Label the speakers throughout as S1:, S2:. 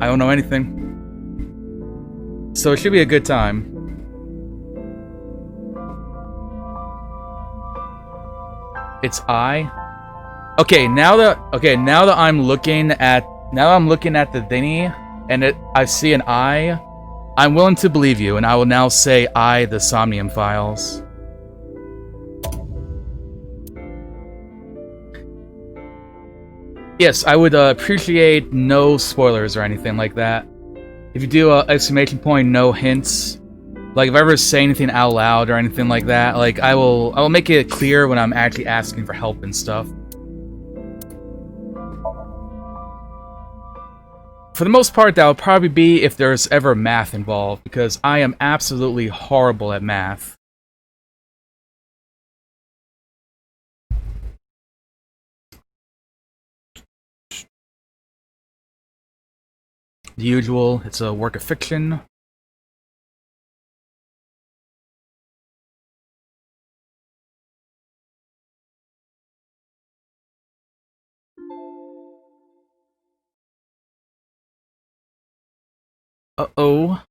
S1: I don't know anything. So it should be a good time. It's I. Okay, now that I'm looking at the thingy and I see an I, I'm willing to believe you, and I will now say I, the Somnium Files. Yes, I would appreciate no spoilers or anything like that. If you do exclamation point, no hints. Like if I ever say anything out loud or anything like that, like I will make it clear when I'm actually asking for help and stuff. For the most part, that will probably be if there's ever math involved, because I am absolutely horrible at math. The usual, it's a work of fiction. Uh-oh.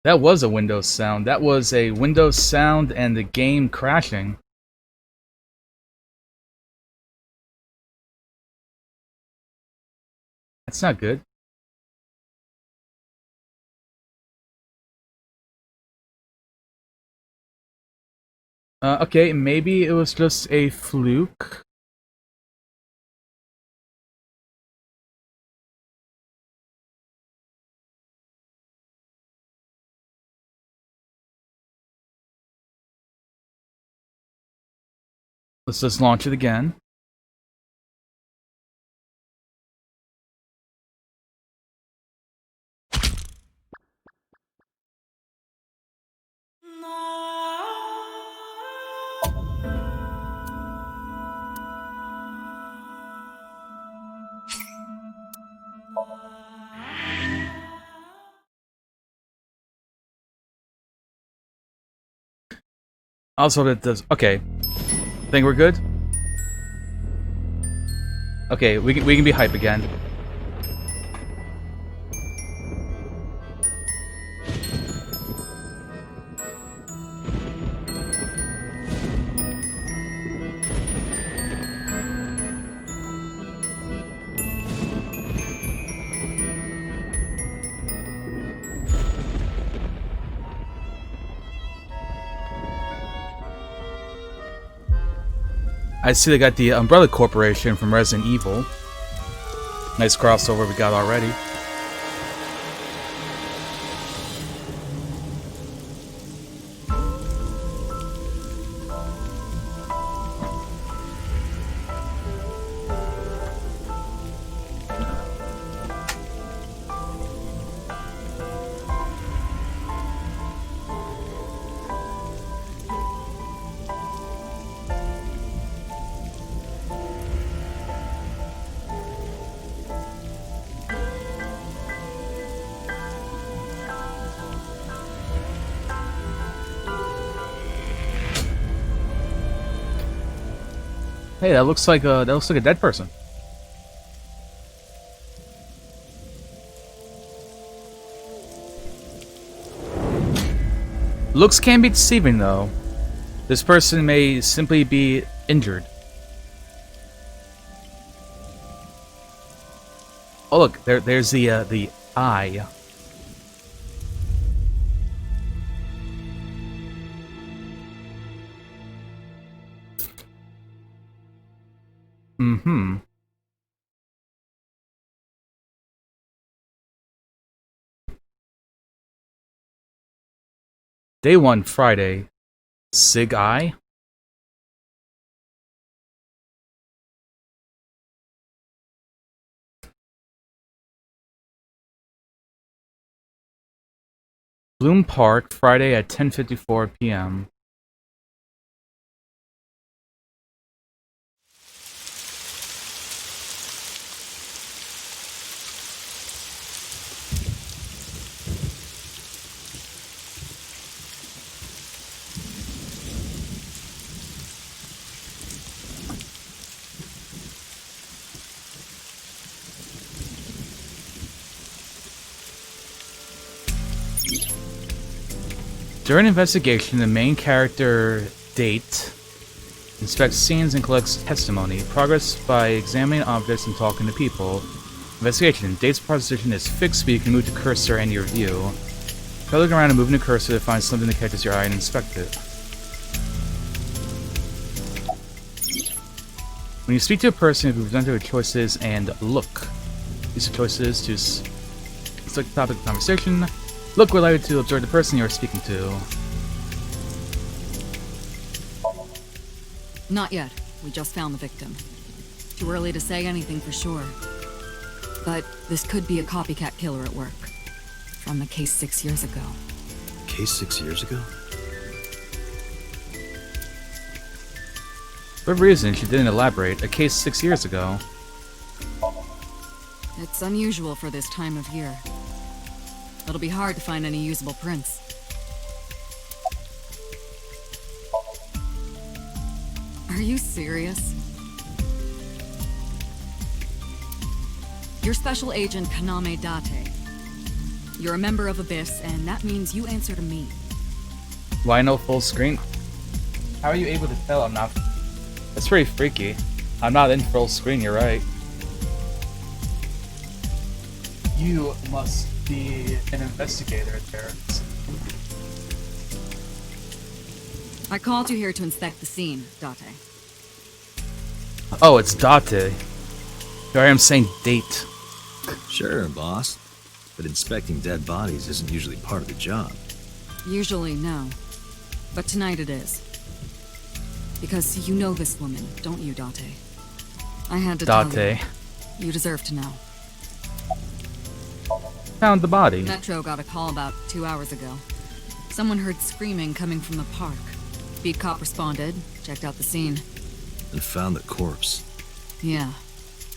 S1: That was a Windows sound. That was a Windows sound and the game crashing. That's not good. Okay, maybe it was just a fluke. Let's just launch it again. Also, that does. Okay, think we're good. Okay, we can be hype again. I see they got the Umbrella Corporation from Resident Evil. Nice crossover we got already. Hey, that looks like a dead person. Looks can be deceiving though. This person may simply be injured. Oh look, there's the eye. Mm-hmm. Day 1 Friday. Sig eye? Bloom Park, Friday at 10:54 p.m. During investigation, the main character date inspects scenes and collects testimony. Progress by examining objects and talking to people. Investigation. Date's position is fixed, but you can move the cursor in your view. Try looking around and moving the cursor to find something that catches your eye and inspect it. When you speak to a person, you'll be presented with choices and look. Use the choices to select the topic of conversation. Look will allow you to observe the person you are speaking to.
S2: Not yet. We just found the victim. Too early to say anything for sure. But this could be a copycat killer at work. From the case 6 years ago.
S3: Case 6 years ago?
S1: For whatever reason, she didn't elaborate. A case 6 years ago.
S2: It's unusual for this time of year. It'll be hard to find any usable prints. Are you serious? You're Special Agent Kaname Date. You're a member of Abyss, and that means you answer to me.
S1: Why no full screen? How are you able to tell I'm not... That's pretty freaky. I'm not in full screen, you're right. You must be an investigator there.
S2: I called you here to inspect the scene, Date.
S1: Oh, it's Date. Here I am saying date.
S3: Sure, boss. But inspecting dead bodies isn't usually part of the job.
S2: Usually, no. But tonight it is. Because you know this woman, don't you, Date? I had to tell you. You deserve to know.
S1: Found the body.
S2: Metro got a call about 2 hours ago. Someone heard screaming coming from the park. Beat cop responded, checked out the scene.
S3: And found the corpse.
S2: Yeah.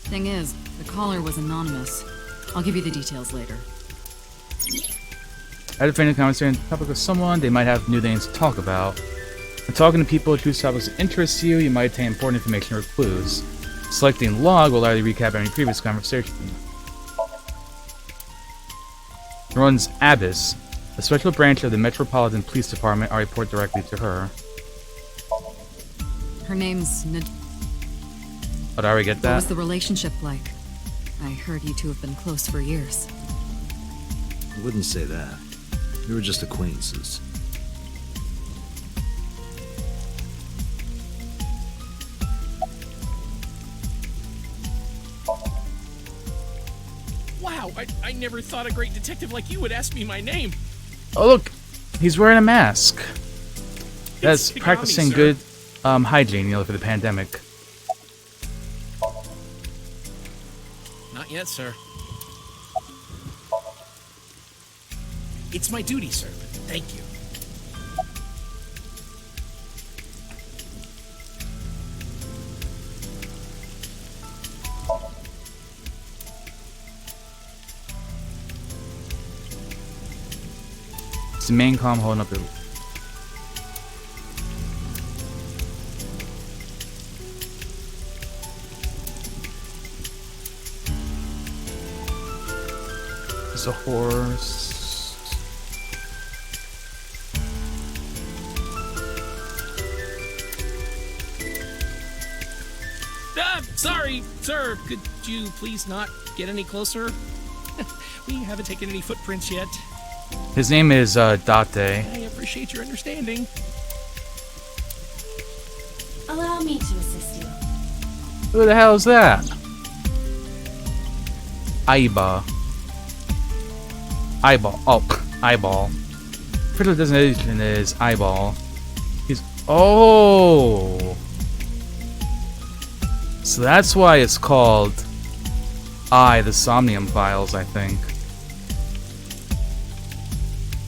S2: Thing is, the caller was anonymous. I'll give you the details later.
S1: After finding a conversation on the topic with someone, they might have new things to talk about. When talking to people whose topics interest you, you might obtain important information or clues. Selecting log will allow you to recap any previous conversation. Runs Abyss, a special branch of the Metropolitan Police Department. I report directly to her.
S2: Her name's
S1: Oh, did I already get
S2: What
S1: that?
S2: was the relationship like? I heard you two have been close for years.
S3: I wouldn't say that. We were just acquaintances.
S4: Wow, I never thought a great detective like you would ask me my name.
S1: Oh, look! He's wearing a mask. That's
S4: It's
S1: practicing
S4: Kagami,
S1: good hygiene, for the pandemic.
S4: Not yet, sir. It's my duty, sir. Thank you.
S1: It's the main comm holding up the... It's a horse...
S4: Sorry, sir. Could you please not get any closer? We haven't taken any footprints yet.
S1: His name is Date.
S4: I appreciate your understanding.
S5: Allow me to assist you.
S1: Who the hell is that? Aiba. Eyeball. Oh, eyeball. Official designation is eyeball. He's... Oh! So that's why it's called the Somnium Files, I think.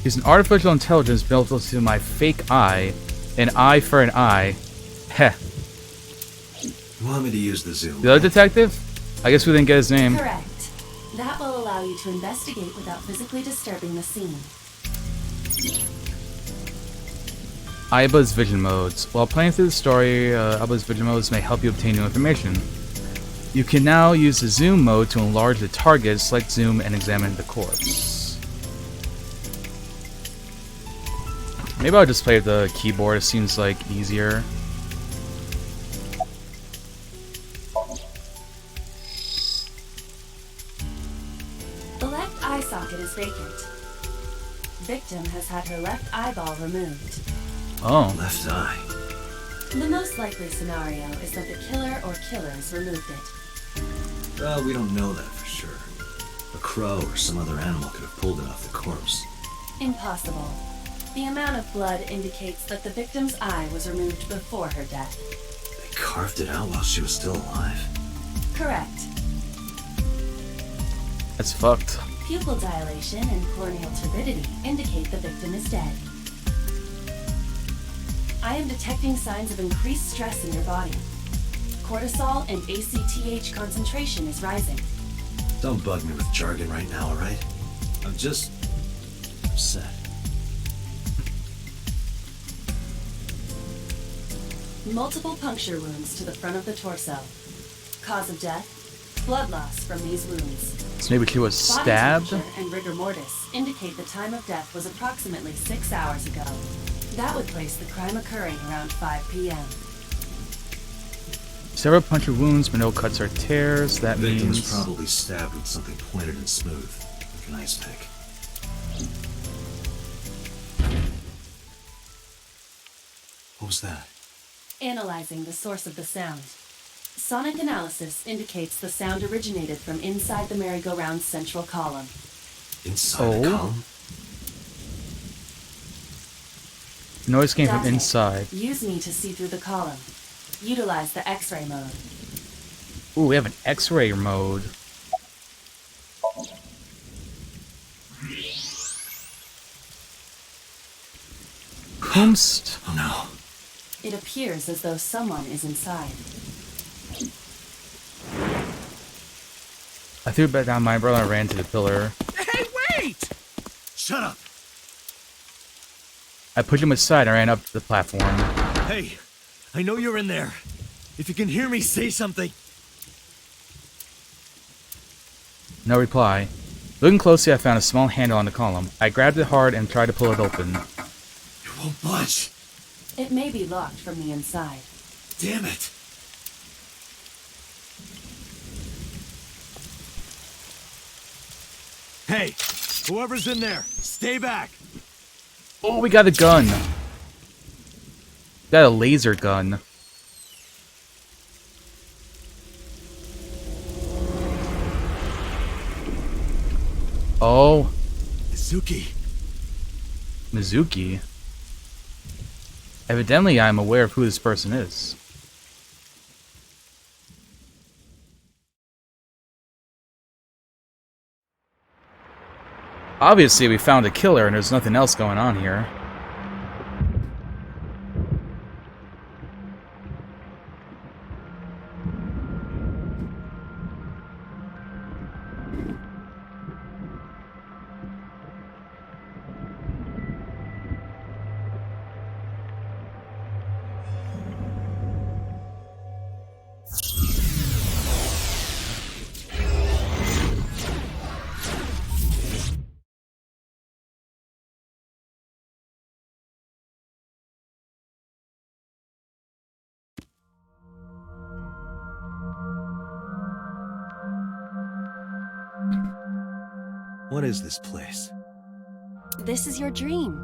S1: He's an artificial intelligence built into my fake eye. An eye for an eye. Heh.
S3: You want me to use the zoom?
S1: The other detective? I guess we didn't get his name.
S5: Correct. That will allow you to investigate without physically disturbing the scene.
S1: Aiba's vision modes. While playing through the story, Aiba's vision modes may help you obtain new information. You can now use the zoom mode to enlarge the target, select zoom, and examine the corpse. Maybe I'll just play the keyboard. It seems like easier.
S5: The left eye socket is vacant. Victim has had her left eyeball removed.
S1: Oh.
S3: Left eye.
S5: The most likely scenario is that the killer or killers removed it.
S3: Well, we don't know that for sure. A crow or some other animal could have pulled it off the corpse.
S5: Impossible. The amount of blood indicates that the victim's eye was removed before her death.
S3: They carved it out while she was still alive.
S5: Correct.
S1: That's fucked.
S5: Pupil dilation and corneal turbidity indicate the victim is dead. I am detecting signs of increased stress in your body. Cortisol and ACTH concentration is rising.
S3: Don't bug me with jargon right now, alright? I'm just upset.
S5: Multiple puncture wounds to the front of the torso. Cause of death, blood loss from these wounds.
S1: So maybe she was
S5: Body
S1: stabbed?
S5: temperature and rigor mortis indicate the time of death was approximately 6 hours ago. That would place the crime occurring around 5 p.m.
S1: Several puncture wounds, but no cuts or tears. That
S3: The victim was
S1: means...
S3: probably stabbed with something pointed and smooth, like an ice pick. What was that?
S5: Analyzing the source of the sound. Sonic analysis indicates the sound originated from inside the merry-go-round's central column.
S3: Inside the column?
S1: Noise came from
S5: Dante,
S1: inside.
S5: use me to see through the column. Utilize the X-ray mode.
S1: Ooh, we have an X-ray mode. Kumst.
S3: Oh no.
S5: It appears as though someone is inside.
S1: I threw it back down my brother and ran to the pillar.
S4: Hey, wait!
S3: Shut up!
S1: I pushed him aside and ran up to the platform.
S6: Hey, I know you're in there. If you can hear me, say something.
S1: No reply. Looking closely, I found a small handle on the column. I grabbed it hard and tried to pull it open.
S3: You won't budge!
S5: It may be locked from the inside.
S3: Damn it!
S6: Hey, whoever's in there, stay back.
S1: Oh, we got a gun. Got a laser gun. Oh,
S6: Izuki.
S1: Mizuki. Evidently, I'm aware of who this person is. Obviously, we found a killer and there's nothing else going on here.
S3: What is this place?
S5: This is your dream.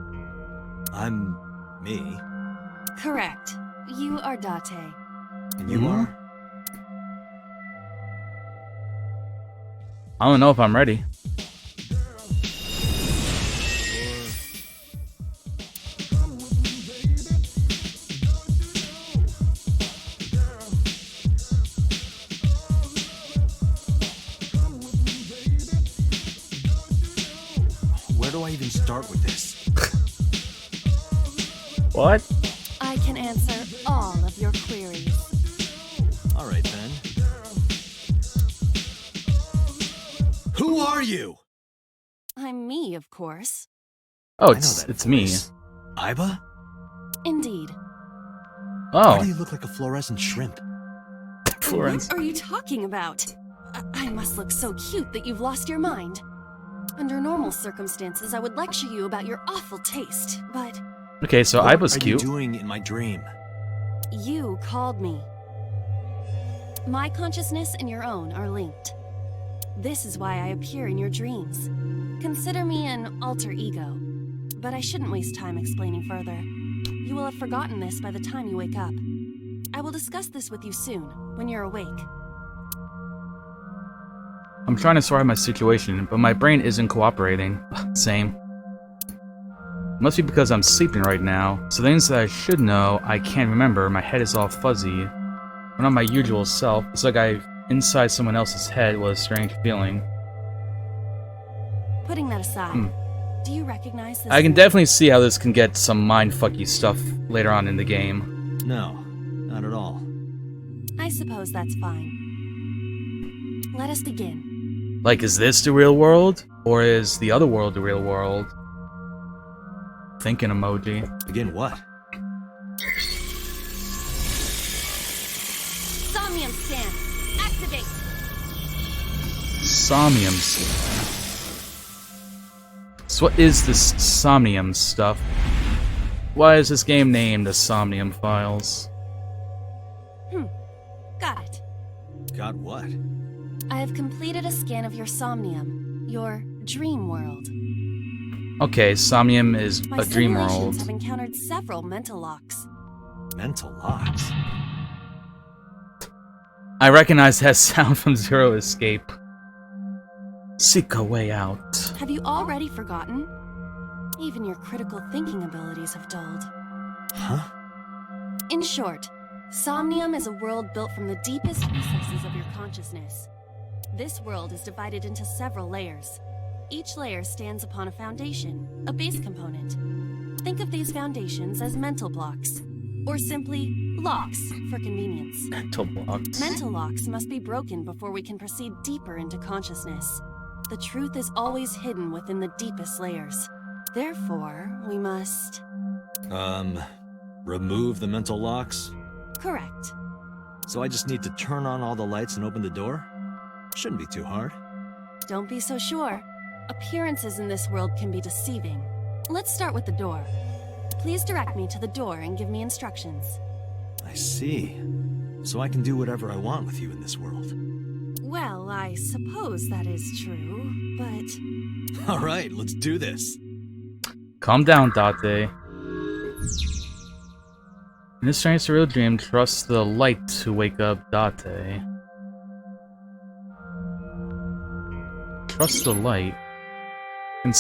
S3: I'm... me?
S5: Correct. You are Date.
S3: And you are?
S1: I don't know if I'm ready.
S3: Where do I even start with this?
S1: What?
S5: I can answer all of your queries.
S3: Alright then. Who are you?
S5: I'm me, of course.
S1: Oh,
S3: I know
S1: it's
S3: that
S1: me.
S3: voice. Iba?
S5: Indeed.
S3: Why do
S1: Oh,
S3: you look like a fluorescent shrimp?
S1: Florence.
S5: What are you talking about? I must look so cute that you've lost your mind. Under normal circumstances, I would lecture you about your awful taste, but
S1: Okay, so I was
S6: What are you
S1: cute.
S6: doing in my dream?
S5: You called me. My consciousness and your own are linked. This is why I appear in your dreams. Consider me an alter ego. But I shouldn't waste time explaining further. You will have forgotten this by the time you wake up. I will discuss this with you soon, when you're awake.
S1: I'm trying to sort out my situation, but my brain isn't cooperating. Same. Must be because I'm sleeping right now, so things that I should know, I can't remember. My head is all fuzzy. I'm not my usual self. It's like I'm inside someone else's head. What a strange feeling.
S5: Putting that aside, do you recognize this?
S1: I can definitely see how this can get some mindfucky stuff later on in the game.
S6: No, not at all.
S5: I suppose that's fine. Let us begin.
S1: Like, is this the real world? Or is the other world the real world? Thinking emoji.
S6: Begin what?
S5: Somnium scan. Activate.
S1: Somnium stuff. So what is this Somnium stuff? Why is this game named the Somnium Files?
S5: Got it.
S6: Got what?
S5: I have completed a scan of your somnium, your dream world.
S1: Okay, Somnium is
S5: My
S1: a dream
S5: simulations
S1: world.
S5: have encountered several mental locks.
S6: Mental locks?
S1: I recognize that sound from Zero Escape. Seek a way out.
S5: Have you already forgotten? Even your critical thinking abilities have dulled.
S6: Huh?
S5: In short, Somnium is a world built from the deepest recesses of your consciousness. This world is divided into several layers. Each layer stands upon a foundation, a base component. Think of these foundations as mental blocks, or simply locks for convenience.
S1: Mental blocks.
S5: Mental locks must be broken before we can proceed deeper into consciousness. The truth is always hidden within the deepest layers. Therefore, we must...
S6: Remove the mental locks?
S5: Correct.
S6: So I just need to turn on all the lights and open the door? Shouldn't be too hard.
S5: Don't be so sure. Appearances in this world can be deceiving. Let's start with the door. Please direct me to the door and give me instructions.
S6: I see. So I can do whatever I want with you in this world.
S5: Well, I suppose that is true, but...
S6: Alright, let's do this.
S1: Calm down, Date. In this strange surreal dream, trust the light to wake up Date. Trust the light. And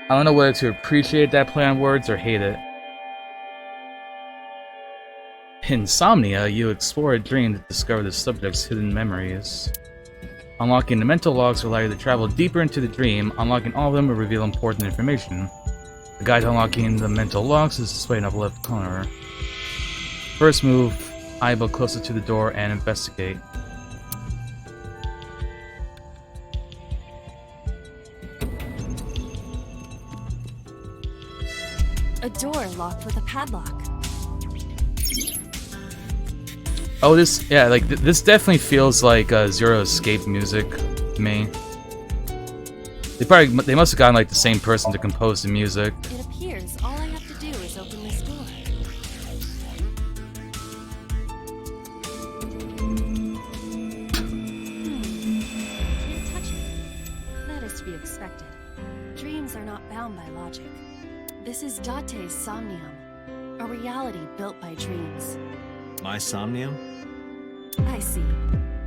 S1: I don't know whether to appreciate that play on words or hate it. Insomnia, you explore a dream to discover the subject's hidden memories. Unlocking the mental logs will allow you to travel deeper into the dream. Unlocking all of them will reveal important information. The guide to unlocking the mental logs is displayed in the left corner. First move, eyeball closer to the door and investigate.
S5: A door locked with a padlock.
S1: Oh, this, yeah, like, this definitely feels like Zero Escape music to me. They must have gotten, like, the same person to compose the music.
S5: It appears all I have to do is open this door. Can't touch it. That is to be expected. Dreams are not bound by logic. This is Date's Somnium, a reality built by dreams.
S6: My somnium?
S5: I see.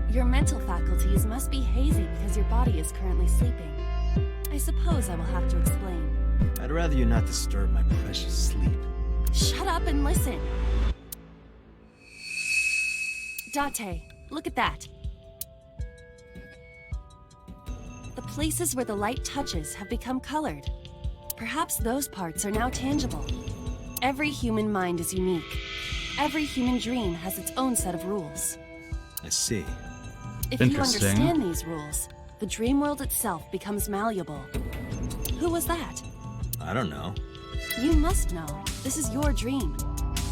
S5: Your mental faculties must be hazy because your body is currently sleeping. I suppose I will have to explain.
S6: I'd rather you not disturb my precious sleep.
S5: Shut up and listen. Date, look at that. The places where the light touches have become colored. Perhaps those parts are now tangible. Every human mind is unique. Every human dream has its own set of rules.
S6: I see.
S5: If you
S1: Interesting.
S5: understand these rules, the dream world itself becomes malleable. Who was that?
S6: I don't know.
S5: You must know. This is your dream.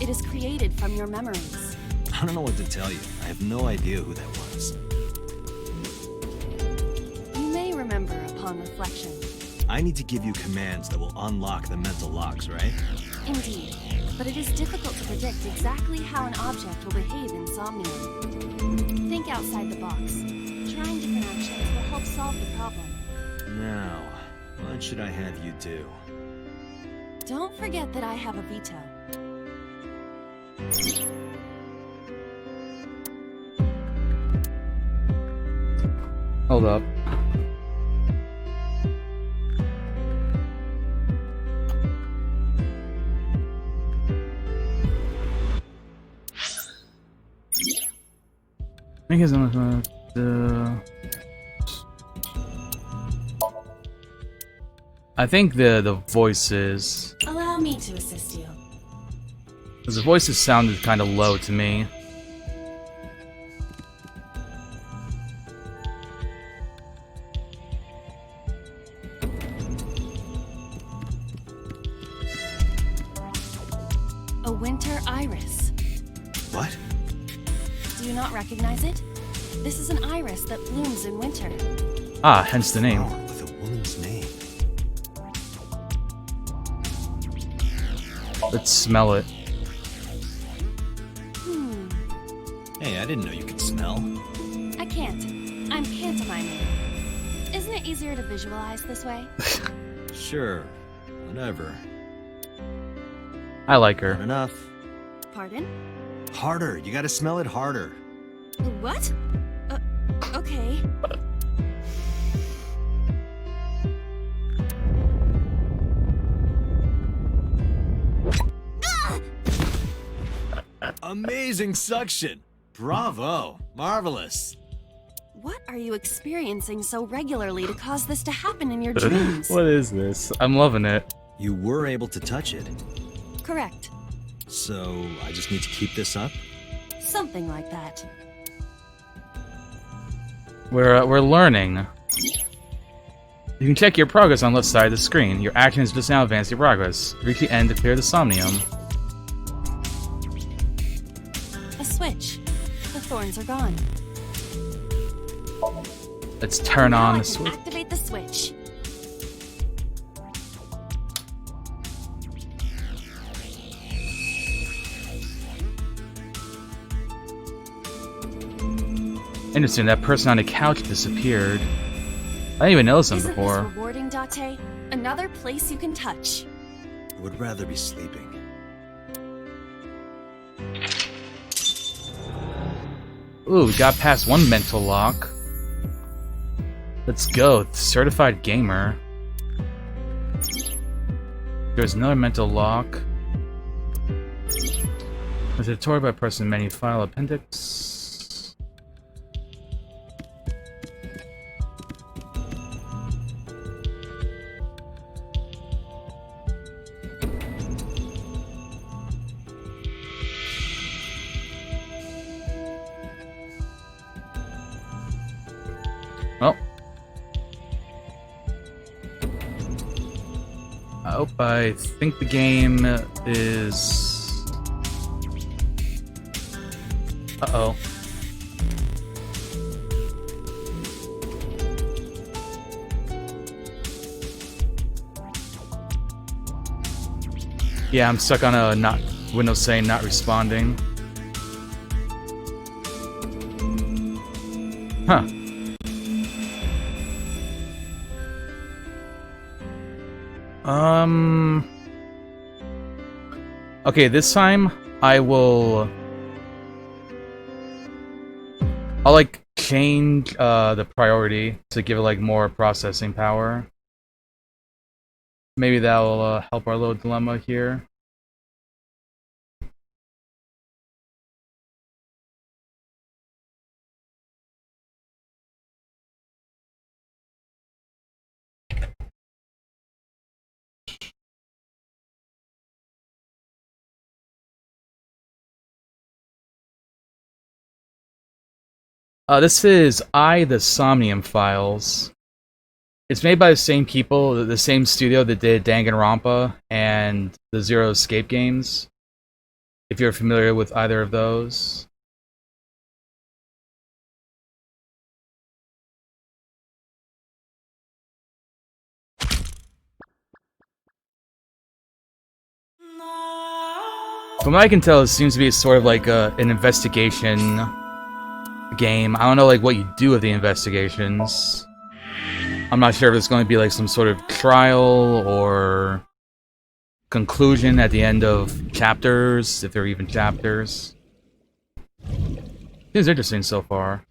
S5: It is created from your memories.
S6: I don't know what to tell you. I have no idea who that was.
S5: You may remember a upon reflection.
S6: I need to give you commands that will unlock the mental locks, right?
S5: Indeed, but it is difficult to predict exactly how an object will behave in Somnium. Think outside the box. Trying different actions will help solve the problem.
S6: Now, what should I have you do?
S5: Don't forget that I have a veto.
S1: Hold up. I think it's on I think the voices.
S5: Allow me to assist you.
S1: Because the voices sounded kind of low to me.
S5: A winter iris.
S6: What?
S5: Do you not recognize it? This is an iris that blooms in winter.
S1: Ah, hence the name.
S6: Flower with a woman's name.
S1: Let's smell it.
S6: Hey, I didn't know you could smell.
S5: I can't. I'm pantomiming. Isn't it easier to visualize this way?
S6: Sure, whatever.
S1: I like
S6: Not
S1: her.
S6: enough.
S5: Pardon?
S6: Harder, you gotta smell it harder.
S5: What? Okay.
S6: Amazing suction! Bravo! Marvelous!
S5: What are you experiencing so regularly to cause this to happen in your dreams?
S1: What is this? I'm loving it.
S6: You were able to touch it,
S5: Correct.
S6: so I just need to keep this up?
S5: Something like that.
S1: We're learning. You can check your progress on the left side of the screen. Your action has just now advanced your progress. Reach the end to clear the Somnium.
S5: A switch. The thorns are gone.
S1: Let's turn
S5: Now
S1: on
S5: I
S1: the
S5: can
S1: switch.
S5: activate the switch.
S1: Interesting, that person on the couch disappeared. I didn't even notice him
S5: Isn't
S1: before.
S5: this rewarding, Date? Another place you can touch.
S6: Would rather be sleeping.
S1: Ooh, we got past one mental lock. Let's go, certified gamer. There's another mental lock. With a tutorial by pressing menu file appendix. Oh. I think the game is... Uh-oh. Yeah, I'm stuck on a not Windows saying not responding. Huh. Okay, this time I'll like change the priority to give it like more processing power. Maybe that will help our little dilemma here. This is the Somnium Files. It's made by the same people, the same studio that did Danganronpa and the Zero Escape games. If you're familiar with either of those. From what I can tell, it seems to be sort of like an investigation game. I don't know like what you do with the investigations. I'm not sure if it's going to be like some sort of trial or conclusion at the end of chapters, if there are even chapters. Seems interesting so far.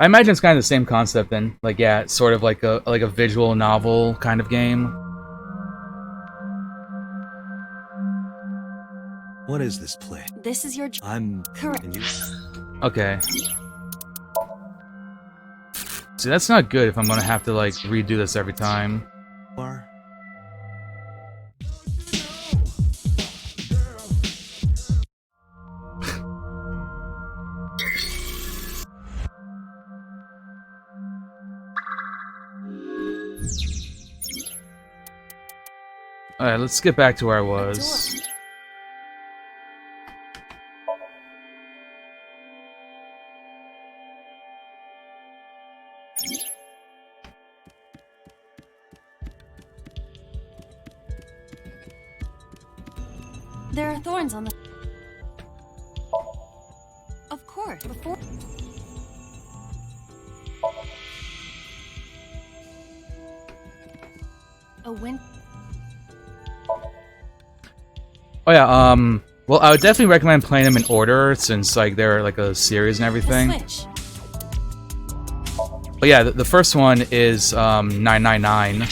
S1: I imagine it's kind of the same concept then. Like, yeah, it's sort of like a visual novel kind of game.
S6: What is this play?
S5: This is your...
S6: I'm...
S5: Correct.
S6: And you...
S1: Okay. See, that's not good if I'm gonna have to, like, redo this every time.
S6: are?
S1: Alright, let's get back to where I was.
S5: There are thorns on the... Of course, before... A wind...
S1: Oh yeah, well, I would definitely recommend playing them in order, since, like, they're, like, a series and everything.
S5: switch.
S1: But yeah, the first one is, 999.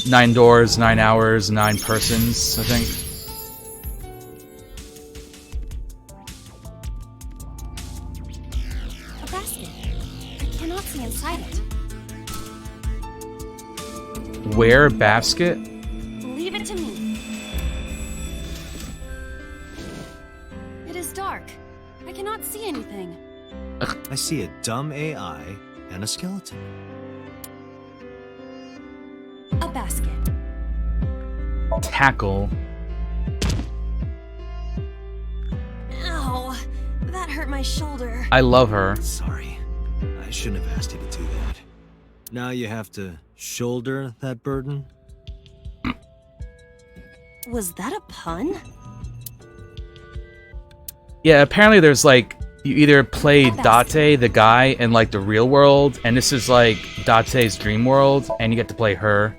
S1: 9 doors, 9 hours, 9 persons, I think.
S5: A basket. I cannot see inside it.
S1: Where basket?
S5: Leave it to me. It is dark. I cannot see anything.
S6: I see a dumb AI and a skeleton.
S5: A basket.
S1: Tackle.
S5: Ow. That hurt my shoulder.
S1: I love her.
S6: Sorry. I shouldn't have asked you to do that. Now you have to shoulder that burden?
S5: Was that a pun?
S1: Yeah, apparently there's like, you either play
S5: A basket.
S1: Date, the guy, in like the real world, and this is like Date's dream world, and you get to play her.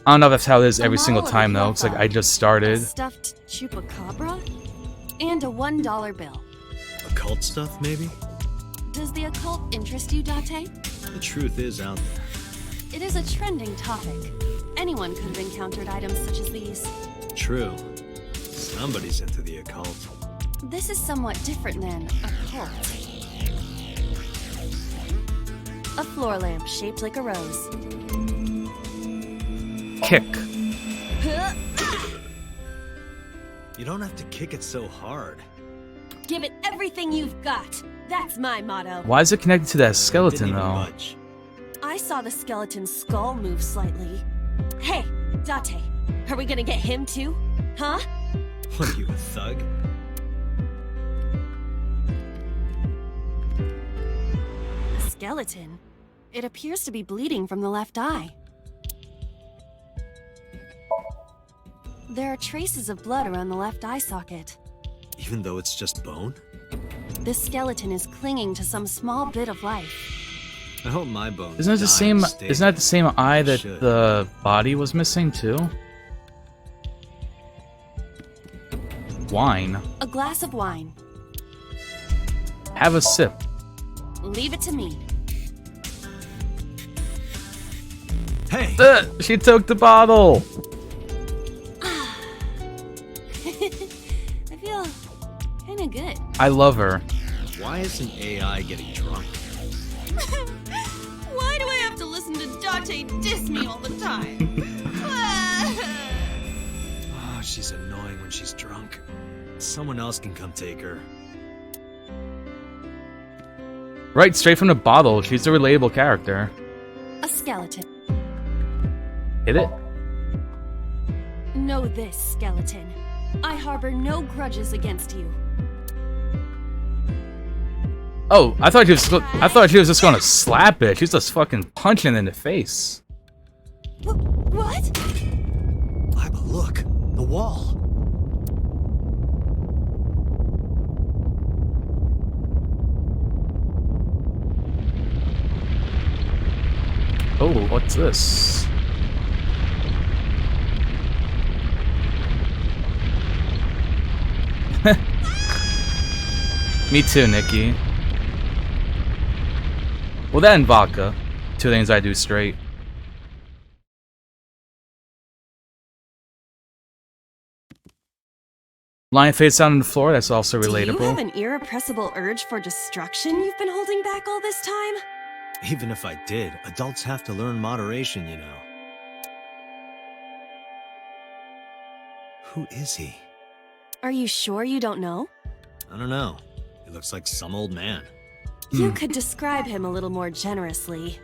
S1: I don't know if that's how it is every single time though, it's like I just
S5: A
S1: started.
S5: stuffed chupacabra? And a $1 bill.
S6: Occult stuff, maybe?
S5: Does the occult interest you, Date?
S6: The truth is out there.
S5: It is a trending topic. Anyone could have encountered items such as these.
S6: True. Somebody's into the occult.
S5: This is somewhat different than a cult. A floor lamp shaped like a rose.
S1: Kick.
S6: You don't have to kick it so hard.
S5: Give it everything you've got. That's my motto.
S1: Why is it connected to that
S6: Didn't
S1: skeleton
S6: even
S1: though?
S6: budge.
S5: I saw the skeleton's skull move slightly. Hey, Date, are we gonna get him too? Huh?
S6: What are you, a thug?
S5: A skeleton? It appears to be bleeding from the left eye. There are traces of blood around the left eye socket.
S6: Even though it's just bone?
S5: This skeleton is clinging to some small bit of life.
S6: I hope my bones
S1: Isn't it the
S6: die
S1: same?
S6: and stay
S1: Isn't that the same eye that
S6: Should.
S1: the body was missing too? Wine.
S5: A glass of wine.
S1: Have a sip.
S5: Leave it to me.
S6: Hey!
S1: She took the bottle.
S5: I feel kinda good.
S1: I love her.
S6: Why isn't AI getting drunk?
S5: Why do I have to listen to Date diss me all the time?
S6: Oh, she's annoying when she's drunk. Someone else can come take her.
S1: Right, straight from the bottle. She's a relatable character.
S5: A skeleton.
S1: Hit it?
S5: Know this, skeleton. I harbor no grudges against you.
S1: Oh, I thought she was just gonna slap it. She's just fucking punching it in the face.
S5: What?
S6: Look, the wall.
S1: Oh, what's this? Me too, Nikki. Well, that and vodka. Two things I do straight. Lying face down on the floor, that's also relatable.
S5: Do you have an irrepressible urge for destruction you've been holding back all this time?
S6: Even if I did, adults have to learn moderation, you know. Who is he?
S5: Are you sure you don't know?
S6: I don't know. He looks like some old man.
S5: You could describe him a little more generously.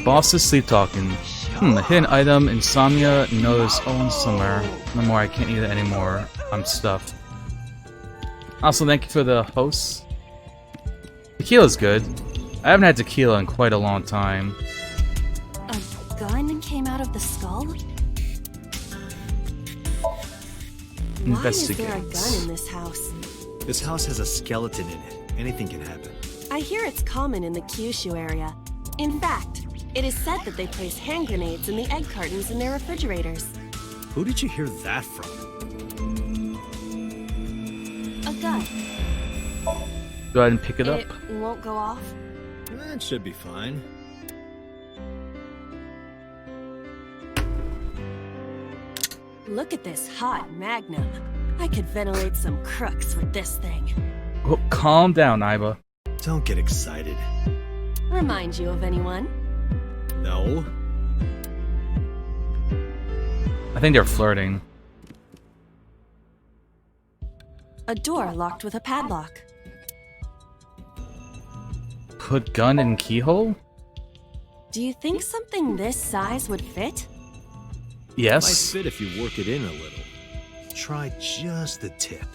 S1: Boss is sleep talking. A hidden item. Insomnia knows owns somewhere. No more, I can't eat it anymore. I'm stuffed. Also, thank you for the hosts. Tequila's good. I haven't had tequila in quite a long time.
S5: A gun came out of the skull? Why is there a gun in this house?
S6: This house has a skeleton in it. Anything can happen.
S5: I hear it's common in the Kyushu area. In fact, it is said that they place hand grenades in the egg cartons in their refrigerators.
S6: Who did you hear that from?
S5: A gun.
S1: Go ahead and pick it up.
S5: It won't go off?
S6: That should be fine.
S5: Look at this hot magnum. I could ventilate some crooks with this thing.
S1: Oh, calm down, Iba.
S6: Don't get excited.
S5: Remind you of anyone?
S6: No.
S1: I think they're flirting.
S5: A door locked with a padlock.
S1: Put gun in keyhole?
S5: Do you think something this size would fit?
S1: Yes.
S6: Might fit if you work it in a little. Try just the tip.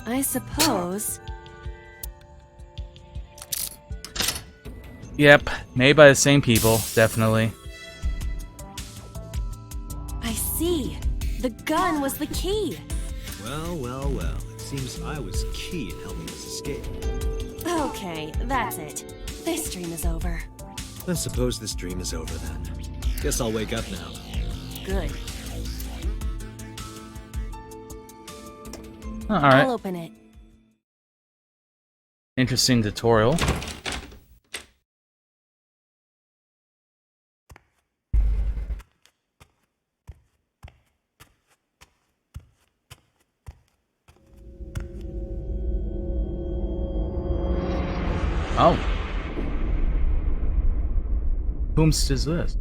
S5: I suppose.
S1: Yep, made by the same people, definitely.
S5: I see. The gun was the key.
S6: Well, well, well. It seems I was key in helping us escape.
S5: Okay, that's it. This dream is over.
S6: I suppose this dream is over then. Guess I'll wake up now.
S5: Good.
S1: Alright.
S5: I'll open it.
S1: Interesting tutorial. Oh. Whomst is this?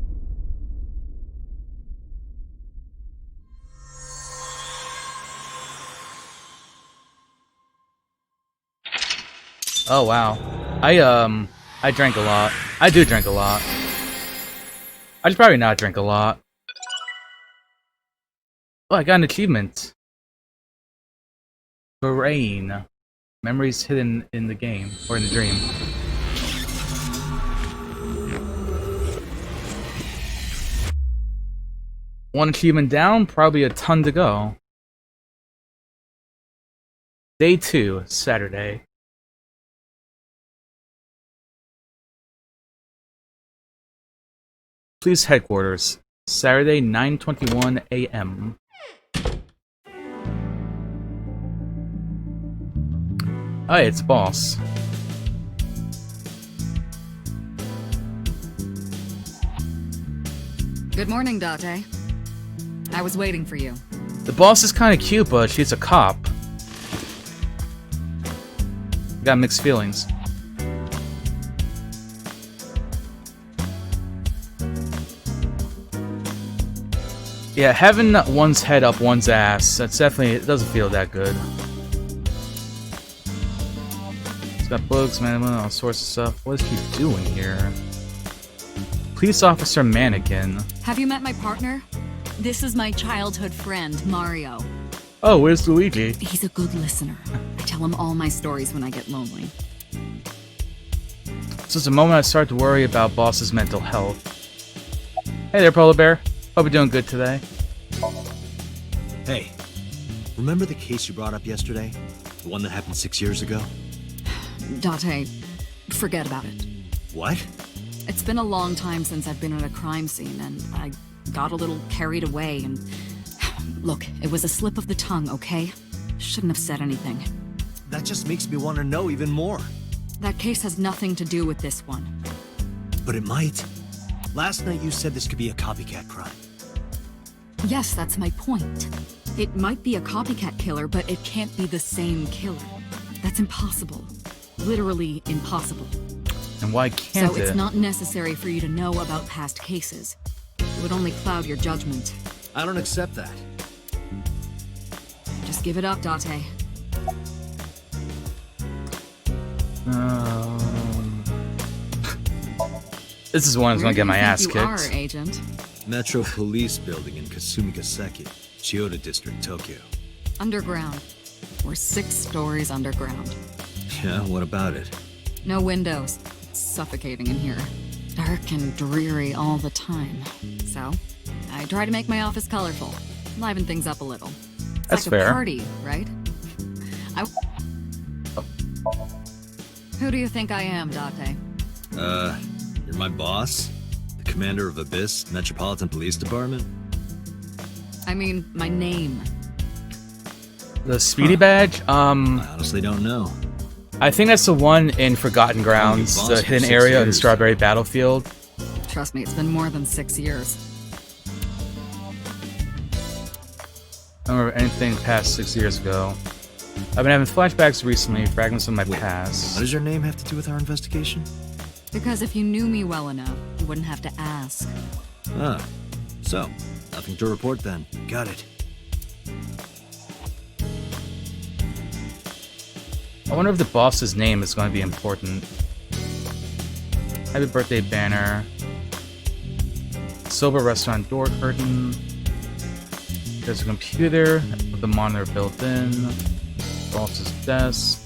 S1: Oh wow. I drank a lot. I do drink a lot. I should probably not drink a lot. Oh, I got an achievement. Brain. Memories hidden in the game, or in the dream. One achievement down, probably a ton to go. Day 2, Saturday. Police headquarters, Saturday, 9:21 a.m. Oh, hey, it's boss.
S2: Good morning, Date. I was waiting for you.
S1: The boss is kind of cute, but she's a cop. Got mixed feelings. Yeah, having one's head up one's ass, that's definitely, it doesn't feel that good. It's got books, man, all sorts of stuff. What is he doing here? Police officer mannequin.
S2: Have you met my partner? This is my childhood friend, Mario.
S1: Oh, where's Luigi?
S2: He's a good listener. I tell him all my stories when I get lonely.
S1: This is the moment I start to worry about boss's mental health. Hey there, Polar Bear. Hope you're doing good today.
S6: Hey, remember the case you brought up yesterday? The one that happened 6 years ago?
S2: Date, forget about it.
S6: What?
S2: It's been a long time since I've been at a crime scene, and I got a little carried away, and... Look, it was a slip of the tongue, okay? Shouldn't have said anything.
S6: That just makes me want to know even more.
S2: That case has nothing to do with this one.
S6: But it might. Last night you said this could be a copycat crime.
S2: Yes, that's my point. It might be a copycat killer, but it can't be the same killer. That's impossible. Literally impossible.
S1: And why can't
S2: So it's not necessary for you to know about past cases. It would only cloud your judgment.
S6: I don't accept that.
S2: Just give it up, Date.
S1: This is one that's gonna get my ass
S2: You are,
S1: kicked.
S2: Agent.
S6: Metro Police Building in Kasumigaseki, Chiyoda District, Tokyo.
S2: Underground. We're 6 stories underground.
S6: Yeah, what about it?
S2: No windows. It's suffocating in here. Dark and dreary all the time. So, I try to make my office colorful. Liven things up a little. It's
S1: That's
S2: like
S1: fair.
S2: a party, right? Who do you think I am, Date?
S6: You're my boss? The commander of Abyss Metropolitan Police Department?
S2: I mean, my name.
S1: The Speedy Badge?
S6: I honestly don't know.
S1: I think that's the one in Forgotten Grounds,
S6: boss
S1: the
S6: for
S1: hidden
S6: 6
S1: area in
S6: years.
S1: Strawberry Battlefield.
S2: Trust me, it's been more than 6 years.
S1: I don't remember anything past 6 years ago. I've been having flashbacks recently, fragments of my
S6: What
S1: past.
S6: does your name have to do with our investigation?
S2: Because if you knew me well enough, you wouldn't have to ask.
S6: Ah, so, nothing to report then. Got it.
S1: I wonder if the boss's name is going to be important. Happy birthday banner. Silver restaurant door curtain. There's a computer with a monitor built in. Boss's desk.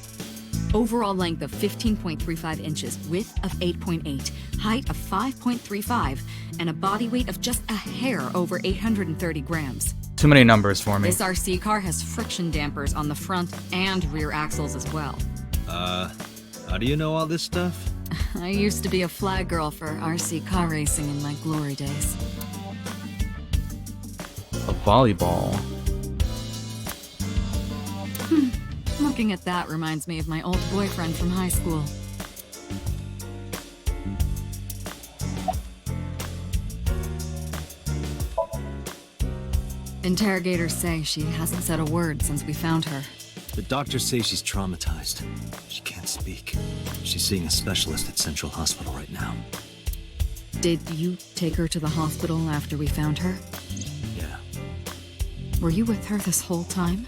S2: Overall length of 15.35 inches, width of 8.8, height of 5.35, and a body weight of just a hair over 830 grams.
S1: Too many numbers for me.
S2: This RC car has friction dampers on the front and rear axles as well.
S6: How do you know all this stuff?
S2: I used to be a flag girl for RC car racing in my glory days.
S1: A volleyball.
S2: Looking at that reminds me of my old boyfriend from high school. Interrogators say she hasn't said a word since we found her.
S6: The doctors say she's traumatized. She can't speak. She's seeing a specialist at Central Hospital right now.
S2: Did you take her to the hospital after we found her?
S6: Yeah.
S2: Were you with her this whole time?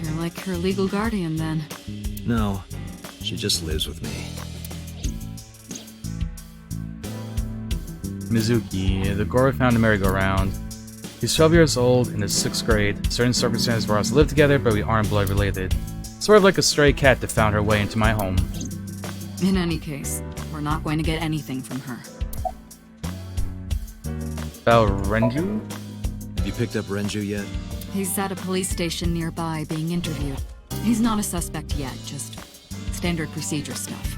S2: You're like her legal guardian then.
S6: No, she just lives with me.
S1: Mizuki. The girl we found a merry-go-round. He's 12 years old in his 6th grade. Certain circumstances where us live together, but we aren't blood related. Sort of like a stray cat that found her way into my home.
S2: In any case, we're not going to get anything from her.
S1: Renju?
S6: Have you picked up Renju yet?
S2: He's at a police station nearby being interviewed. He's not a suspect yet, just standard procedure stuff.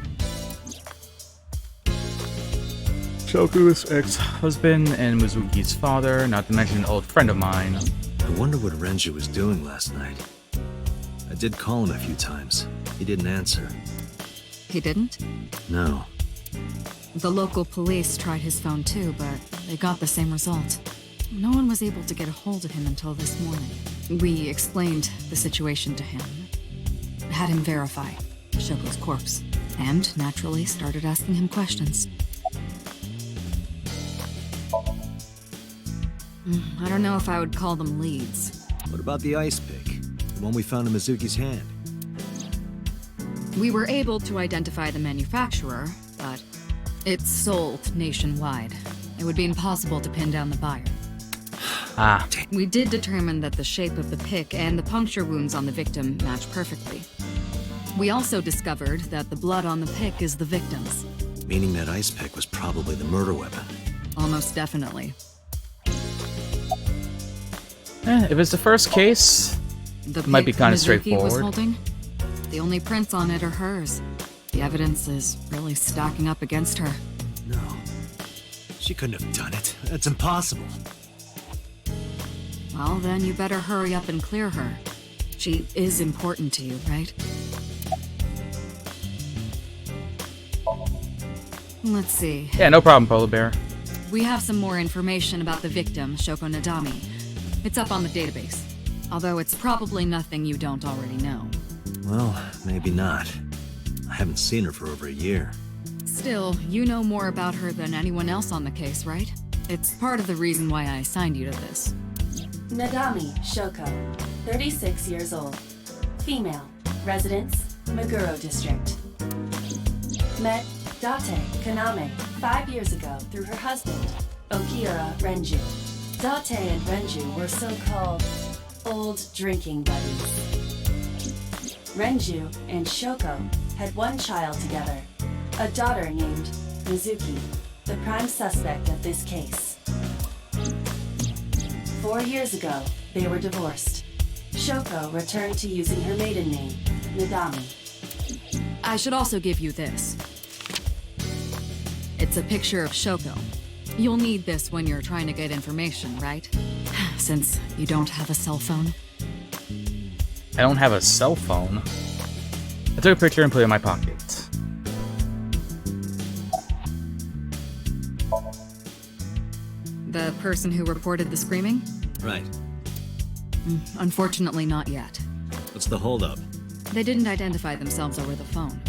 S1: Shoku's ex-husband and Mizuki's father, not to mention an old friend of mine.
S6: I wonder what Renju was doing last night. I did call him a few times. He didn't answer.
S2: He didn't?
S6: No.
S2: The local police tried his phone too, but they got the same result. No one was able to get a hold of him until this morning. We explained the situation to him, had him verify Shoko's corpse, and naturally started asking him questions. I don't know if I would call them leads.
S6: What about the ice pick? The one we found in Mizuki's hand?
S2: We were able to identify the manufacturer, but it's sold nationwide. It would be impossible to pin down the buyer.
S1: Ah.
S2: We did determine that the shape of the pick and the puncture wounds on the victim match perfectly. We also discovered that the blood on the pick is the victim's.
S6: Meaning that ice pick was probably the murder weapon.
S2: Almost definitely.
S1: If it's the first case,
S2: The
S1: it might be
S2: pic
S1: kind of
S2: Mizuki was
S1: straightforward.
S2: holding, the only prints on it are hers. The evidence is really stacking up against her.
S6: No. She couldn't have done it. That's impossible.
S2: Well, then you better hurry up and clear her. She is important to you, right? Let's see.
S1: Yeah, no problem, Polar Bear.
S2: We have some more information about the victim, Shoko Nadami. It's up on the database. Although it's probably nothing you don't already know.
S6: Well, maybe not. I haven't seen her for over a year.
S2: Still, you know more about her than anyone else on the case, right? It's part of the reason why I assigned you to this.
S5: Nadami Shoko, 36 years old. Female. Residence, Meguro District. Met Date Kaname 5 years ago through her husband, Okira Renju. Date and Renju were so-called old drinking buddies. Renju and Shoko had one child together, a daughter named Mizuki, the prime suspect of this case. 4 years ago, they were divorced. Shoko returned to using her maiden name, Nadami.
S2: I should also give you this. It's a picture of Shoko. You'll need this when you're trying to get information, right? Since you don't have a cell phone.
S1: I don't have a cell phone. I took a picture and put it in my pocket.
S2: The person who reported the screaming?
S6: Right.
S2: Unfortunately, not yet.
S6: What's the holdup?
S2: They didn't identify themselves over the phone.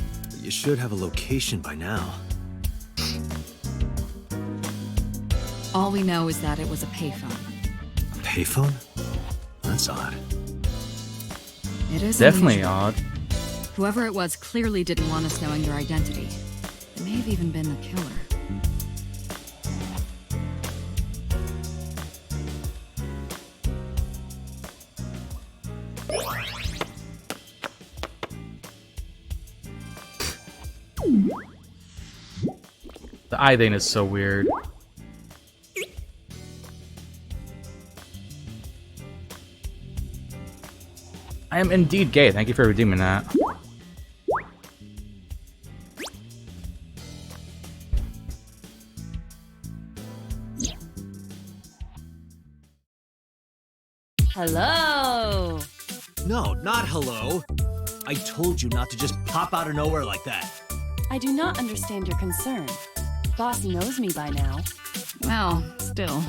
S6: You should have a location by now.
S2: All we know is that it was a payphone.
S6: A payphone? That's odd.
S2: It is
S1: Definitely
S2: unusual.
S1: odd.
S2: Whoever it was clearly didn't want us knowing their identity. It may have even been the killer.
S1: The eye thing is so weird. I am indeed gay. Thank you for redeeming that.
S5: Hello!
S6: No, not hello. I told you not to just pop out of nowhere like that.
S5: I do not understand your concern. Boss knows me by now.
S2: Well, still.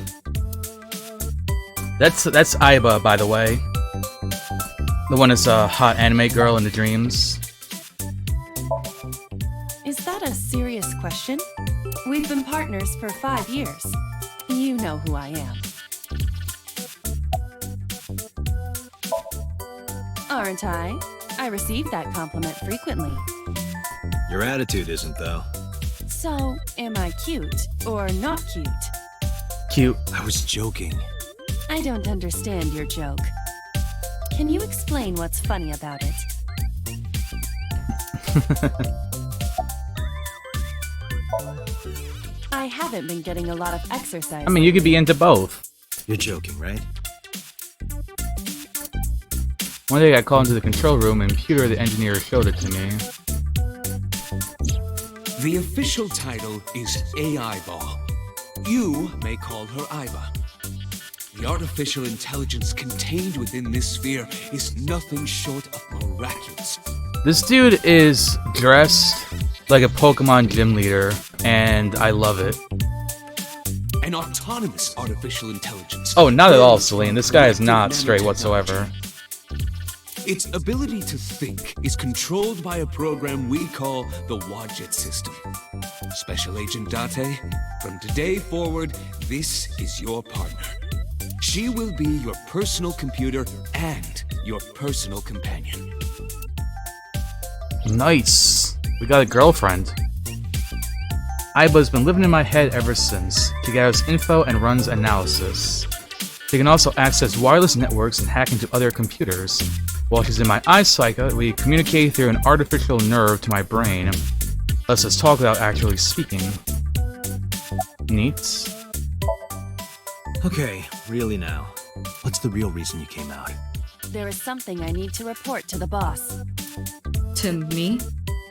S1: That's Aiba, by the way. The one that's a hot anime girl in the dreams.
S5: Is that a serious question? We've been partners for 5 years. You know who I am. Aren't I? I receive that compliment frequently.
S6: Your attitude isn't, though.
S5: So, am I cute or not cute?
S1: Cute.
S6: I was joking.
S5: I don't understand your joke. Can you explain what's funny about it? I haven't been getting a lot of exercise.
S1: I mean, you could be into both.
S6: You're joking, right?
S1: One day I called into the control room and Pewter, the engineer, showed it to me.
S7: The official title is AI Ball. You may call her Aiba. The artificial intelligence contained within this sphere is nothing short of miraculous.
S1: This dude is dressed like a Pokemon gym leader, and I love it.
S7: An autonomous artificial intelligence.
S1: Oh, not at all, Celine. This guy is not straight whatsoever.
S7: Its ability to think is controlled by a program we call the Wadjet system. Special Agent Date, from today forward, this is your partner. She will be your personal computer and your personal companion.
S1: Nice. We got a girlfriend. Aiba's been living in my head ever since. She gathers info and runs analysis. She can also access wireless networks and hack into other computers. While she's in my eyesight, we communicate through an artificial nerve to my brain. Lets us talk without actually speaking. Neat.
S6: Okay, really now. What's the real reason you came out?
S5: There is something I need to report to the boss.
S2: To me?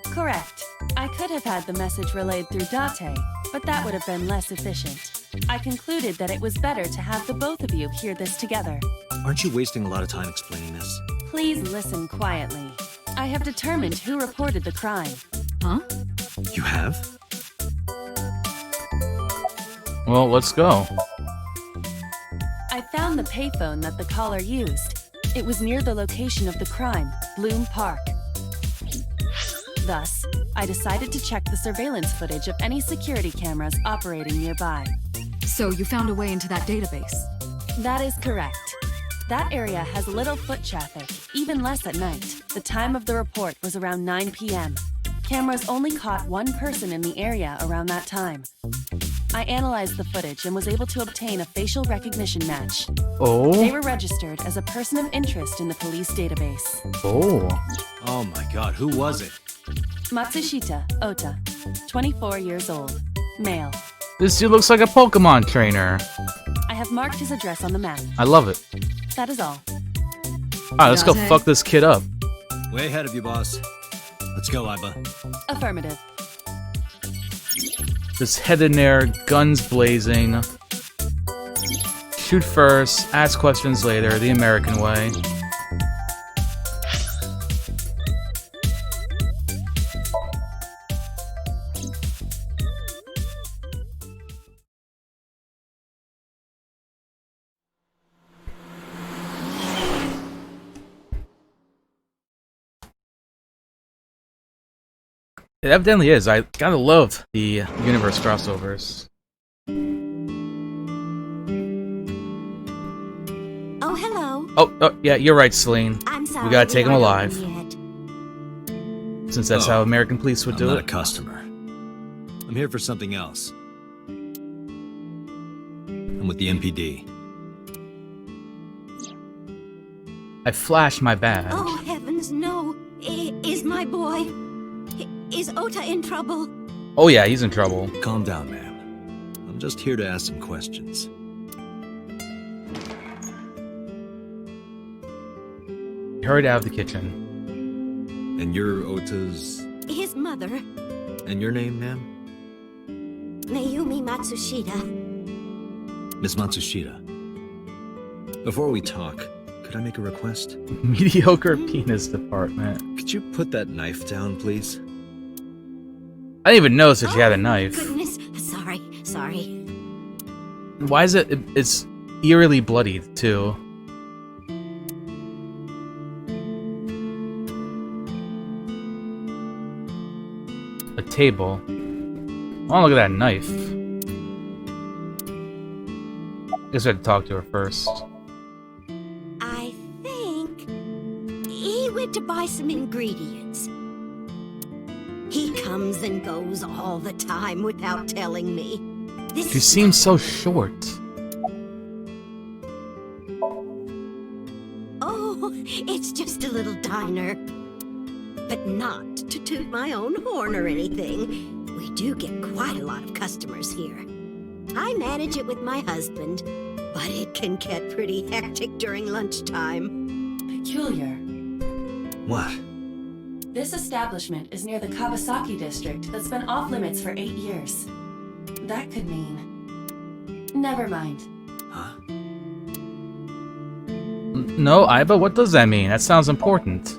S5: Correct. I could have had the message relayed through Date, but that would have been less efficient. I concluded that it was better to have the both of you hear this together.
S6: Aren't you wasting a lot of time explaining this?
S5: Please listen quietly. I have determined who reported the crime.
S2: Huh?
S6: You have?
S1: Well, let's go.
S5: I found the payphone that the caller used. It was near the location of the crime, Bloom Park. Thus, I decided to check the surveillance footage of any security cameras operating nearby.
S2: So you found a way into that database?
S5: That is correct. That area has little foot traffic, even less at night. The time of the report was around 9 p.m. Cameras only caught one person in the area around that time. I analyzed the footage and was able to obtain a facial recognition match. They
S1: Oh.
S5: were registered as a person of interest in the police database.
S1: Oh.
S6: Oh my god, who was it?
S5: Matsushita Ota, 24 years old, male.
S1: This dude looks like a Pokemon trainer.
S5: I have marked his address on the map.
S1: I love it.
S5: That is all.
S1: Alright, let's go
S2: Date.
S1: fuck this kid up.
S6: Way ahead of you, boss. Let's go, Iba.
S5: Affirmative.
S1: Just head in there, guns blazing. Shoot first, ask questions later, the American way. It evidently is. I gotta love the universe crossovers.
S8: Oh, hello.
S1: Oh, yeah, you're right, Celine.
S8: I'm sorry.
S1: We gotta take him
S8: aren't
S1: alive.
S8: open yet.
S1: Since that's how American police would
S6: I'm
S1: do
S6: not
S1: it.
S6: a customer. I'm here for something else. I'm with the MPD.
S1: I flashed my badge.
S8: Oh, heavens, no. Is my boy... Is Ota in trouble?
S1: Oh yeah, he's in trouble.
S6: Calm down, ma'am. I'm just here to ask some questions.
S1: Hurried out of the kitchen.
S6: And you're Ota's...
S8: His mother,
S6: And your name, ma'am?
S8: Mayumi Matsushita.
S6: Miss Matsushita. Before we talk, could I make a request?
S1: Mediocre penis department.
S6: Could you put that knife down, please?
S1: I didn't even notice that she had a knife.
S8: Goodness, sorry.
S1: Why is it? It's eerily bloodied too. A table. Oh, look at that knife. Guess I had to talk to her first.
S8: I think he went to buy some ingredients. He comes and goes all the time without telling me. This
S1: She seems so short.
S8: Oh, it's just a little diner. But not to toot my own horn or anything. We do get quite a lot of customers here. I manage it with my husband, but it can get pretty hectic during lunchtime.
S5: Peculiar.
S6: What?
S5: This establishment is near the Kawasaki district that's been off limits for 8 years. That could mean... Never mind.
S6: Huh?
S1: No, Iba, what does that mean? That sounds important.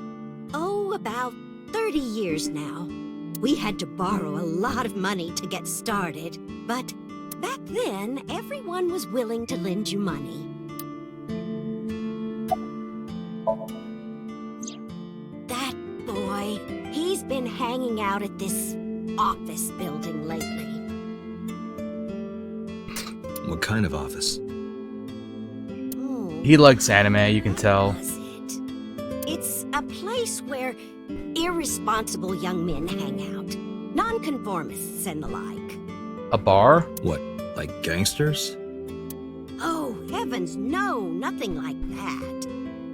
S8: Oh, about 30 years now. We had to borrow a lot of money to get started, but back then, everyone was willing to lend you money. That boy, he's been hanging out at this office building lately.
S6: What kind of office?
S8: Oh,
S1: He likes anime, you can tell.
S8: was it? It's a place where irresponsible young men hang out. Nonconformists and the like.
S1: A bar?
S6: What, like gangsters?
S8: Oh, heavens, no, nothing like that.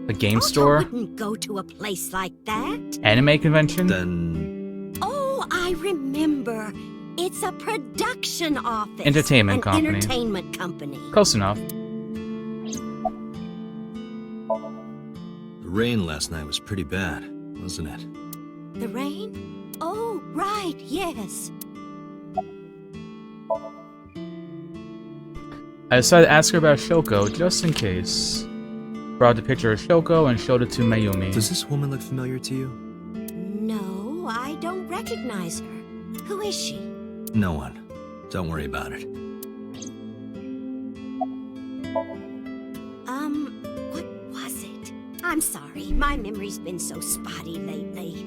S1: A game
S8: Otto
S1: store?
S8: wouldn't go to a place like that.
S1: Anime convention?
S6: Then...
S8: Oh, I remember. It's a production office.
S1: Entertainment
S8: an
S1: company.
S8: entertainment company.
S1: Close enough.
S6: rain last night was pretty bad, wasn't it?
S8: The rain? Oh, right, yes.
S1: I decided to ask her about Shoko, just in case. Brought the picture of Shoko and showed it to Mayumi.
S6: Does this woman look familiar to you?
S8: No, I don't recognize her. Who is she?
S6: No one. Don't worry about it.
S8: What was it? I'm sorry, my memory's been so spotty lately.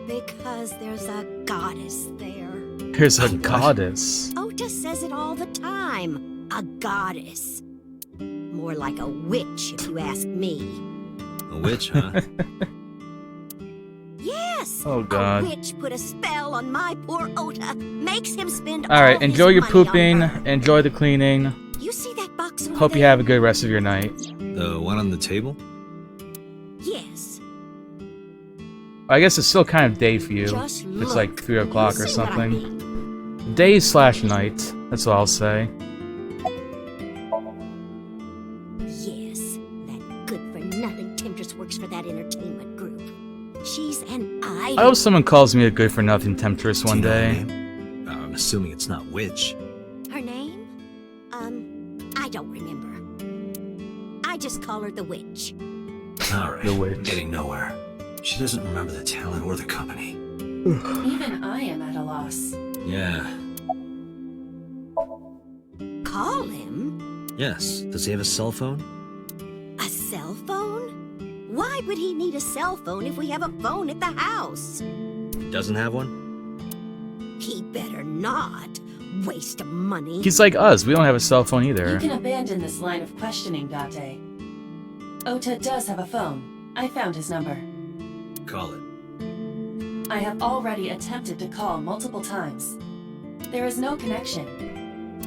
S8: Because there's a goddess there.
S1: There's a goddess.
S8: Ota says it all the time. A goddess. More like a witch, if you ask me.
S6: A witch, huh?
S8: Yes!
S1: Oh, God.
S8: A witch put a spell on my poor Ota. Makes him spend
S1: Alright,
S8: all his
S1: enjoy your
S8: money on
S1: pooping,
S8: her.
S1: enjoy the cleaning.
S8: You see that box over
S1: Hope you
S8: there?
S1: have a good rest of your night.
S6: The one on the table?
S8: Yes.
S1: I guess it's still kind of day for you.
S8: Just
S1: It's like
S8: look.
S1: 3 o'clock or
S8: You see what I
S1: something.
S8: mean?
S1: Day/night. That's all I'll say.
S8: Yes, that good-for-nothing temptress works for that entertainment group. She's an idol.
S1: I hope someone calls me a good-for-nothing temptress one
S6: Do you know her
S1: day.
S6: name? I'm assuming it's not witch.
S8: Her name? I don't remember. I just call her the witch.
S6: Alright,
S1: The witch.
S6: getting nowhere. She doesn't remember the talent or the company.
S9: Even I am at a loss.
S6: Yeah.
S8: Call him?
S6: Yes. Does he have a cell phone?
S8: A cell phone? Why would he need a cell phone if we have a phone at the house?
S6: Doesn't have one?
S8: He better not. Waste of money.
S1: He's like us, we don't have a cell phone
S9: You
S1: either.
S9: can abandon this line of questioning, Date. Ota does have a phone. I found his number.
S6: Call it.
S9: I have already attempted to call multiple times. There is no connection.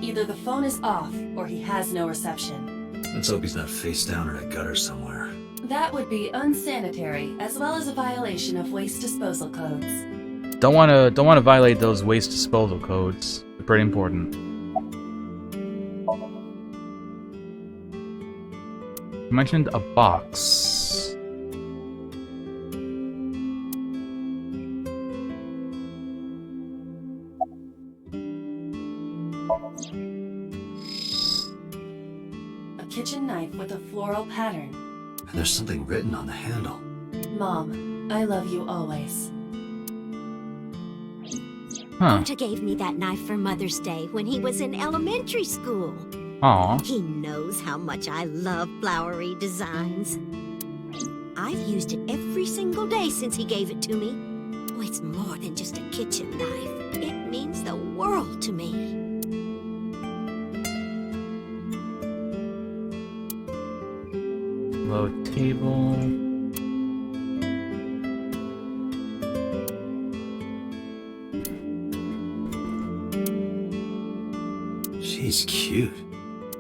S9: Either the phone is off, or he has no reception.
S6: Let's hope he's not face down in a gutter somewhere.
S9: That would be unsanitary, as well as a violation of waste disposal codes.
S1: Don't wanna violate those waste disposal codes. They're pretty important. You mentioned a box.
S9: A kitchen knife with a floral pattern.
S6: And there's something written on the handle.
S9: Mom, I love you always.
S1: Huh.
S8: Ota gave me that knife for Mother's Day when he was in elementary school.
S1: Aw.
S8: He knows how much I love flowery designs. I've used it every single day since he gave it to me. Oh, it's more than just a kitchen knife. It means the world to me.
S1: Low table.
S6: She's cute.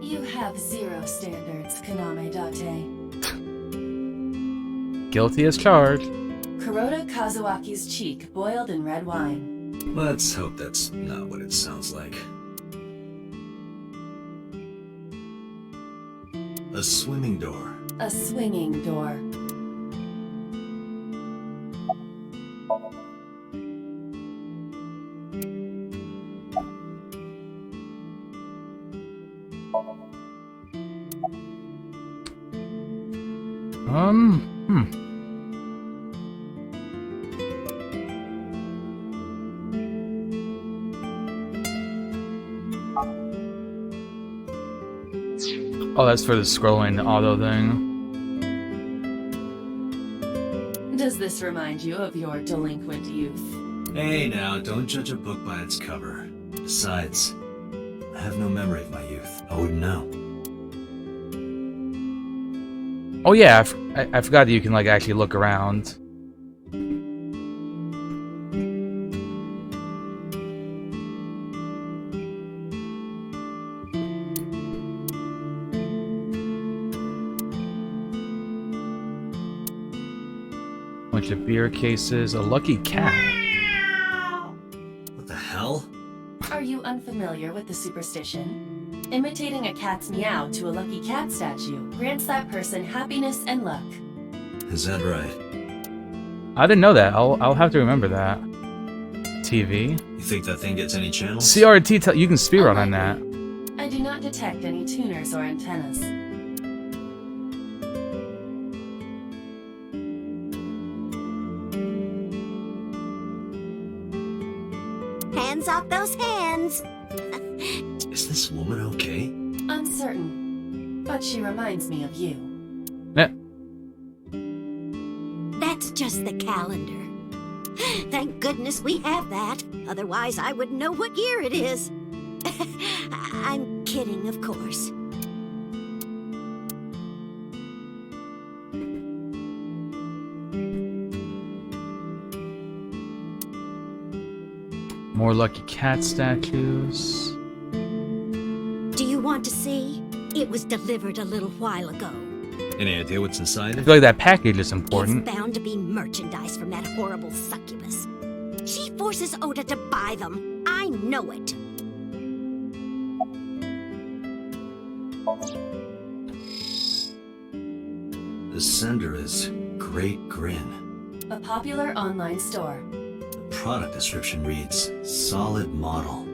S9: You have zero standards, Kaname Date.
S1: Guilty as charged.
S9: Kuroda Kazuaki's cheek boiled in red wine.
S6: Let's hope that's not what it sounds like. A swimming door.
S9: A swinging door.
S1: Oh, that's for the scrolling auto thing.
S9: Does this remind you of your delinquent youth?
S6: Hey now, don't judge a book by its cover. Besides, I have no memory of my youth. I wouldn't know.
S1: Oh yeah, I forgot that you can like actually look around. Bunch of beer cases, a lucky cat.
S6: What the hell?
S9: Are you unfamiliar familiar with the superstition? Imitating a cat's meow to a lucky cat statue grants that person happiness and luck.
S3: Is that right?
S1: I didn't know that. I'll have to remember that. TV.
S3: You think that thing gets any channels?
S1: CRT. You can speedrun on that.
S9: I do not detect any tuners or antennas.
S8: Hands off those hands!
S3: Is this woman okay?
S9: Uncertain, but she reminds me of you.
S8: That's just the calendar. Thank goodness we have that. Otherwise, I wouldn't know what year it is. I'm kidding, of course.
S1: More lucky cat statues.
S8: Do you want to see? It was delivered a little while ago.
S3: Any idea what's inside
S1: I
S3: it?
S1: feel like that package is important.
S8: It's bound to be merchandise from that horrible succubus. She forces Oda to buy them. I know it.
S3: The sender is Great Grin.
S9: A popular online store.
S3: The product description reads, solid model.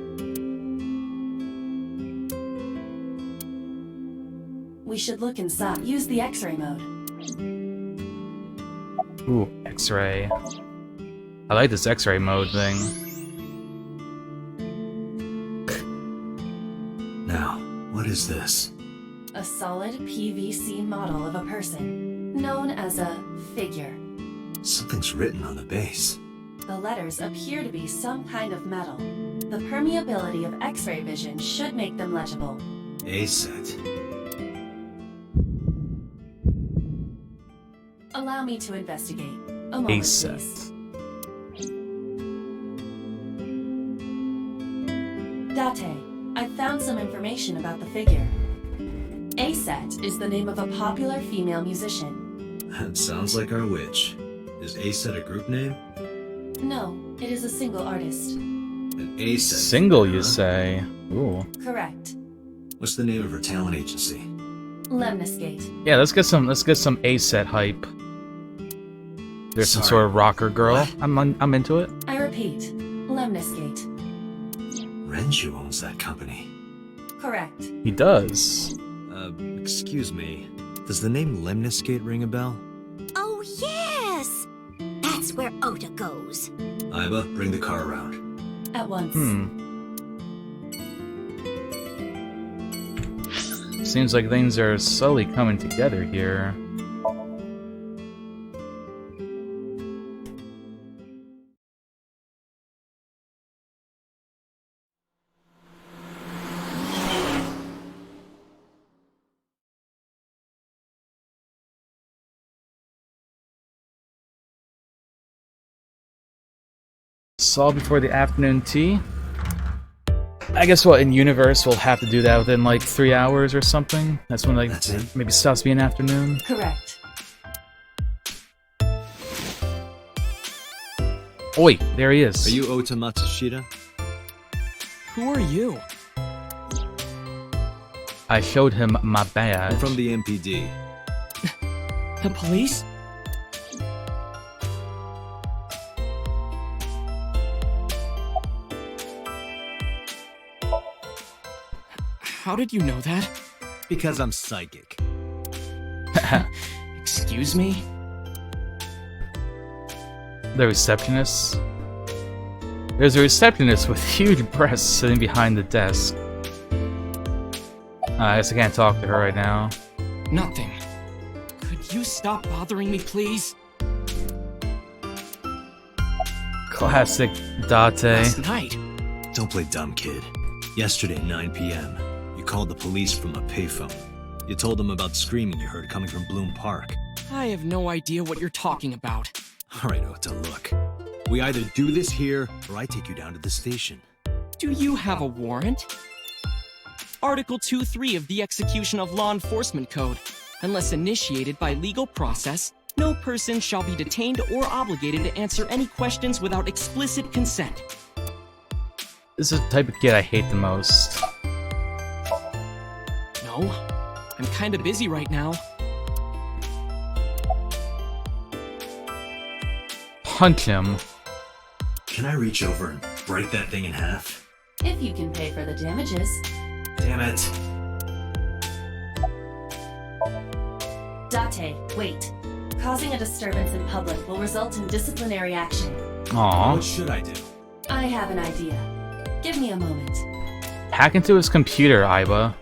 S9: We should look inside. Use the X-ray mode.
S1: Ooh, X-ray. I like this X-ray mode thing.
S3: Now, what is this?
S9: A solid PVC model of a person, known as a figure.
S3: Something's written on the base.
S9: The letters appear to be some kind of metal. The permeability of X-ray vision should make them legible.
S3: A set.
S9: Allow me to investigate. A moment,
S1: A set.
S9: please. Date, I found some information about the figure. A-Set is the name of a popular female musician.
S3: That sounds like our witch. Is A set a group name?
S9: No, it is a single artist.
S3: An A set.
S1: Single, you say? Ooh.
S9: Correct.
S3: What's the name of her talent agency?
S9: Lemniscate.
S1: Yeah, let's get some A-set hype. There's some
S3: Sorry.
S1: sort of rocker girl.
S3: What?
S1: I'm into it.
S9: I repeat, Lemniscate.
S3: Renju owns that company.
S9: Correct.
S1: He does.
S6: Excuse me. Does the name Lemniscate ring a bell?
S8: Oh, yes! That's where Oda goes.
S3: Iba, bring the car around.
S9: At once.
S1: Seems like things are slowly coming together here. Saw before the afternoon tea. I guess what in universe we'll have to do that within like 3 hours or something. That's when like
S3: That's it?
S1: maybe stops being afternoon.
S9: Correct.
S1: Oi, there he is.
S6: Are you Ota Matsushita?
S10: Who are you?
S1: I showed him my badge.
S6: I'm from the MPD.
S10: The police? How did you know that?
S6: Because I'm psychic.
S10: Excuse me?
S1: The receptionist. There's a receptionist with huge breasts sitting behind the desk. I guess I can't talk to her right now.
S10: Nothing. Could you stop bothering me, please?
S1: Classic Date.
S10: Last night.
S6: Don't play dumb, kid. Yesterday at 9 p.m., you called the police from a payphone. You told them about screaming you heard coming from Bloom Park.
S10: I have no idea what you're talking about.
S6: All right, Ota, look. We either do this here, or I take you down to the station.
S10: Do you have a warrant? Article 2.3 of the Execution of Law Enforcement Code. Unless initiated by legal process, no person shall be detained or obligated to answer any questions without explicit consent.
S1: This is the type of kid I hate the most.
S10: No, I'm kinda busy right now.
S1: Punch him.
S6: Can I reach over and break that thing in half?
S9: If you can pay for the damages.
S6: Damn it.
S9: Date, wait. Causing a disturbance in public will result in disciplinary action.
S1: Aww.
S6: What should I do?
S9: I have an idea. Give me a moment.
S1: Hack into his computer, Iba.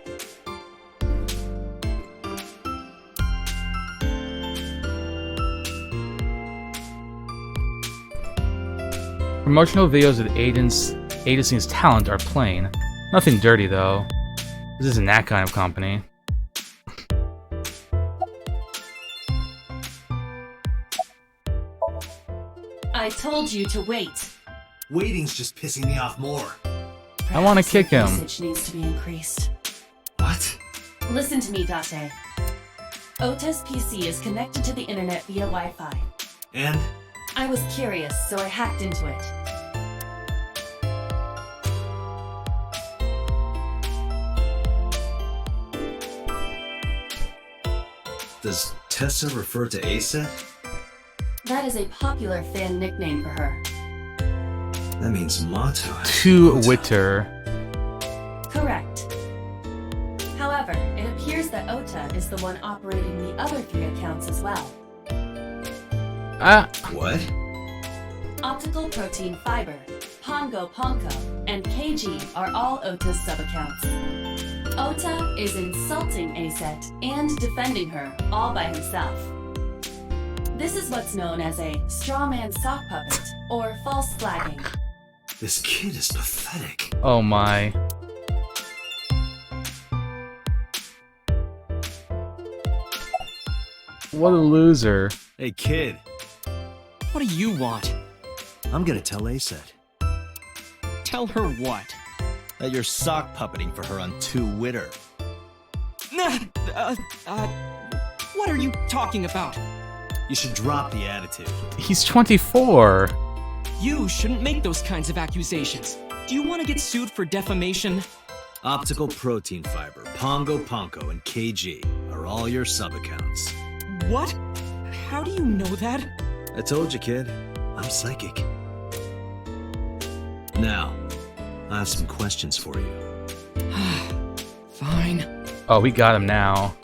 S1: Promotional videos of agency's talent are plain. Nothing dirty, though. This isn't that kind of company.
S9: I told you to wait.
S6: Waiting's just pissing me off more.
S1: I want to
S9: Perhaps
S1: kick
S9: your
S1: him.
S9: usage needs to be increased.
S6: What?
S9: Listen to me, Date. Ota's PC is connected to the internet via Wi-Fi.
S6: And?
S9: I was curious, so I hacked into it.
S6: Does Tessa refer to Aset?
S9: That is a popular fan nickname for her.
S6: That means motto.
S1: Twitter.
S9: Correct. However, it appears that Ota is the one operating the other 3 accounts as well.
S6: What?
S9: Optical Protein Fiber, Pongo Ponko, and KG are all Ota's sub-accounts. Ota is insulting Aset and defending her all by himself. This is what's known as a strawman sock puppet, or false flagging.
S6: This kid is pathetic.
S1: Oh my. What a loser.
S6: Hey kid,
S10: What do you want?
S6: I'm gonna tell Aset
S10: Tell her what?
S6: that you're sock puppeting for her on Twitter.
S10: What are you talking about?
S6: You should drop the attitude.
S1: He's 24.
S10: You shouldn't make those kinds of accusations. Do you want to get sued for defamation?
S6: Optical Protein Fiber, Pongo Ponko, and KG are all your sub-accounts.
S10: What? How do you know that?
S6: I told you, kid. I'm psychic. Now, I have some questions for you.
S10: Fine.
S1: Oh, we got him now.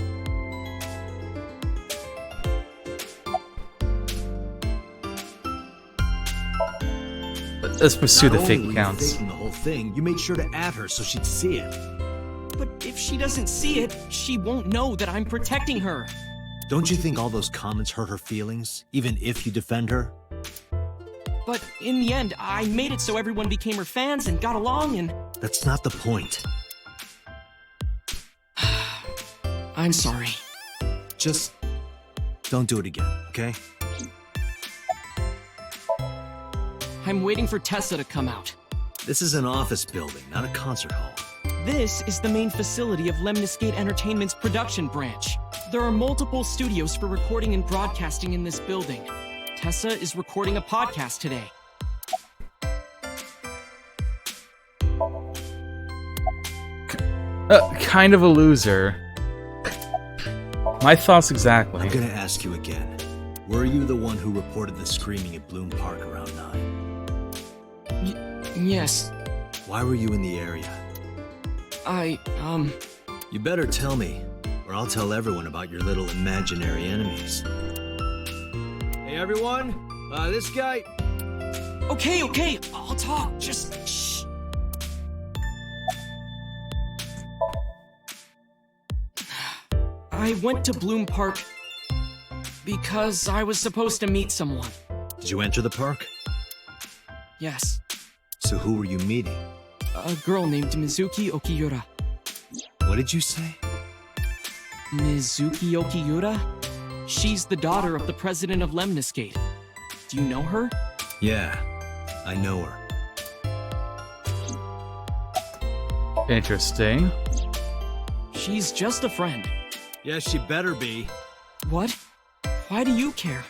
S1: Let's pursue the fake accounts.
S6: Faking the whole thing, you made sure to add her so she'd see it.
S10: But if she doesn't see it, she won't know that I'm protecting her.
S6: Don't you think all those comments hurt her feelings, even if you defend her?
S10: But in the end, I made it so everyone became her fans and got along and...
S6: That's not the point.
S10: I'm sorry.
S6: Just don't do it again, okay?
S10: I'm waiting for Tessa to come out.
S6: This is an office building, not a concert hall.
S10: This is the main facility of Lemniscate Entertainment's production branch. There are multiple studios for recording and broadcasting in this building. Tessa is recording a podcast today.
S1: Kind of a loser. My thoughts exactly.
S6: I'm gonna ask you again. Were you the one who reported the screaming at Bloom Park around 9?
S10: Yes.
S6: Why were you in the area?
S10: You
S6: better tell me, or I'll tell everyone about your little imaginary enemies. Hey everyone, this guy...
S10: Okay, I'll talk, just shh. I went to Bloom Park because I was supposed to meet someone.
S6: Did you enter the park?
S10: Yes,
S6: So who were you meeting?
S10: a girl named Mizuki Okiura.
S6: What did you say?
S10: Mizuki Okiura? She's the daughter of the president of Lemniscate. Do you know her?
S6: Yeah, I know her.
S1: Interesting.
S10: She's just a friend.
S6: Yeah, she better be.
S10: What? Why do you care?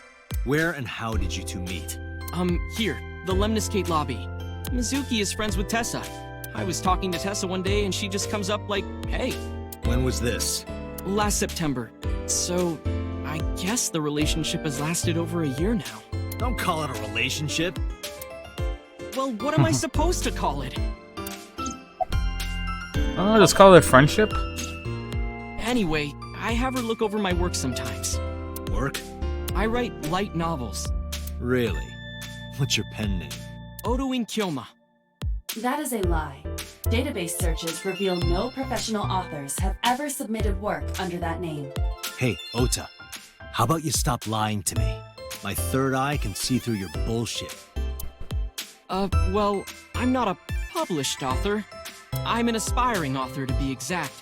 S6: Where and how did you two meet?
S10: Here, the Lemniscate lobby. Mizuki is friends with Tessa. I was talking to Tessa one day and she just comes up like, hey.
S6: When was this?
S10: Last September. So, I guess the relationship has lasted over a year now.
S6: Don't call it a relationship.
S10: Well, what am I supposed to call it?
S1: Oh, just call it a friendship?
S10: Anyway, I have her look over my work sometimes.
S6: Work?
S10: I write light novels.
S6: Really? What's your pen name?
S10: Odo Kyoma.
S9: That is a lie. Database searches reveal no professional authors have ever submitted work under that name.
S6: Hey, Ota. How about you stop lying to me? My third eye can see through your bullshit.
S10: Well, I'm not a published author. I'm an aspiring author, to be exact.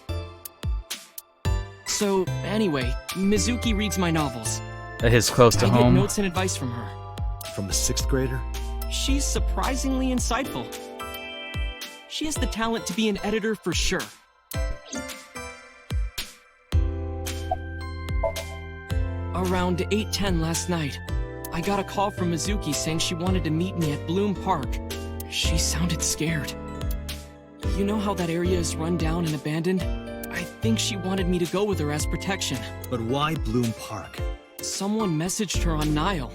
S10: So, anyway, Mizuki reads my novels.
S1: That hits close to
S10: I
S1: home.
S10: get notes and advice from her.
S6: From a 6th grader?
S10: She's surprisingly insightful. She has the talent to be an editor for sure. Around 8:10 last night, I got a call from Mizuki saying she wanted to meet me at Bloom Park. She sounded scared. You know how that area is run down and abandoned? I think she wanted me to go with her as protection.
S6: But why Bloom Park?
S10: Someone messaged her on Nile.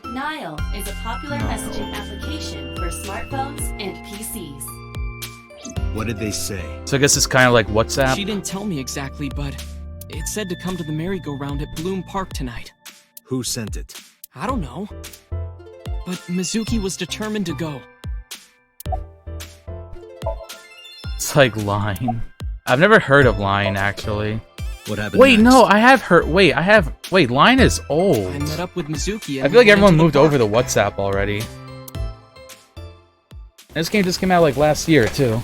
S9: Nile is a popular messaging application for smartphones and PCs.
S6: What did they say?
S1: So I guess it's kind of like WhatsApp.
S10: She didn't tell me exactly, but it said to come to the merry-go-round at Bloom Park tonight.
S6: Who sent it?
S10: I don't know. But Mizuki was determined to go.
S1: It's like Line. I've never heard of Line, actually.
S6: What happened
S1: Wait,
S6: next?
S1: no, I have heard. Wait, Line is old.
S10: I met up with Mizuki and
S1: I feel like
S10: we went
S1: everyone
S10: to the
S1: moved
S10: park.
S1: over to WhatsApp already. This game just came out like last year, too.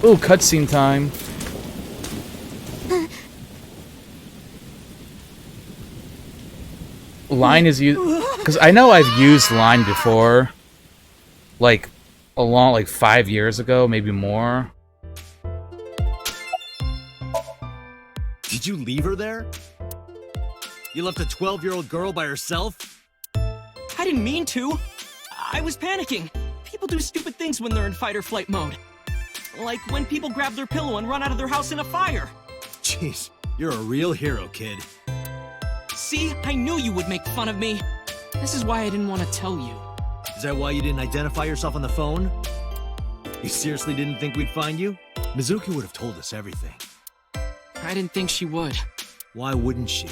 S1: Ooh, cutscene time. Line is used... Because I know I've used Line before. Like, 5 years ago, maybe more.
S6: Did you leave her there? You left a 12-year-old girl by herself?
S10: I didn't mean to. I was panicking. People do stupid things when they're in fight or flight mode. Like when people grab their pillow and run out of their house in a fire.
S6: Jeez, you're a real hero, kid.
S10: See, I knew you would make fun of me. This is why I didn't want to tell you.
S6: Is that why you didn't identify yourself on the phone? You seriously didn't think we'd find you? Mizuki would have told us everything.
S10: I didn't think she would.
S6: Why wouldn't she?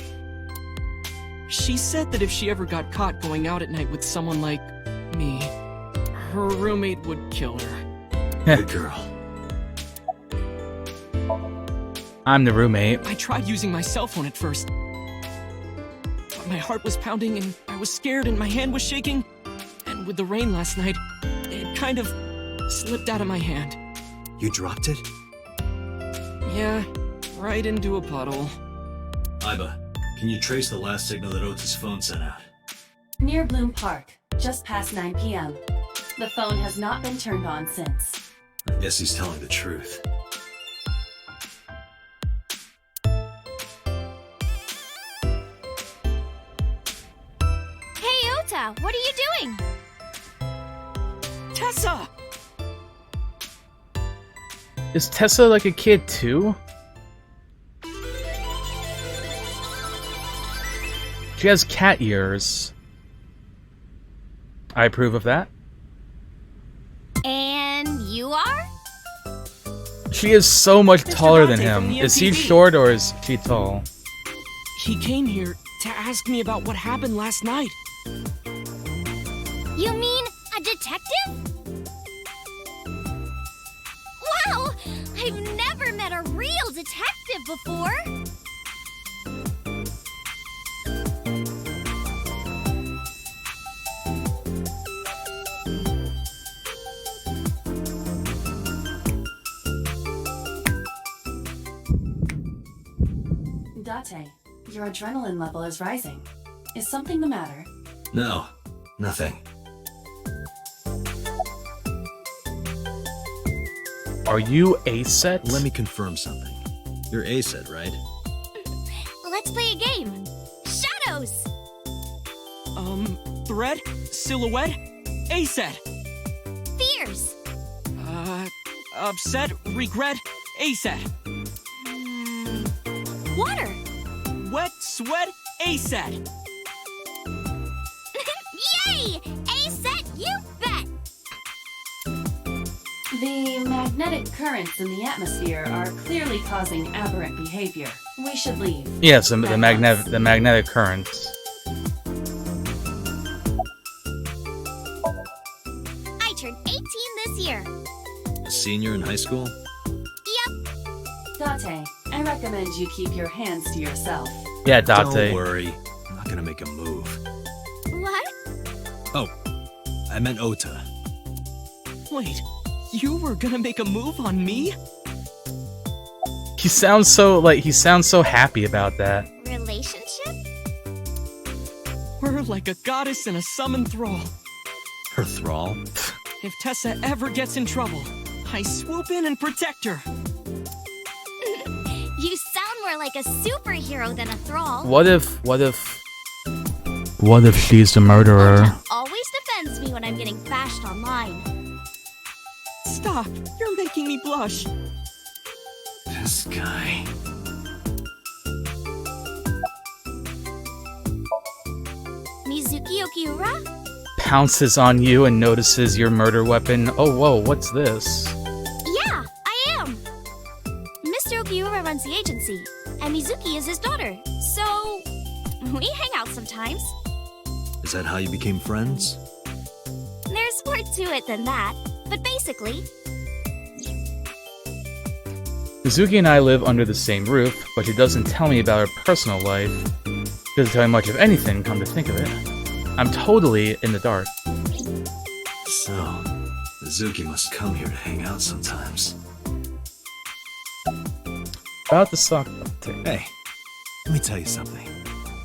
S10: She said that if she ever got caught going out at night with someone like me, her roommate would kill her.
S6: Good girl.
S1: I'm the roommate.
S10: I tried using my cell phone at first. But my heart was pounding and I was scared and my hand was shaking. And with the rain last night, it kind of slipped out of my hand.
S6: You dropped it?
S10: Yeah, right into a puddle.
S3: Iba, can you trace the last signal that Ota's phone sent out?
S9: Near Bloom Park, just past 9 p.m. The phone has not been turned on since.
S3: I guess he's telling the truth.
S5: Hey, Ota, what are you doing?
S10: Tessa!
S1: Is Tessa like a kid, too? She has cat ears. I approve of that.
S5: And you are?
S1: She is so much
S10: Mr.
S1: taller than
S10: Dante from
S1: him.
S10: the
S1: Is he
S10: MTV.
S1: short or is she tall?
S10: He came here to ask me about what happened last night.
S5: You mean a detective? Wow! I've never met a real detective before!
S9: Date, your adrenaline level is rising. Is something the matter?
S3: No, nothing.
S1: Are you A-set?
S6: Let me confirm something. You're A-set, right?
S5: Let's play a game! Shadows!
S10: Thread? Silhouette? A-set!
S5: Fears!
S10: Upset, regret, ASAT.
S5: Water!
S10: Wet, sweat, ASAT.
S5: Yay! A-set, you bet!
S9: The magnetic currents in the atmosphere are clearly causing aberrant behavior. We should leave.
S1: Yes, the magnetic currents.
S5: I turned 18 this year.
S6: A senior in high school?
S5: Yep.
S9: Date, I recommend you keep your hands to yourself.
S1: Yeah, Date.
S6: Don't worry. I'm not gonna make a move.
S5: What?
S6: Oh, I meant Ota.
S10: Wait, you were gonna make a move on me?
S1: He sounds so happy about that.
S5: Relationship?
S10: We're like a goddess and a summoned thrall.
S6: Her thrall?
S10: If Tessa ever gets in trouble, I swoop in and protect her.
S5: You sound more like a superhero than a thrall.
S1: What if she's the murderer?
S5: Ota always defends me when I'm getting bashed online.
S10: Stop! You're making me blush.
S6: This guy.
S5: Mizuki Okiura?
S1: Pounces on you and notices your murder weapon. Oh, whoa, what's this?
S5: Yeah, I am. Mr. Okiura runs the agency, and Mizuki is his daughter. So, we hang out sometimes.
S6: Is that how you became friends?
S5: There's more to it than that, but basically,
S1: Mizuki and I live under the same roof, but she doesn't tell me about her personal life. She doesn't tell me much of anything, come to think of it. I'm totally in the dark.
S3: So, Mizuki must come here to hang out sometimes.
S1: About the sock update.
S6: Hey, let me tell you something.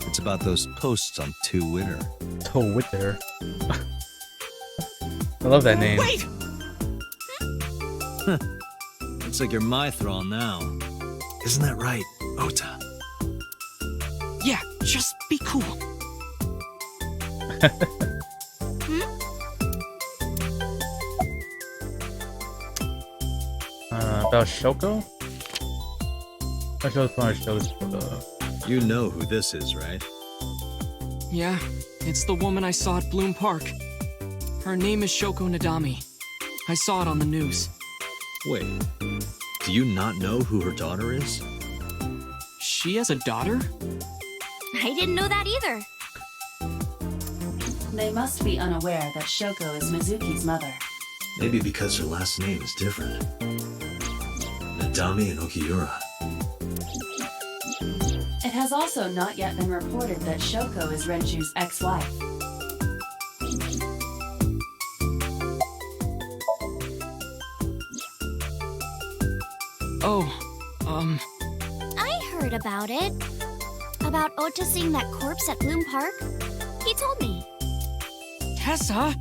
S6: It's about those posts on Twitter.
S1: Twitter. I love that name.
S10: Wait!
S6: Looks like you're my thrall now.
S3: Isn't that right, Ota?
S10: Yeah, just be cool.
S1: About Shoko? I showed probably shows
S6: You know who this is, right?
S10: Yeah, it's the woman I saw at Bloom Park. Her name is Shoko Nadami. I saw it on the news.
S6: Wait, do you not know who her daughter is?
S10: She has a daughter?
S5: I didn't know that either.
S9: They must be unaware that Shoko is Mizuki's mother.
S3: Maybe because her last name is different. Nadami and Okiura.
S9: It has also not yet been reported that Shoko is Renju's ex-wife.
S10: Oh,
S5: I heard about it. About Ota seeing that corpse at Bloom Park. He told me.
S10: Tessa?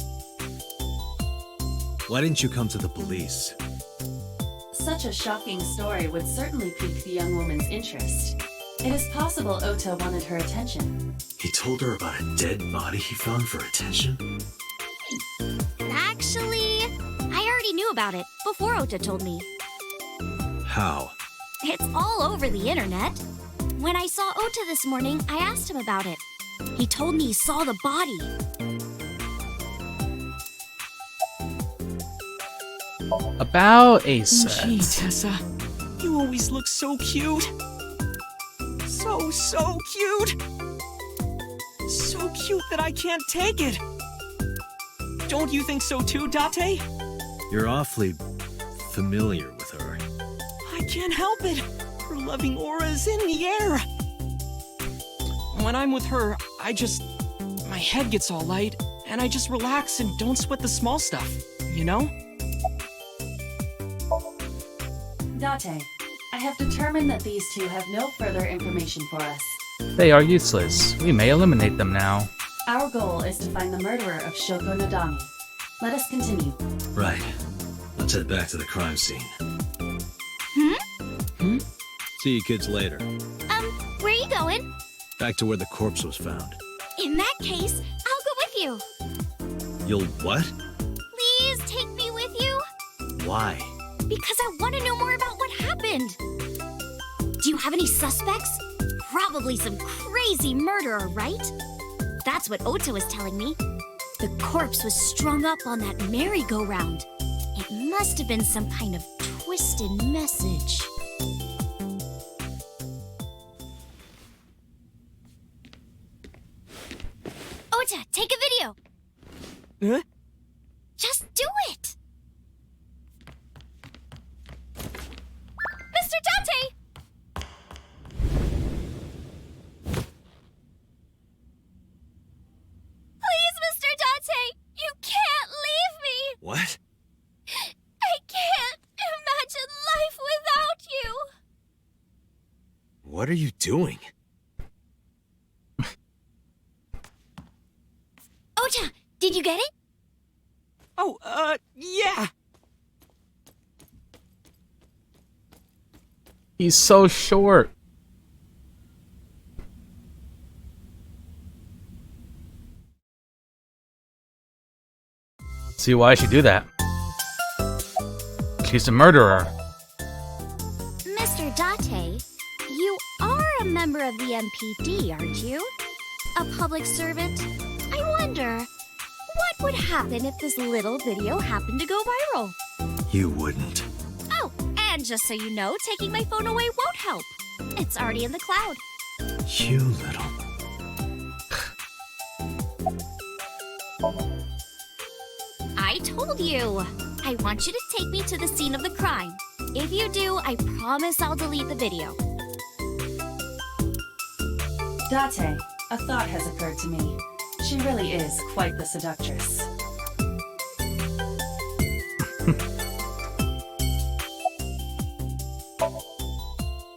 S6: Why didn't you come to the police?
S9: Such a shocking story would certainly pique the young woman's interest. It is possible Ota wanted her attention.
S3: He told her about a dead body he found for attention?
S5: Actually, I already knew about it before Ota told me.
S6: How?
S5: It's all over the internet. When I saw Ota this morning, I asked him about it. He told me he saw the body.
S1: About a set.
S10: Gee, Tessa, you always look so cute. So cute. So cute that I can't take it. Don't you think so too, Date?
S6: You're awfully familiar with her.
S10: I can't help it. Her loving aura is in the air. When I'm with her, my head gets all light, and I just relax and don't sweat the small stuff, you know?
S9: Date, I have determined that these two have no further information for us.
S1: They are useless. We may eliminate them now.
S9: Our goal is to find the murderer of Shoko Nadami. Let us continue.
S3: Right. Let's head back to the crime scene.
S6: See you kids later.
S5: Where are you going?
S6: Back to where the corpse was found.
S5: In that case, I'll go with you.
S6: You'll what?
S5: Please take me with you.
S3: Why?
S8: Because I want to know more about what happened. Do you have any suspects? Probably some crazy murderer, right? That's what Ota was telling me. The corpse was strung up on that merry-go-round. It must have been some kind of twisted message. Ota, take a video.
S10: Huh?
S8: Just do it. Mr. Dante! Please, Mr. Dante, you can't leave me.
S3: What?
S8: I can't imagine life without you.
S3: What are you doing?
S8: Ota, did you get it?
S10: Oh, yeah.
S1: He's so short. See why she do that? She's a murderer.
S8: Mr. Date, you are a member of the MPD, aren't you? A public servant? I wonder, what would happen if this little video happened to go viral?
S3: You wouldn't.
S8: Oh, and just so you know, taking my phone away won't help. It's already in the cloud.
S3: You little...
S8: I told you. I want you to take me to the scene of the crime. If you do, I promise I'll delete the video.
S9: Date, a thought has occurred to me. She really is quite the seductress.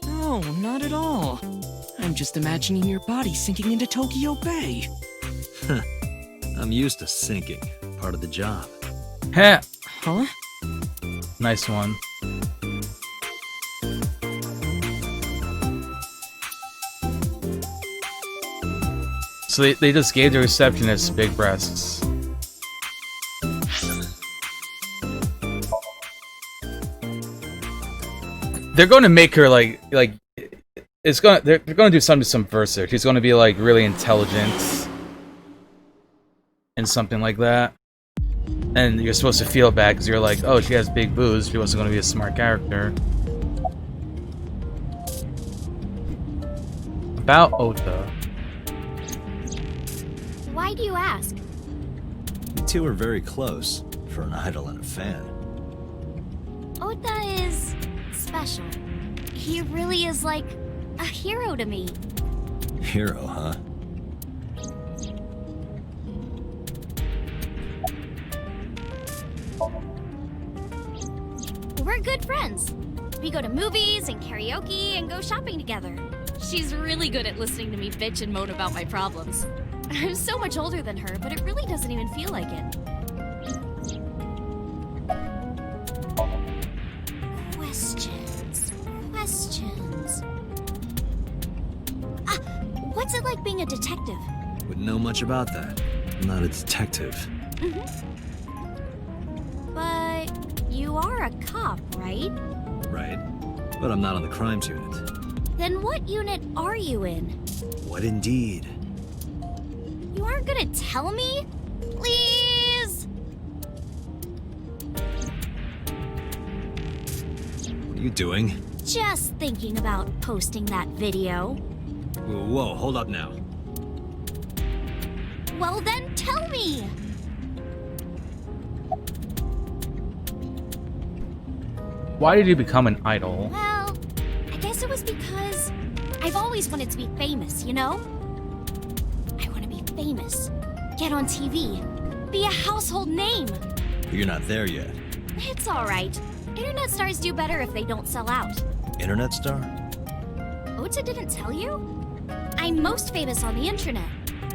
S10: No, not at all. I'm just imagining your body sinking into Tokyo Bay.
S6: I'm used to sinking. Part of the job.
S1: Heh.
S10: Huh?
S1: Nice one. So they just gave the receptionist big breasts. They're going to make her they're going to do something subversive. She's going to be like really intelligent and something like that. And you're supposed to feel bad because you're like, oh, she has big boobs. She wasn't going to be a smart character. About Ota.
S8: Why do you ask?
S3: You two are very close for an idol and a fan.
S8: Ota is special. He really is like a hero to me.
S3: Hero, huh?
S8: We're good friends. We go to movies and karaoke and go shopping together. She's really good at listening to me bitch and moan about my problems. I'm so much older than her, but it really doesn't even feel like it. Questions. What's it like being a detective?
S3: Wouldn't know much about that. I'm not a detective.
S8: But you are a cop, right?
S3: Right. But I'm not on the crimes unit.
S8: Then what unit are you in?
S3: What indeed?
S8: You aren't gonna tell me? Please!
S3: What are you doing?
S8: Just thinking about posting that video.
S3: Whoa, hold up now.
S8: Well then, tell me!
S1: Why did you become an idol?
S8: Well, I guess it was because I've always wanted to be famous, you know? I want to be famous, get on TV, be a household name.
S3: But you're not there yet.
S8: It's alright. Internet stars do better if they don't sell out.
S3: Internet star?
S8: Ota didn't tell you? I'm most famous on the internet.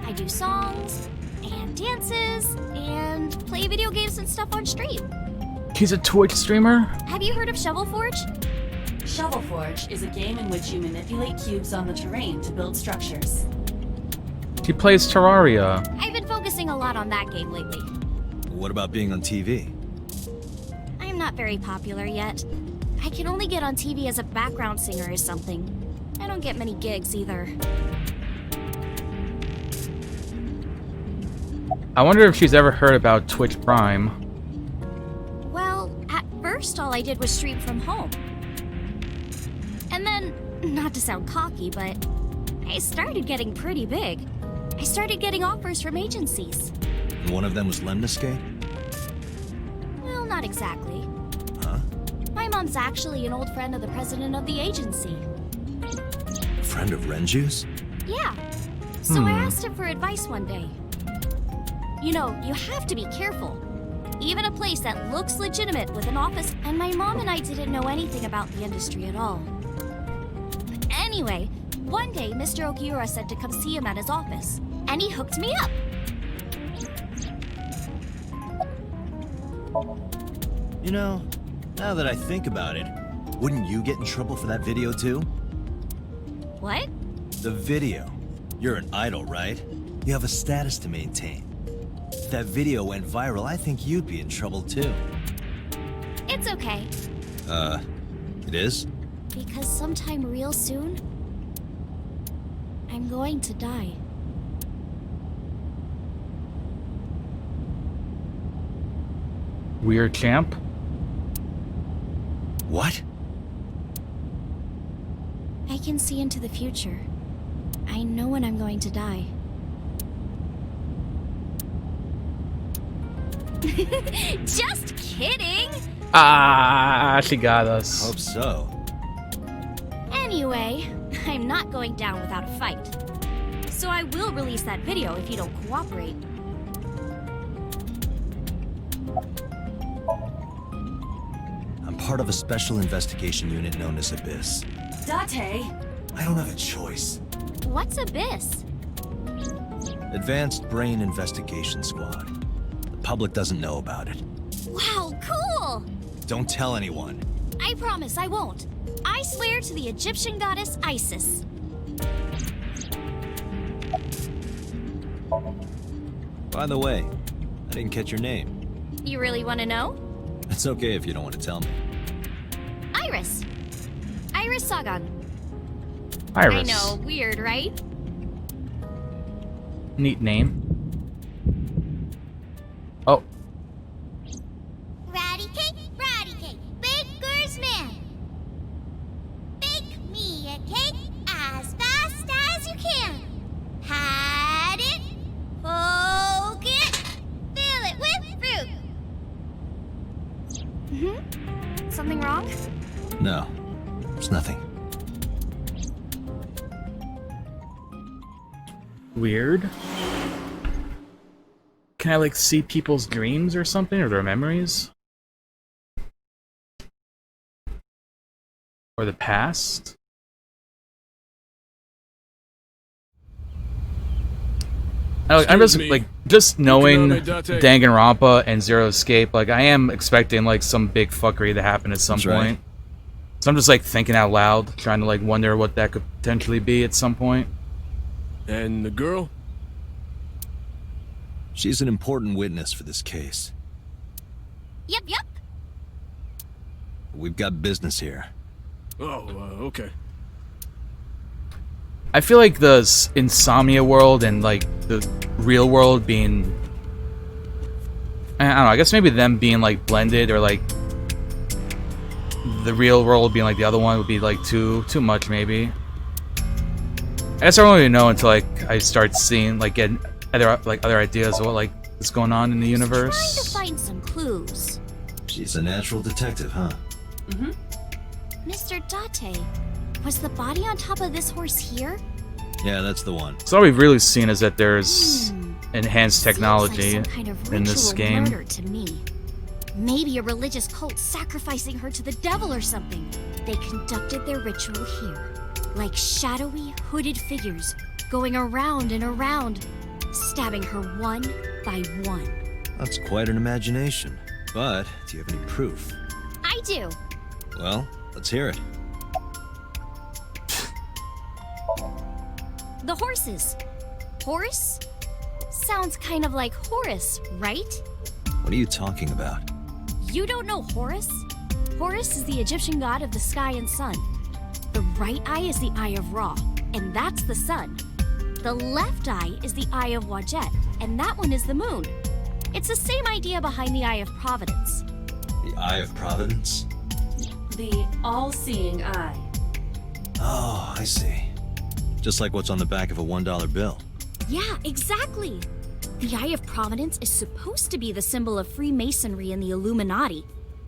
S8: I do songs, and dances, and play video games and stuff on stream.
S1: She's a Twitch streamer?
S8: Have you heard of Shovel Forge?
S9: Shovel Forge is a game in which you manipulate cubes on the terrain to build structures.
S1: She plays Terraria.
S8: I've been focusing a lot on that game lately.
S3: What about being on TV?
S8: I'm
S5: not very popular yet. I can only get on TV as a background singer or something. I don't get many gigs either.
S1: I wonder if she's ever heard about Twitch Prime.
S5: Well, at first all I did was stream from home. And then, not to sound cocky, but I started getting pretty big. I started getting offers from agencies.
S6: And one of them was Lemniscate?
S5: Well, not exactly.
S6: Huh?
S5: My mom's actually an old friend of the president of the agency.
S6: A friend of Renju's?
S5: Yeah. So I asked him for advice one day. You know, you have to be careful. Even a place that looks legitimate with an office, and my mom and I didn't know anything about the industry at all. Anyway, one day Mr. Okiura said to come see him at his office, and he hooked me up.
S6: You know, now that I think about it, wouldn't you get in trouble for that video too?
S5: What?
S6: The video. You're an idol, right? You have a status to maintain. If that video went viral, I think you'd be in trouble too.
S5: It's okay.
S6: It is?
S5: Because sometime real soon, I'm going to die.
S1: Weird champ?
S6: What?
S5: I can see into the future. I know when I'm going to die. Just kidding!
S1: Ah, she got us.
S6: Hope so.
S5: Anyway, I'm not going down without a fight. So I will release that video if you don't cooperate.
S6: I'm part of a special investigation unit known as Abyss.
S9: Date,
S6: I don't have a choice.
S5: What's Abyss?
S6: Advanced Brain Investigation Squad. The public doesn't know about it.
S5: Wow, cool!
S6: Don't tell anyone.
S5: I promise I won't. I swear to the Egyptian goddess Isis.
S6: By the way, I didn't catch your name.
S5: You really want to know?
S6: It's okay if you don't want to tell me.
S5: Iris. Iris Sagan.
S1: Iris.
S5: I know, weird, right?
S1: Neat name. Oh.
S11: Ratty cake, baker's man. Bake me a cake as fast as you can. Pat it, poke it, fill it with fruit.
S5: Something wrong?
S6: No, there's nothing.
S1: Weird. Can I, like, see people's dreams or something? Or their memories? Or the past? I'm just, like, just knowing Danganronpa and Zero Escape, like, I am expecting, like, some big fuckery to happen at some point.
S6: Right.
S1: So I'm just, like, thinking out loud, trying to, like, wonder what that could potentially be at some point.
S7: And the girl?
S6: She's an important witness for this case.
S11: Yep.
S6: We've got business here.
S7: Oh, okay.
S1: I feel like the Insomnia world and, like, the real world being... I don't know, I guess maybe them being, like, blended, or, like, the real world being, like, the other one would be, like, too much, maybe. I guess I don't really know until, like, I start seeing, like, getting other ideas of what, like, is going on in the universe.
S5: Trying to find some clues.
S6: She's a natural detective, huh?
S9: Mm-hmm.
S5: Mr. Date, was the body on top of this horse here?
S6: Yeah, that's the one.
S1: So all we've really seen is that there's enhanced
S5: Seems
S1: technology
S5: like some kind of
S1: in this
S5: ritual
S1: game.
S5: murder to me. Maybe a religious cult sacrificing her to the devil or something. They conducted their ritual here, like shadowy, hooded figures, going around and around, stabbing her one by one.
S6: That's quite an imagination. But, do you have any proof?
S5: I do.
S6: Well, let's hear it.
S5: The horses. Horse? Sounds kind of like Horus, right?
S6: What are you talking about?
S5: You don't know Horus? Horus is the Egyptian god of the sky and sun. The right eye is the eye of Ra, and that's the sun. The left eye is the eye of Wadjet, and that one is the moon. It's the same idea behind the eye of Providence.
S6: The Eye of Providence?
S9: The all-seeing eye.
S6: Oh, I see. Just like what's on the back of a $1 bill.
S5: Yeah, exactly. The Eye of Providence is supposed to be the symbol of Freemasonry and the Illuminati.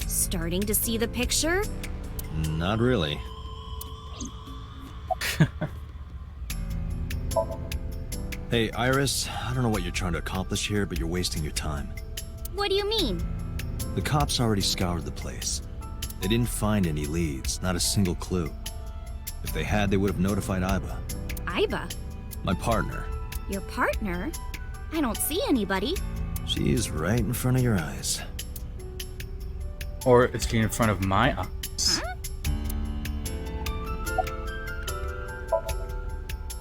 S5: Starting to see the picture?
S6: Not really. Hey, Iris, I don't know what you're trying to accomplish here, but you're wasting your time.
S5: What do you mean?
S6: The cops already scoured the place. They didn't find any leads, not a single clue. If they had, they would have notified Iba.
S5: Iba?
S6: My partner.
S5: Your partner? I don't see anybody.
S6: She's right in front of your eyes.
S1: Or is she in front of my eyes?
S5: Huh?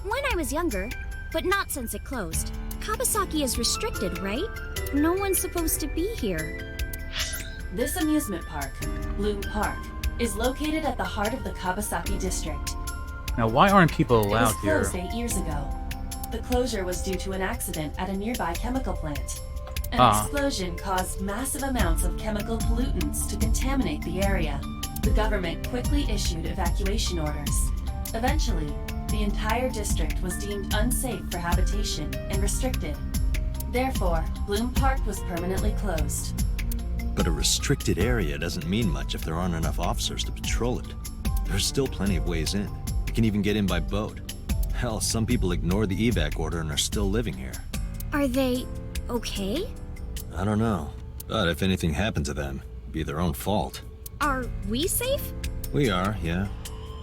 S5: When I was younger, but not since it closed, Kawasaki is restricted, right? No one's supposed to be here.
S9: This amusement park, Bloom Park, is located at the heart of the Kawasaki district.
S1: Now, why aren't people allowed
S9: it
S1: here?
S9: was closed 8 years ago. The closure was due to an accident at a nearby chemical plant. An explosion caused massive amounts of chemical pollutants to contaminate the area. The government quickly issued evacuation orders. Eventually, the entire district was deemed unsafe for habitation and restricted. Therefore, Bloom Park was permanently closed.
S6: But a restricted area doesn't mean much if there aren't enough officers to patrol it. There's still plenty of ways in. You can even get in by boat. Hell, some people ignored the evac order and are still living here.
S5: Are they okay?
S6: I don't know. But if anything happened to them, it'd be their own fault.
S5: Are we safe?
S6: We are, yeah.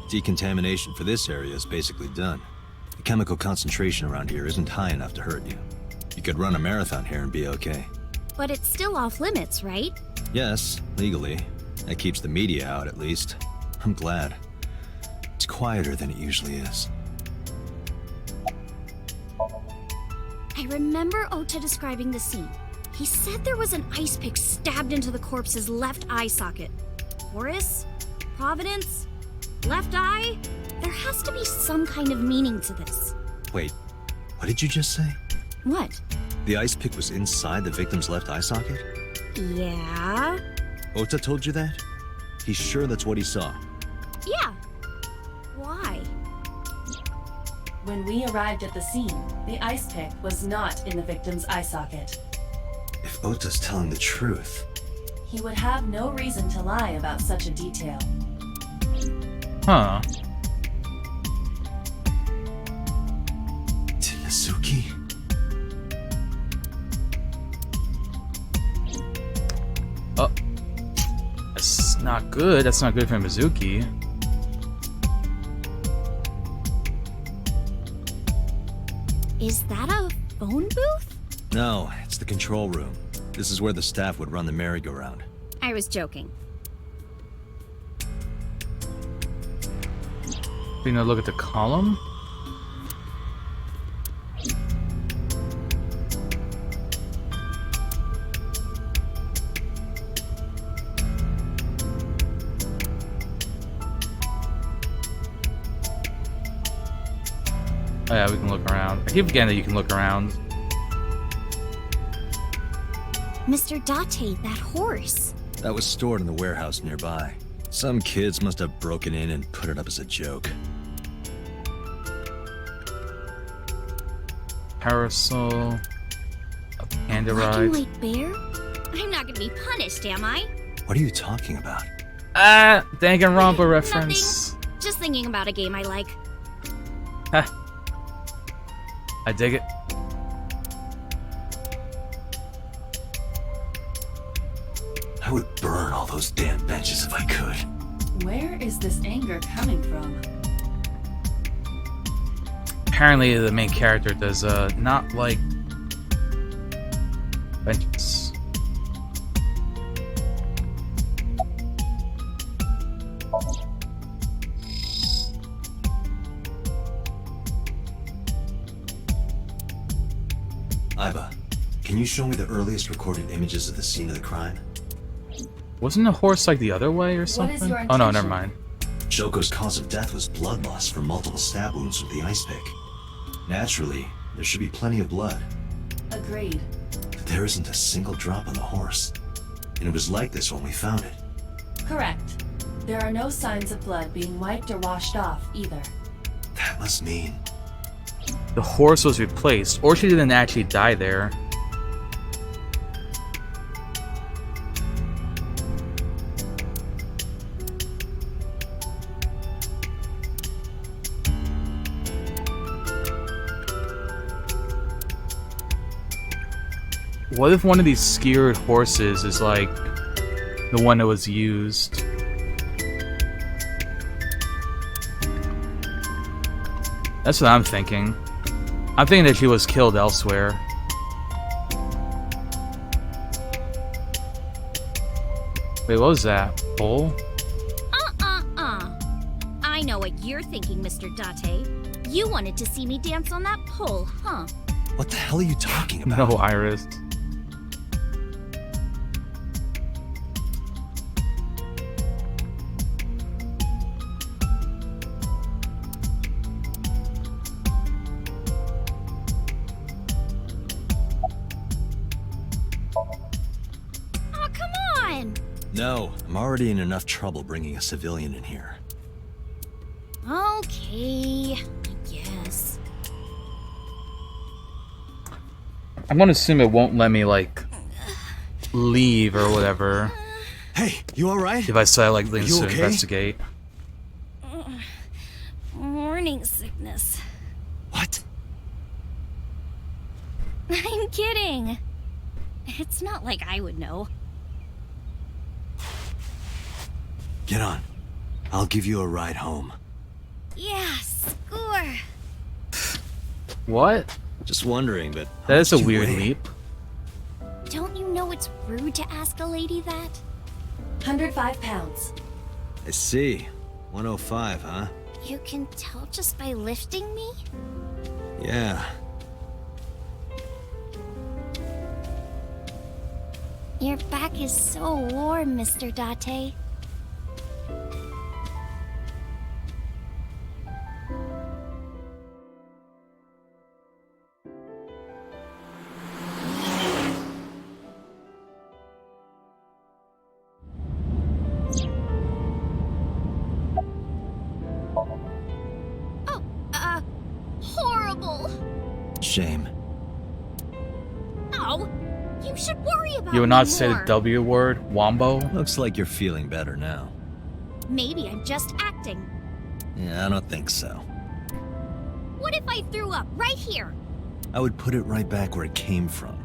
S6: Decontamination for this area is basically done. The chemical concentration around here isn't high enough to hurt you. You could run a marathon here and be okay.
S5: But it's still off limits, right?
S6: Yes, legally. That keeps the media out, at least. I'm glad. It's quieter than it usually is.
S5: I remember Ota describing the scene. He said there was an ice pick stabbed into the corpse's left eye socket. Horus? Providence? Left eye? There has to be some kind of meaning to this.
S6: Wait, what did you just say?
S5: What?
S6: The ice pick was inside the victim's left eye socket?
S5: Yeah?
S6: Ota told you that? He's sure that's what he saw.
S5: Yeah. Why?
S9: When we arrived at the scene, the ice pick was not in the victim's eye socket.
S6: If Ota's telling the truth...
S9: He would have no reason to lie about such a detail.
S1: Huh.
S6: Tinazuki?
S1: Oh. That's not good. That's not good for Mizuki.
S5: Is that a phone booth?
S6: No, it's the control room. This is where the staff would run the merry-go-round.
S5: I was joking.
S1: You know, look at the column. Oh yeah, we can look around. I keep forgetting that you can look around.
S5: Mr. Date, that horse.
S6: That was stored in the warehouse nearby. Some kids must have broken in and put it up as a joke.
S1: Parasol. A panda
S5: Black and
S1: ride.
S5: white bear? I'm not gonna be punished, am I?
S6: What are you talking about?
S1: Ah, Danganronpa reference.
S5: Nothing. Just thinking about a game I like.
S1: Ha. I dig it.
S6: I would burn all those damn benches if I could.
S9: Where is this anger coming from?
S1: Apparently the main character does not like benches.
S6: Iba, can you show me the earliest recorded images of the scene of the crime?
S1: Wasn't the horse like the other way or something?
S9: your
S1: Oh no, never
S9: intention?
S1: mind.
S3: Joko's cause of death was blood loss from multiple stab wounds with the ice pick. Naturally, there should be plenty of blood.
S9: Agreed.
S3: But there isn't a single drop on the horse. And it was like this when we found it.
S9: Correct. There are no signs of blood being wiped or washed off either.
S3: That must mean...
S1: The horse was replaced, or she didn't actually die there. What if one of these skewered horses is like the one that was used? That's what I'm thinking. I'm thinking that she was killed elsewhere. Wait, what was that? Bull?
S11: I know what you're thinking, Mr. Date. You wanted to see me dance on that pole, huh?
S6: What the hell are you talking about?
S1: No, Iris.
S11: Oh, come on!
S6: No, I'm already in enough trouble bringing a civilian in here.
S11: Okay, I guess.
S1: I'm gonna assume it won't let me, like, leave or whatever.
S6: Hey, you alright?
S1: If I say, like,
S6: You
S1: to
S6: okay?
S1: investigate.
S11: Morning sickness.
S6: What?
S11: I'm kidding. It's not like I would know.
S6: Get on. I'll give you a ride home.
S11: Yeah, score.
S1: What?
S6: Just wondering, but
S1: That is a
S6: how much do you
S1: weird
S6: weigh?
S1: leap.
S11: Don't you know it's rude to ask a lady that?
S9: 105 pounds.
S6: I see. 105, huh?
S11: You can tell just by lifting me?
S6: Yeah.
S11: Your back is so warm, Mr. Date. Horrible.
S6: Shame.
S11: Oh, you should worry about
S1: You would
S11: me
S1: not say the
S11: more.
S1: W word? Wombo?
S6: Looks like you're feeling better now.
S11: Maybe I'm just acting.
S6: Yeah, I don't think so.
S11: What if I threw up right here?
S6: I would put it right back where it came from.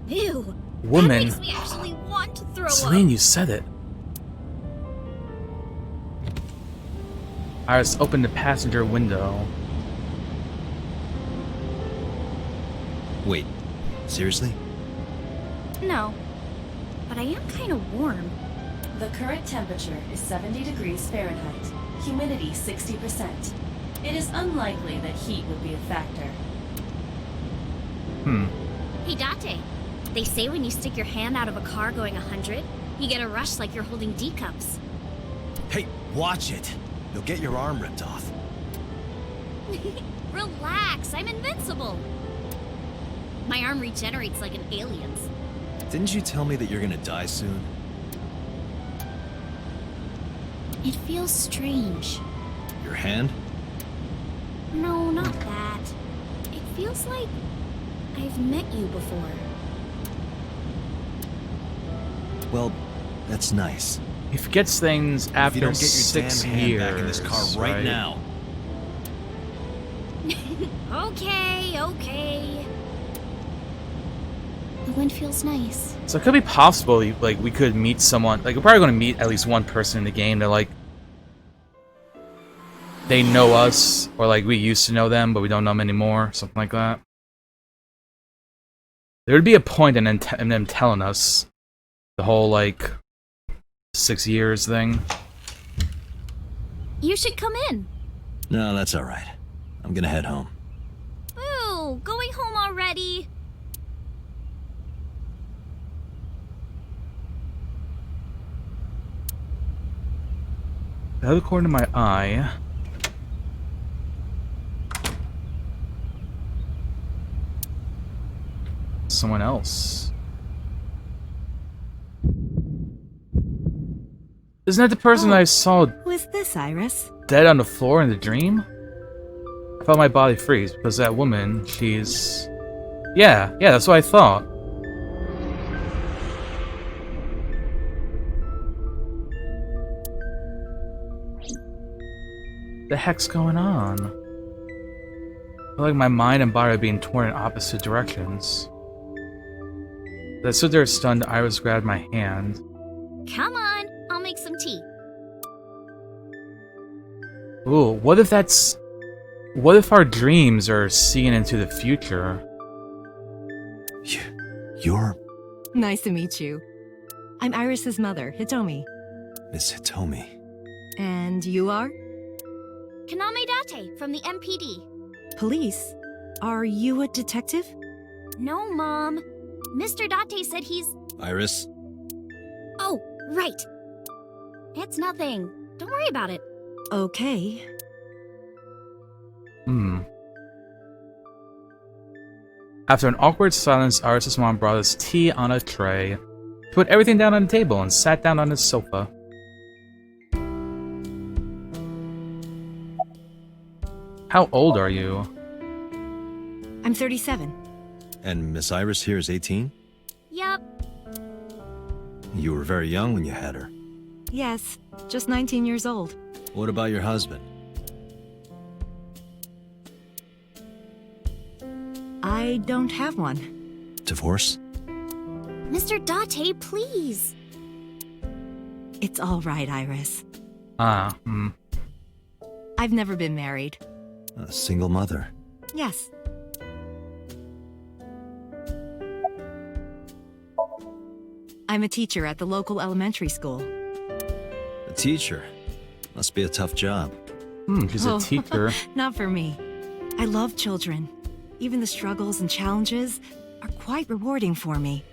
S11: Ew.
S1: Woman.
S11: That makes me actually want to throw
S1: Celine,
S11: up.
S1: you said it. Iris, open the passenger window.
S6: Wait, seriously?
S11: No, but I am kind of warm.
S9: The current temperature is 70 degrees Fahrenheit. Humidity 60%. It is unlikely that heat would be a factor.
S11: Hey, Date. They say when you stick your hand out of a car going 100, you get a rush like you're holding D cups.
S6: Hey, watch it! You'll get your arm ripped off.
S11: Relax, I'm invincible. My arm regenerates like an alien's.
S6: Didn't you tell me that you're gonna die soon?
S11: It feels strange.
S6: Your hand?
S11: No, not that. It feels like I've met you before.
S6: Well, that's nice.
S1: He forgets things
S6: If you
S1: after
S6: don't get your
S1: 6
S6: damn hand
S1: years.
S6: back in this car right now.
S11: Okay. The wind feels nice.
S1: So it could be possible, like, we could meet someone. Like, we're probably going to meet at least one person in the game that, like, they know us, or, like, we used to know them, but we don't know them anymore. Something like that. There would be a point in them telling us the whole, like, 6 years thing.
S11: You should come in.
S6: No, that's alright. I'm gonna head home.
S11: Ooh, going home already.
S1: The other corner of my eye. Someone else. Isn't that the person I saw
S8: Who is this, Iris?
S1: dead on the floor in the dream? I felt my body freeze because that woman, she's... Yeah, that's what I thought. The heck's going on? I feel like my mind and body are being torn in opposite directions. As I stood there stunned, Iris grabbed my hand.
S11: Come on, I'll make some tea.
S1: Ooh, what if that's... What if our dreams are seeing into the future?
S6: You're
S12: Nice to meet you. I'm Iris's mother, Hitomi.
S6: Miss Hitomi.
S12: And you are?
S11: Kaname Date from the MPD.
S12: Police? Are you a detective?
S11: No, Mom. Mr. Date said he's...
S6: Iris?
S11: Oh, right. It's nothing. Don't worry about it.
S12: Okay.
S1: After an awkward silence, Iris' mom brought us tea on a tray, put everything down on the table, and sat down on the sofa. How old are you?
S12: I'm 37.
S6: And Miss Iris here is 18?
S11: Yup.
S6: You were very young when you had her.
S12: Yes, just 19 years old.
S6: What about your husband?
S12: I don't have one.
S6: Divorce?
S11: Mr. Date, please.
S12: It's all right, Iris.
S1: I've
S12: never been married.
S6: A single mother.
S12: Yes. I'm a teacher at the local elementary school.
S6: A teacher? Must be a tough job.
S1: She's a teacher.
S12: Not for me. I love children. Even the struggles and challenges are quite rewarding for me.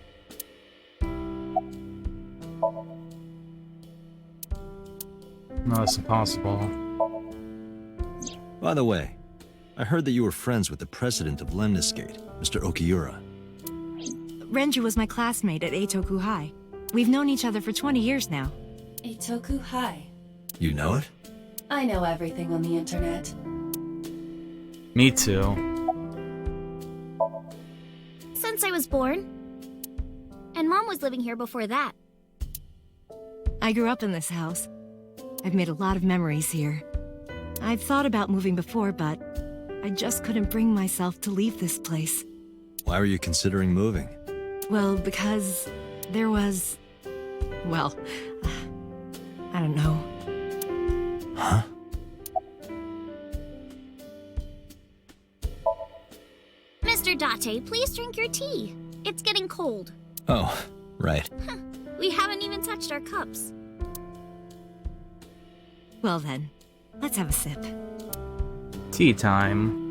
S1: No, that's impossible.
S6: By the way, I heard that you were friends with the president of Lemniscate, Mr. Okiura.
S12: Renju was my classmate at Eitoku High. We've known each other for 20 years now.
S9: Eitoku High.
S6: You know it?
S9: I know everything on the internet.
S1: Me too.
S11: Since I was born. And Mom was living here before that.
S12: I grew up in this house. I've made a lot of memories here. I've thought about moving before, but I just couldn't bring myself to leave this place.
S6: Why were you considering moving?
S12: Well, because there was... well, I don't know.
S6: Huh?
S11: Mr. Date, please drink your tea. It's getting cold.
S6: Oh, right.
S11: We haven't even touched our cups.
S12: Well then, let's have a sip.
S1: Tea time.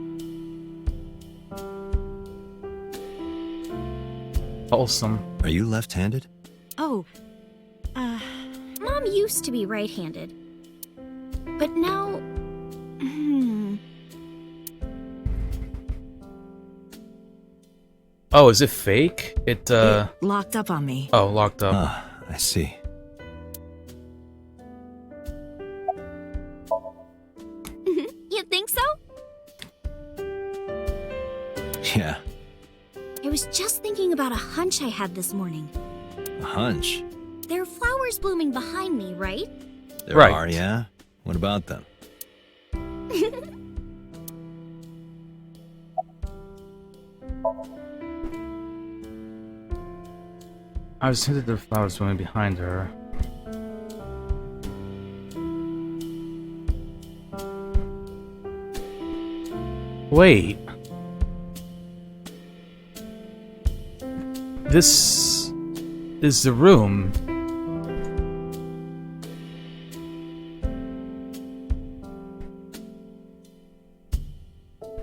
S1: Wholesome.
S6: Are you left-handed?
S12: Oh,
S11: Mom used to be right-handed. But now...
S1: Oh, is it fake? It
S12: locked up on me.
S1: Oh, locked up.
S6: Ah, I see.
S11: You think so?
S6: Yeah.
S11: I was just thinking about a hunch I had this morning.
S6: A hunch?
S11: There are flowers blooming behind me, right?
S6: There
S1: Right.
S6: are, yeah? What about them?
S1: I was hinted the flowers blooming behind her. Wait. This is the room.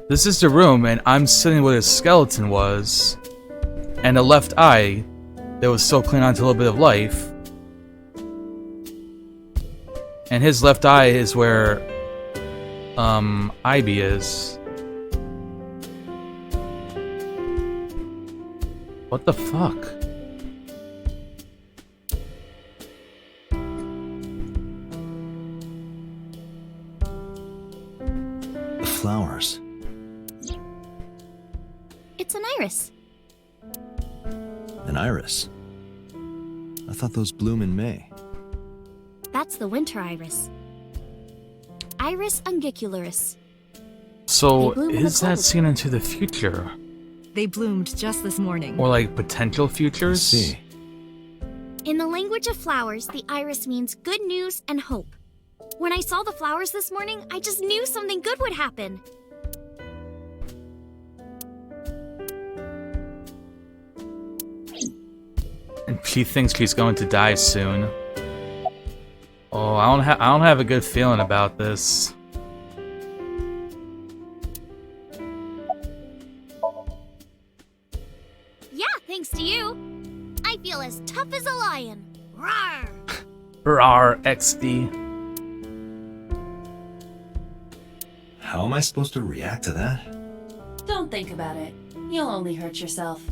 S1: This is the room, and I'm sitting where the skeleton was, and the left eye that was still clinging on to a little bit of life. And And his left eye is where Ivy is. What the fuck?
S3: The flowers.
S11: It's an iris.
S6: An iris? I thought those bloom in May.
S11: That's the winter iris. Iris ungicularis.
S1: So,
S11: They bloom in the
S1: is that
S11: cold.
S1: seen into the future?
S12: They bloomed just this morning.
S1: Or like potential futures?
S6: See.
S11: In the language of flowers, the iris means good news and hope. When I saw the flowers this morning, I just knew something good would happen.
S1: And she thinks she's going to die soon. Oh, I don't have a good feeling about this.
S11: Yeah, thanks to you. I feel as tough as a lion. Rawr!
S1: Rar XD.
S3: How am I supposed to react to that?
S9: Don't think about it. You'll only hurt yourself.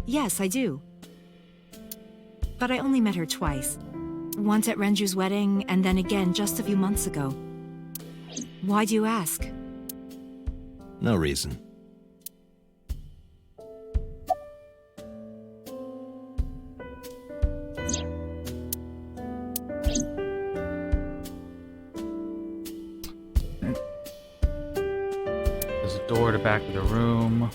S12: Yes, I do. But I only met her twice. Once at Renju's wedding, and then again just a few months ago. Why do you ask?
S6: No reason.
S1: There's a door to the back of the room.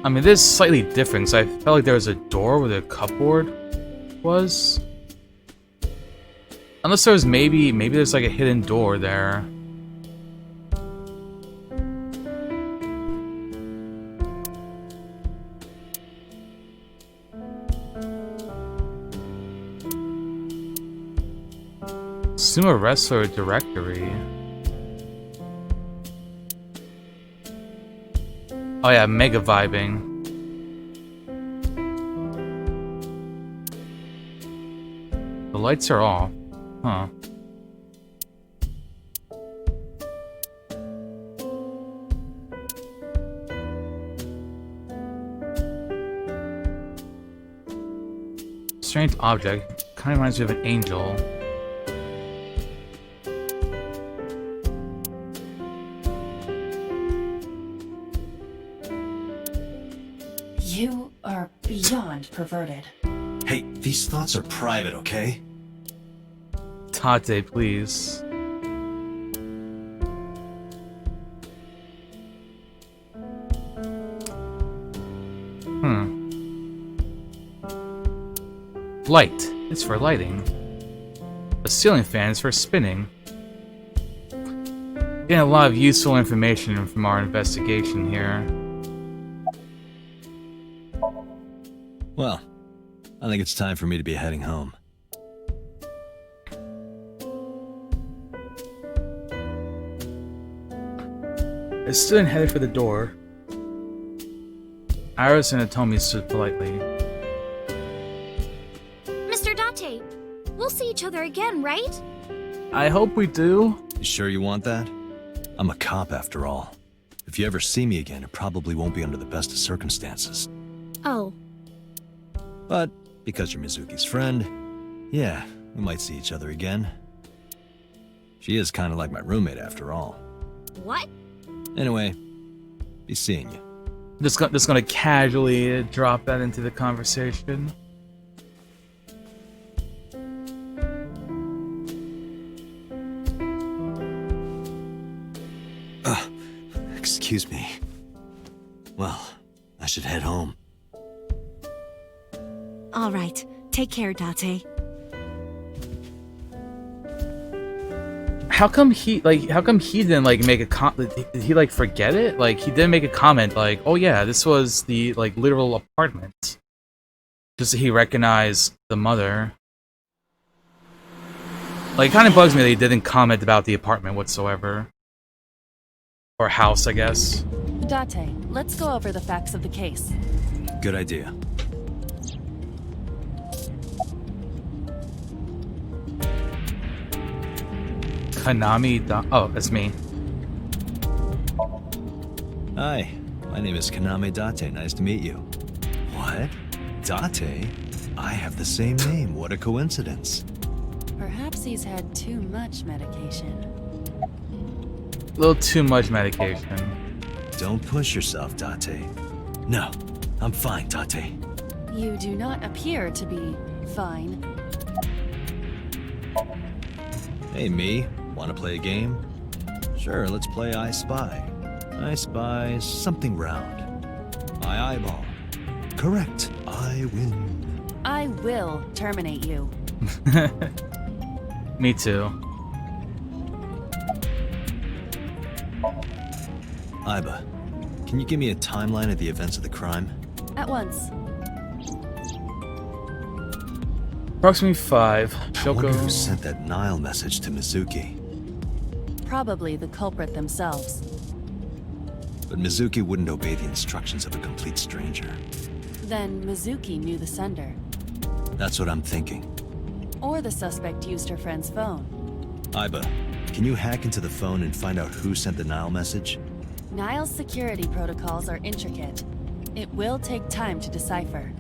S1: I mean, this is slightly different, so I felt like there was a door where the cupboard was. Unless there was maybe there's like a hidden door there. Sumo Wrestler Directory. Oh yeah, mega vibing. The lights are off. Huh. Strange object. Kind of reminds me of an angel.
S9: You are beyond perverted.
S3: Hey, these thoughts are private, okay?
S1: Tate, please. Light. It's for lighting. A ceiling fan is for spinning. Getting a lot of useful information from our investigation here.
S6: Well, I think it's time for me to be heading home.
S1: I stood and headed for the door. Iris and Atomi stood politely.
S11: Mr. Date, we'll see each other again, right?
S1: I hope we do.
S6: You sure you want that? I'm a cop after all. If you ever see me again, it probably won't be under the best of circumstances.
S11: Oh.
S6: But because you're Mizuki's friend, yeah, we might see each other again. She is kind of like my roommate after all.
S11: What?
S6: Anyway, be seeing you.
S1: Just gonna casually drop that into the conversation.
S6: Excuse me. Well, I should head home.
S12: All right. Take care, Date.
S1: How come he didn't like make a did he like forget it? Like he didn't make a comment like, "Oh yeah, this was the like literal apartment." Just so he recognized the mother. Like it kind of bugs me that he didn't comment about the apartment whatsoever. Or house, I guess.
S9: Date, let's go over the facts of the case.
S6: Good idea.
S1: Kanami. Oh, that's me.
S6: Hi, my name is Kaname Date. Nice to meet you. What? Date? I have the same name. What a coincidence.
S9: Perhaps he's had too much medication.
S1: A little too much medication.
S6: Don't push yourself, Date. No, I'm fine, Date.
S9: You do not appear to be fine.
S6: Hey, me. Want to play a game? Sure, let's play I Spy. I spy something round. I eyeball. Correct. I win.
S9: I will terminate you.
S1: Me too.
S6: Iba, can you give me a timeline of the events of the crime?
S9: At once.
S1: Approximately 5.
S6: I wonder who sent that Nile message to Mizuki.
S9: Probably the culprit themselves.
S6: But Mizuki wouldn't obey the instructions of a complete stranger.
S9: Then Mizuki knew the sender.
S6: That's what I'm thinking.
S9: Or the suspect used her friend's phone.
S6: Iba, can you hack into the phone and find out who sent the Nile message?
S9: Nile's security protocols are intricate. It will take time to decipher.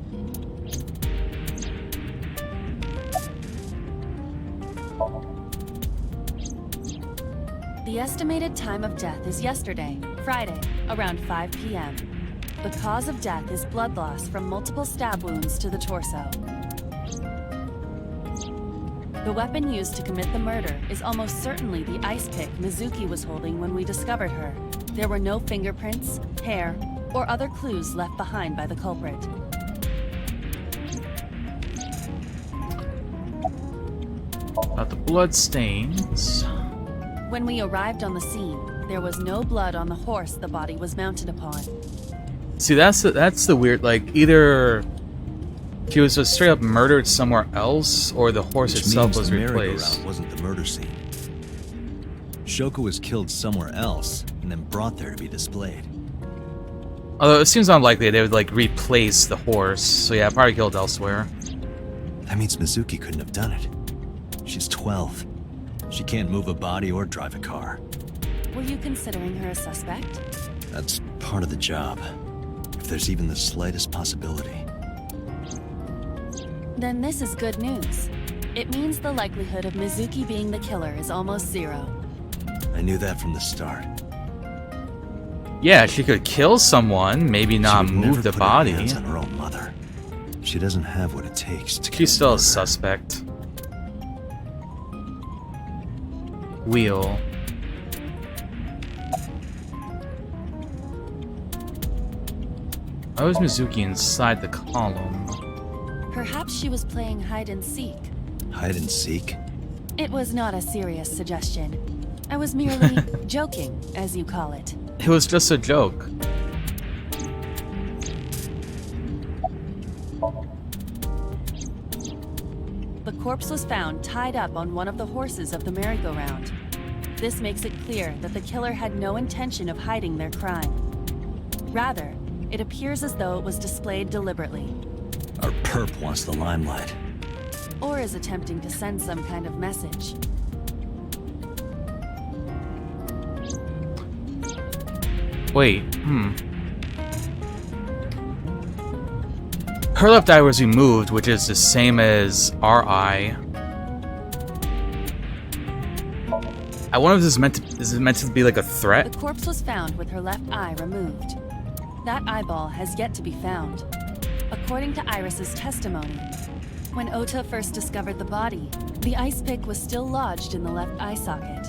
S9: The estimated time of death is yesterday, Friday, around 5 p.m. The cause of death is blood loss from multiple stab wounds to the torso. The weapon used to commit the murder is almost certainly the ice pick Mizuki was holding when we discovered her. There were no fingerprints, hair, or other clues left behind by the culprit.
S1: About the blood stains.
S9: When we arrived on the scene, there was no blood on the horse the body was mounted upon.
S1: See, that's the weird, like, either she was just straight up murdered somewhere else, or the horse itself was replaced.
S6: Merry-go-round wasn't the murder scene. Shoko was killed somewhere else, and then brought there to be displayed.
S1: Although it seems unlikely they would, like, replace the horse, so yeah, probably killed elsewhere.
S6: That means Mizuki couldn't have done it. She's 12. She can't move a body or drive a car.
S9: Were you considering her a suspect?
S6: That's part of the job. If there's even the slightest possibility.
S9: Then this is good news. It means the likelihood of Mizuki being the killer is almost zero.
S6: I knew that from the start.
S1: Yeah, she could kill someone, maybe not move the body.
S6: She would never put her hands on her own mother. She doesn't have what it takes to kill
S1: She's still
S6: a
S1: a suspect. Wheel. Why was Mizuki inside the column?
S9: Perhaps she was playing hide and seek.
S6: Hide and seek?
S9: It was not a serious suggestion. I was merely joking, as you call it.
S1: It was just a joke.
S9: The corpse was found tied up on one of the horses of the merry-go-round. This makes it clear that the killer had no intention of hiding their crime. Rather, it appears as though it was displayed deliberately.
S6: Our perp wants the limelight.
S9: Or is attempting to send some kind of message.
S1: Wait, Her left eye was removed, which is the same as our eye. I wonder if this is meant to be like a threat?
S9: The corpse was found with her left eye removed. That eyeball has yet to be found. According to Iris's testimony, when Ota first discovered the body, the ice pick was still lodged in the left eye socket.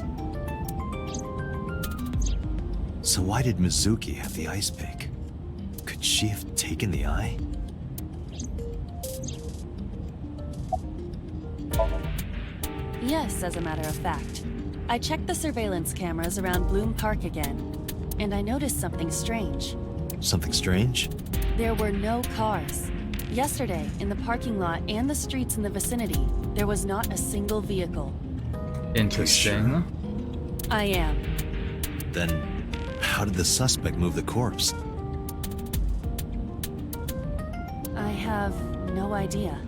S6: So why did Mizuki have the ice pick? Could she have taken the eye?
S9: Yes, as a matter of fact. I checked the surveillance cameras around Bloom Park again, and I noticed something strange.
S6: Something strange?
S9: There were no cars. Yesterday, in the parking lot and the streets in the vicinity, there was not a single vehicle.
S1: Interesting.
S9: I am.
S6: Then, how did the suspect move the corpse?
S9: I have no idea.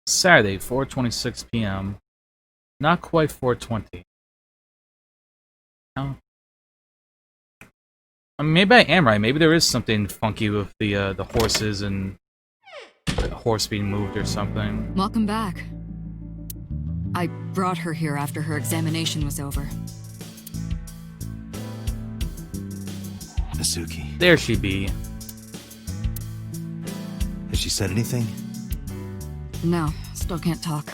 S1: Saturday, 4:26 p.m. Not quite 4:20. No. I mean, maybe I am right. Maybe there is something funky with the horses and the horse being moved or something.
S2: Welcome back. I brought her here after her examination was over.
S3: Mizuki.
S1: There she be.
S3: Has she said anything?
S2: No, still can't talk.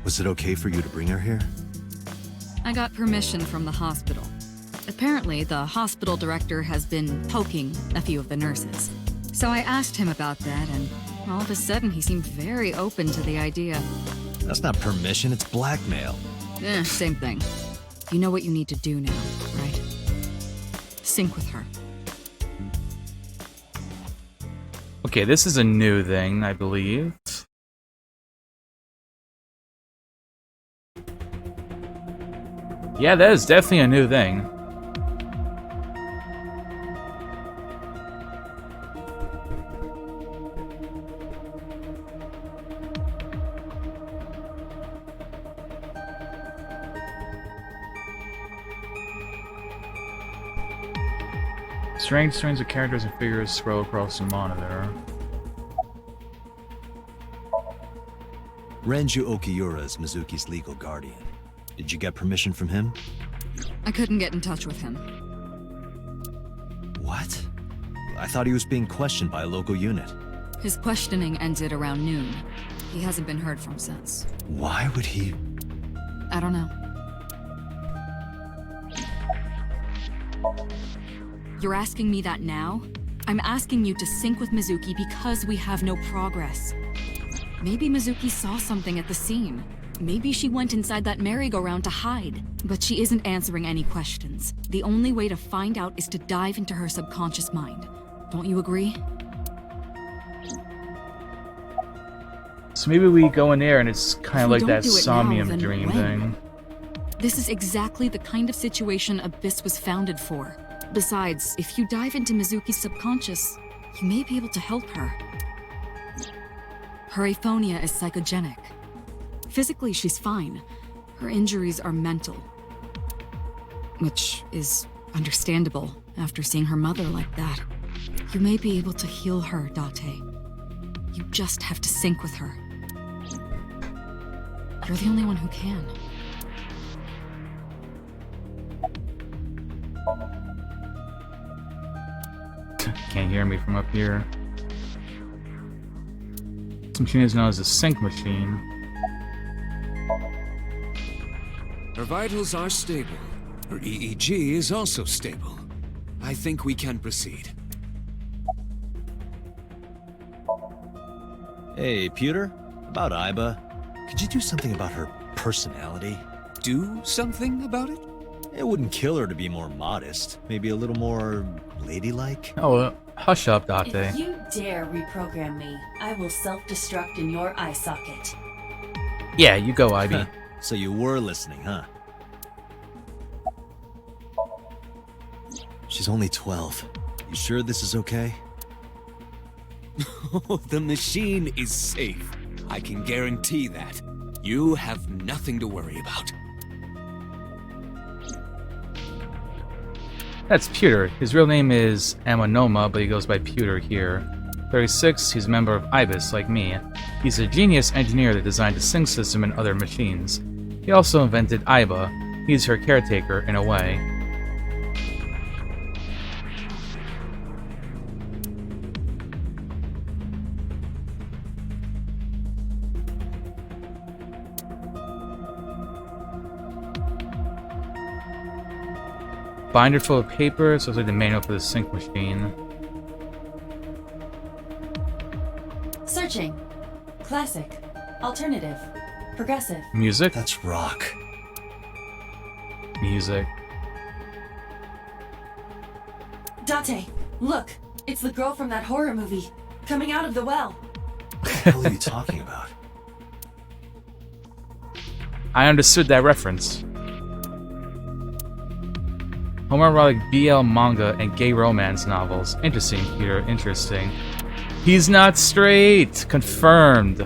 S3: Was it okay for you to bring her here?
S2: I got permission from the hospital. Apparently, the hospital director has been poking a few of the nurses. So I asked him about that, and all of a sudden he seemed very open to the idea.
S6: That's not permission, it's blackmail.
S2: Same thing. You know what you need to do now, right? Sync with her.
S1: Okay, this is a new thing, I believe. Yeah, that is definitely a new thing. Strange strings of characters and figures scroll across the monitor.
S3: Renju Okiura is Mizuki's legal guardian. Did you get permission from him?
S2: I couldn't get in touch with him.
S3: What? I thought he was being questioned by a local unit.
S2: His questioning ended around noon. He hasn't been heard from since.
S3: Why would he?
S2: I don't know. You're asking me that now? I'm asking you to sync with Mizuki because we have no progress. Maybe Mizuki saw something at the scene. Maybe she went inside that merry-go-round to hide. But she isn't answering any questions. The only way to find out is to dive into her subconscious mind. Don't you agree?
S1: So maybe we go in there and it's kind of like that
S2: do it now,
S1: Somnium
S2: then
S1: dream
S2: when?
S1: thing.
S2: This is exactly the kind of situation Abyss was founded for. Besides, if you dive into Mizuki's subconscious, you may be able to help her. Her aphonia is psychogenic. Physically, she's fine. Her injuries are mental. Which is understandable after seeing her mother like that. You may be able to heal her, Date. You just have to sync with her. You're the only one who can.
S1: Can't hear me from up here. This machine is known as a sync machine.
S7: Her vitals are stable. Her EEG is also stable. I think we can proceed.
S6: Hey, Pewter? About Iba. Could you do something about her personality?
S7: Do something about it?
S6: It wouldn't kill her to be more modest. Maybe a little more ladylike?
S1: Oh, hush up, Date.
S9: If you dare reprogram me, I will self-destruct in your eye socket.
S1: Yeah, you go, Ivy.
S6: So you were listening, huh?
S3: She's only 12. You sure this is okay?
S7: The machine is safe. I can guarantee that. You have nothing to worry about.
S1: That's Pewter. His real name is Amonoma, but he goes by Pewter here. 36, he's a member of Ibis, like me. He's a genius engineer that designed the sync system and other machines. He also invented Iba. He's her caretaker, in a way. Binder full of paper, so it's like the manual for the sync machine.
S9: Searching. Classic. Alternative. Progressive.
S1: Music?
S3: That's rock.
S1: Music.
S9: Date, look. It's the girl from that horror movie. Coming out of the well.
S3: What the hell are you talking about?
S1: I understood that reference. Homoerotic BL manga and gay romance novels. Interesting, Peter. Interesting. He's not straight! Confirmed.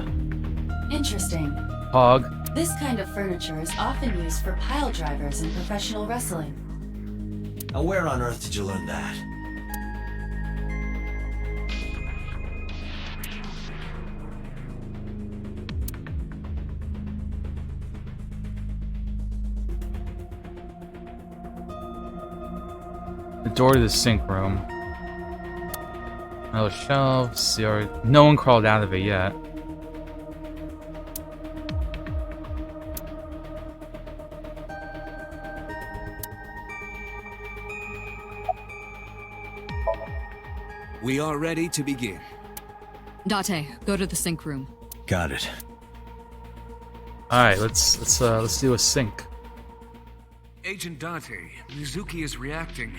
S9: Interesting.
S1: Hog.
S9: This kind of furniture is often used for pile drivers in professional wrestling.
S3: Now where on earth did you learn that?
S1: The door to the sink room. Metal shelves. No one crawled out of it yet.
S7: We are ready to begin.
S2: Date, go to the sink room.
S3: Got it.
S1: All right, let's do a sink.
S7: Agent Date, Mizuki is reacting.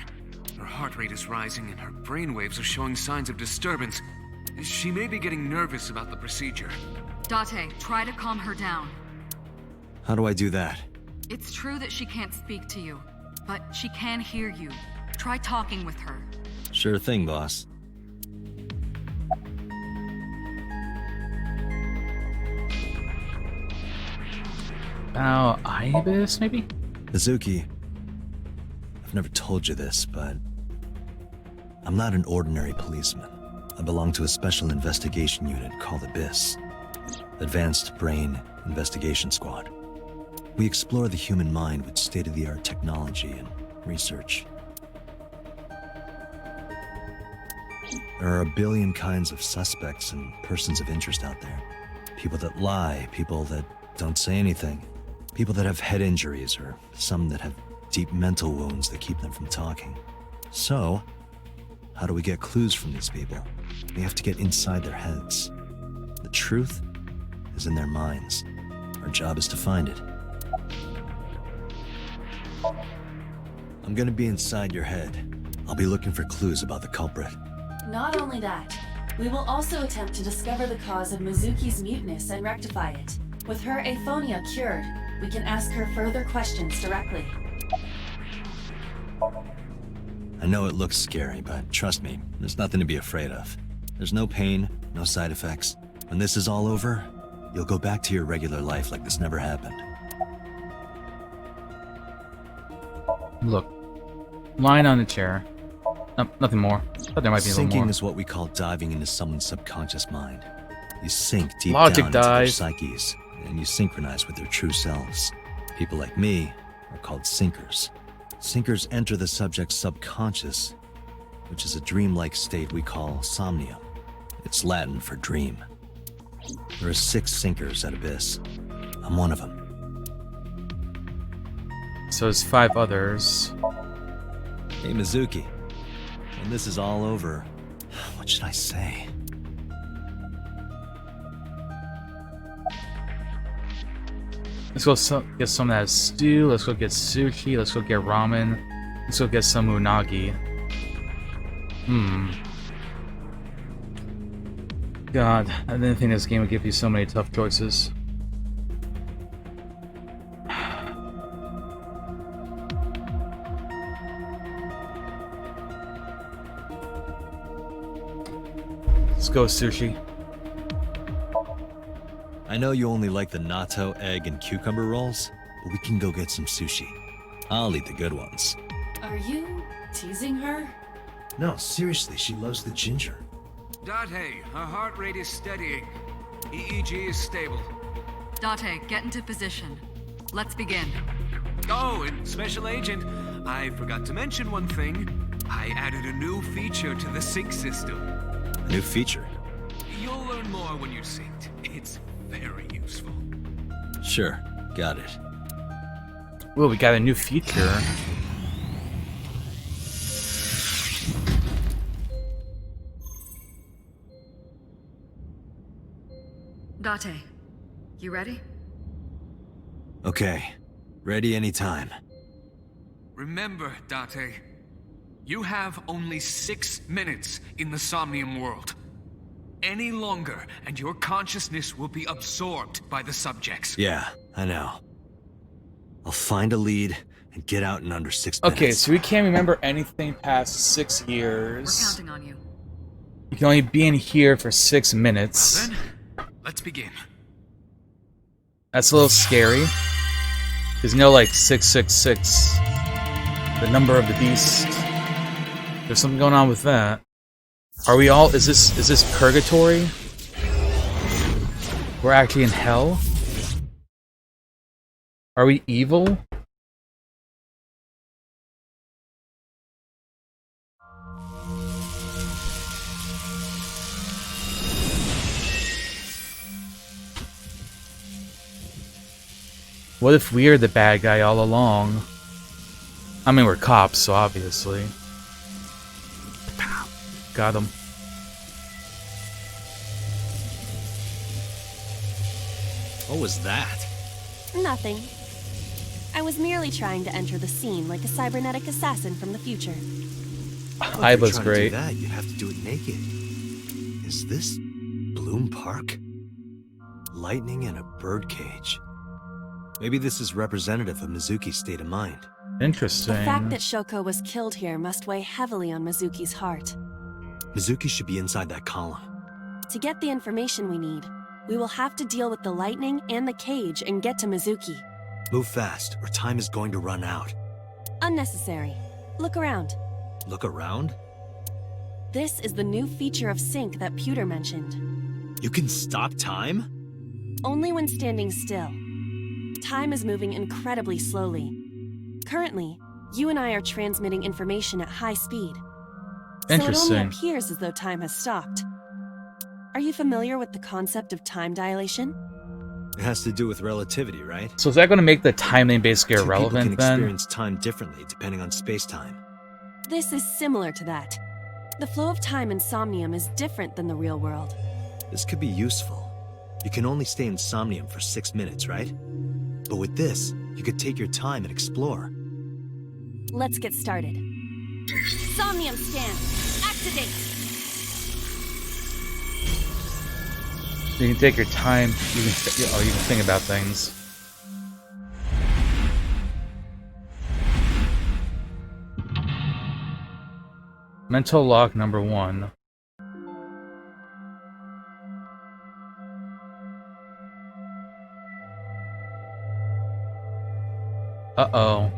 S7: Her heart rate is rising and her brainwaves are showing signs of disturbance. She may be getting nervous about the procedure.
S2: Date, try to calm her down.
S6: How do I do that?
S2: It's true that she can't speak to you, but she can hear you. Try talking with her.
S6: Sure thing, boss.
S1: About Ibis, maybe?
S6: Mizuki, I've never told you this, but I'm not an ordinary policeman. I belong to a special investigation unit called ABIS, Advanced Brain Investigation Squad. We explore the human mind with state-of-the-art technology and research. There are a billion kinds of suspects and persons of interest out there. People that lie, people that don't say anything, people that have head injuries, or some that have deep mental wounds that keep them from talking. So, how do we get clues from these people? We have to get inside their heads. The truth is in their minds. Our job is to find it. I'm gonna be inside your head. I'll be looking for clues about the culprit.
S9: Not only that, we will also attempt to discover the cause of Mizuki's muteness and rectify it. With her aphonia cured, we can ask her further questions directly.
S6: I know it looks scary, but trust me, there's nothing to be afraid of. There's no pain, no side effects. When this is all over, you'll go back to your regular life like this never happened.
S1: Look, lying on the chair. Nothing more. Thought there might be a little
S6: Sinking
S1: more.
S6: is what we call diving into someone's subconscious mind. You sink deep
S1: Logic
S6: down into their
S1: dive.
S6: psyches, and you synchronize with their true selves. People like me are called sinkers. Sinkers enter the subject's subconscious, which is a dreamlike state we call somnium. It's Latin for dream. There are 6 sinkers at Abyss. I'm one of them.
S1: So there's 5 others.
S6: Hey, Mizuki. When this is all over, what should I say?
S1: Let's go get some of that stew. Let's go get sushi. Let's go get ramen. Let's go get some unagi. God, I didn't think this game would give you so many tough choices. Let's go sushi.
S6: I know you only like the natto, egg, and cucumber rolls, but we can go get some sushi. I'll eat the good ones.
S9: Are you teasing her?
S3: No, seriously, she loves the ginger.
S7: Date, her heart rate is steadying. EEG is stable.
S2: Date, get into position. Let's begin.
S7: Oh, and Special Agent, I forgot to mention one thing. I added a new feature to the sync system.
S6: A new feature?
S7: You'll learn more when you're synced. It's very useful.
S6: Sure, got it.
S1: Well, we got a new feature.
S2: Date, you ready?
S6: Okay, ready anytime.
S7: Remember, Date, you have only 6 minutes in the Somnium world. Any longer, and your consciousness will be absorbed by the subjects.
S6: Yeah, I know. I'll find a lead and get out in under 6 minutes.
S1: Okay, so we can't remember anything past 6 years.
S2: We're counting on you.
S1: You can only be in here for 6 minutes.
S7: Then, let's begin.
S1: That's a little scary. Because you know, like 666, the number of the beast. There's something going on with that. Are we all? Is this purgatory? We're actually in hell? Are we evil? What if we're the bad guy all along? I mean, we're cops, so obviously. Got him.
S6: What was that?
S5: Nothing. I was merely trying to enter the scene like a cybernetic assassin from the future.
S1: Iba's great.
S6: To do that, you'd have to do it naked. Is this Bloom Park? Lightning in a birdcage. Maybe this is representative of Mizuki's state of mind.
S1: Interesting.
S5: The fact that Shoko was killed here must weigh heavily on Mizuki's heart.
S6: Mizuki should be inside that column.
S5: To get the information we need, we will have to deal with the lightning and the cage and get to Mizuki.
S6: Move fast, or time is going to run out.
S5: Unnecessary. Look around.
S6: Look around?
S5: This is the new feature of Sync that Pewter mentioned.
S6: You can stop time?
S5: Only when standing still. Time is moving incredibly slowly. Currently, you and I are transmitting information at high speed. So it only appears as though time has stopped. Are you familiar with the concept of time dilation?
S6: It has to do with relativity, right?
S1: So is that going to make the time lane basically irrelevant
S6: People can
S1: then?
S6: experience time differently depending on space-time.
S5: This is similar to that. The flow of time in Somnium is different than the real world.
S6: This could be useful. You can only stay in Somnium for 6 minutes, right? But with this, you could take your time and explore.
S5: Let's get started. Somnium scan. Activate.
S1: You can take your time. You can think about things. Mental lock number 1. Uh-oh.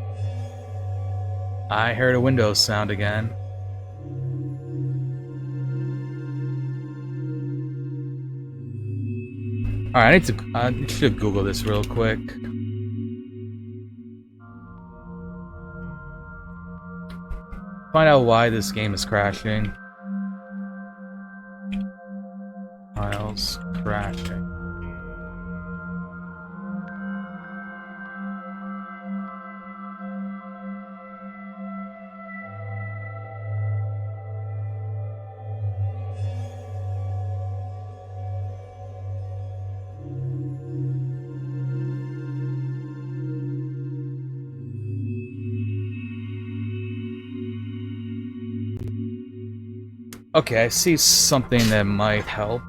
S1: I heard a Windows sound again. Alright, I need to Google this real quick. Find out why this game is crashing. Files crashing. Okay, I see something that might help.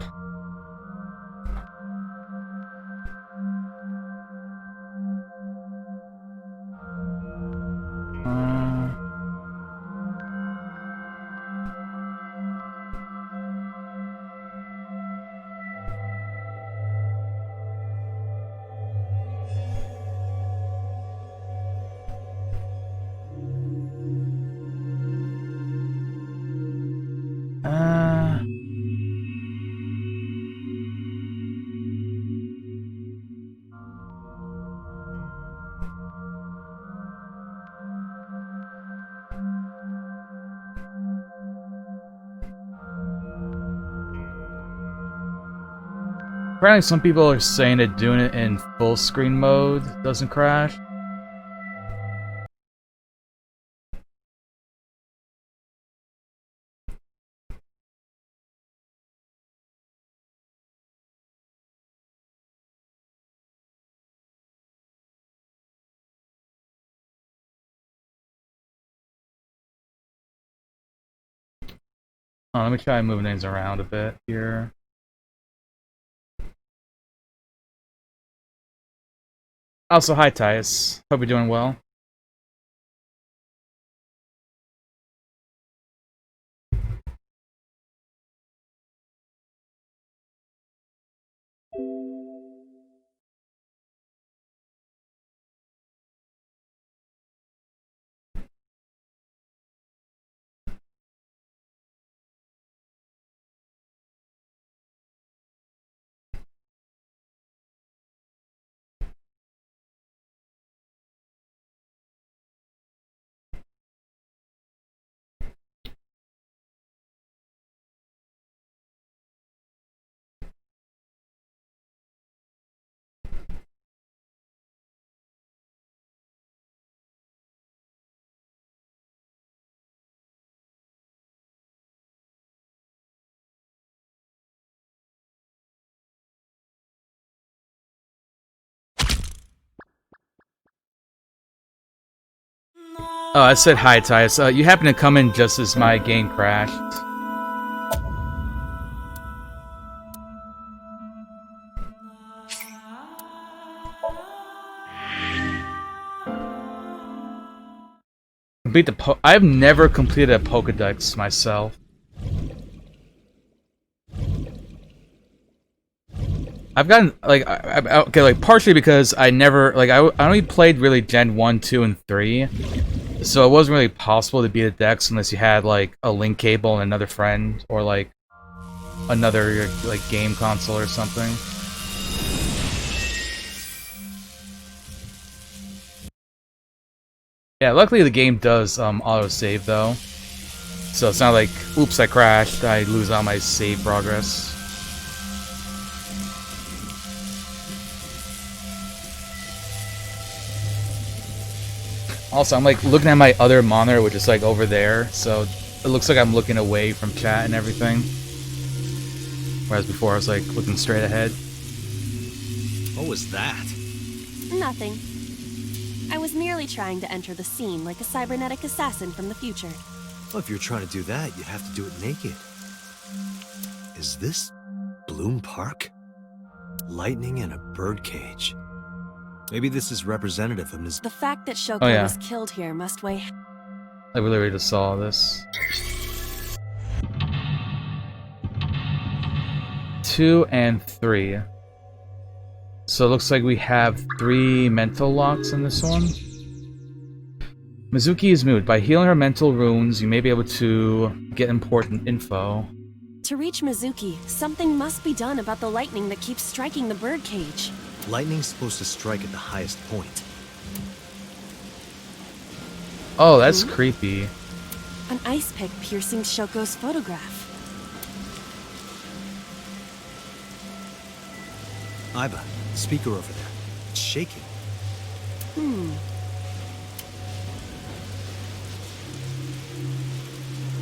S1: Apparently some people are saying that doing it in full screen mode doesn't crash. Oh, let me try moving things around a bit here. Also, hi Tyus. Hope you're doing well. Oh, I said hi, Tyus. You happen to come in just as my game crashed. Complete the I've never completed a Pokédex myself. I've gotten like okay, like partially because I never like I only played really Gen 1, 2, and 3, so it wasn't really possible to beat a Dex unless you had like a link cable and another friend or like another like game console or something. Yeah, luckily the game does auto-save though, so it's not like, oops, I crashed, I lose all my save progress. Also, I'm like looking at my other monitor, which is like over there, so it looks like I'm looking away from chat and everything. Whereas before I was like looking straight ahead.
S6: What was that?
S5: Nothing. I was merely trying to enter the scene like a cybernetic assassin from the future.
S6: Well, if you're trying to do that, you'd have to do it naked. Is this Bloom Park? Lightning in a birdcage. Maybe this is representative of his...
S5: The fact that Shoko was killed here must weigh...
S1: I literally just saw this. 2 and 3. So it looks like we have 3 mental locks in this one. Mizuki is moved. By healing her mental runes, you may be able to get important info.
S5: To reach Mizuki, something must be done about the lightning that keeps striking the birdcage.
S6: Lightning's supposed to strike at the highest point.
S1: Oh, that's creepy.
S5: An ice pick piercing Shoko's photograph.
S6: Aiba, the speaker over there. It's shaking.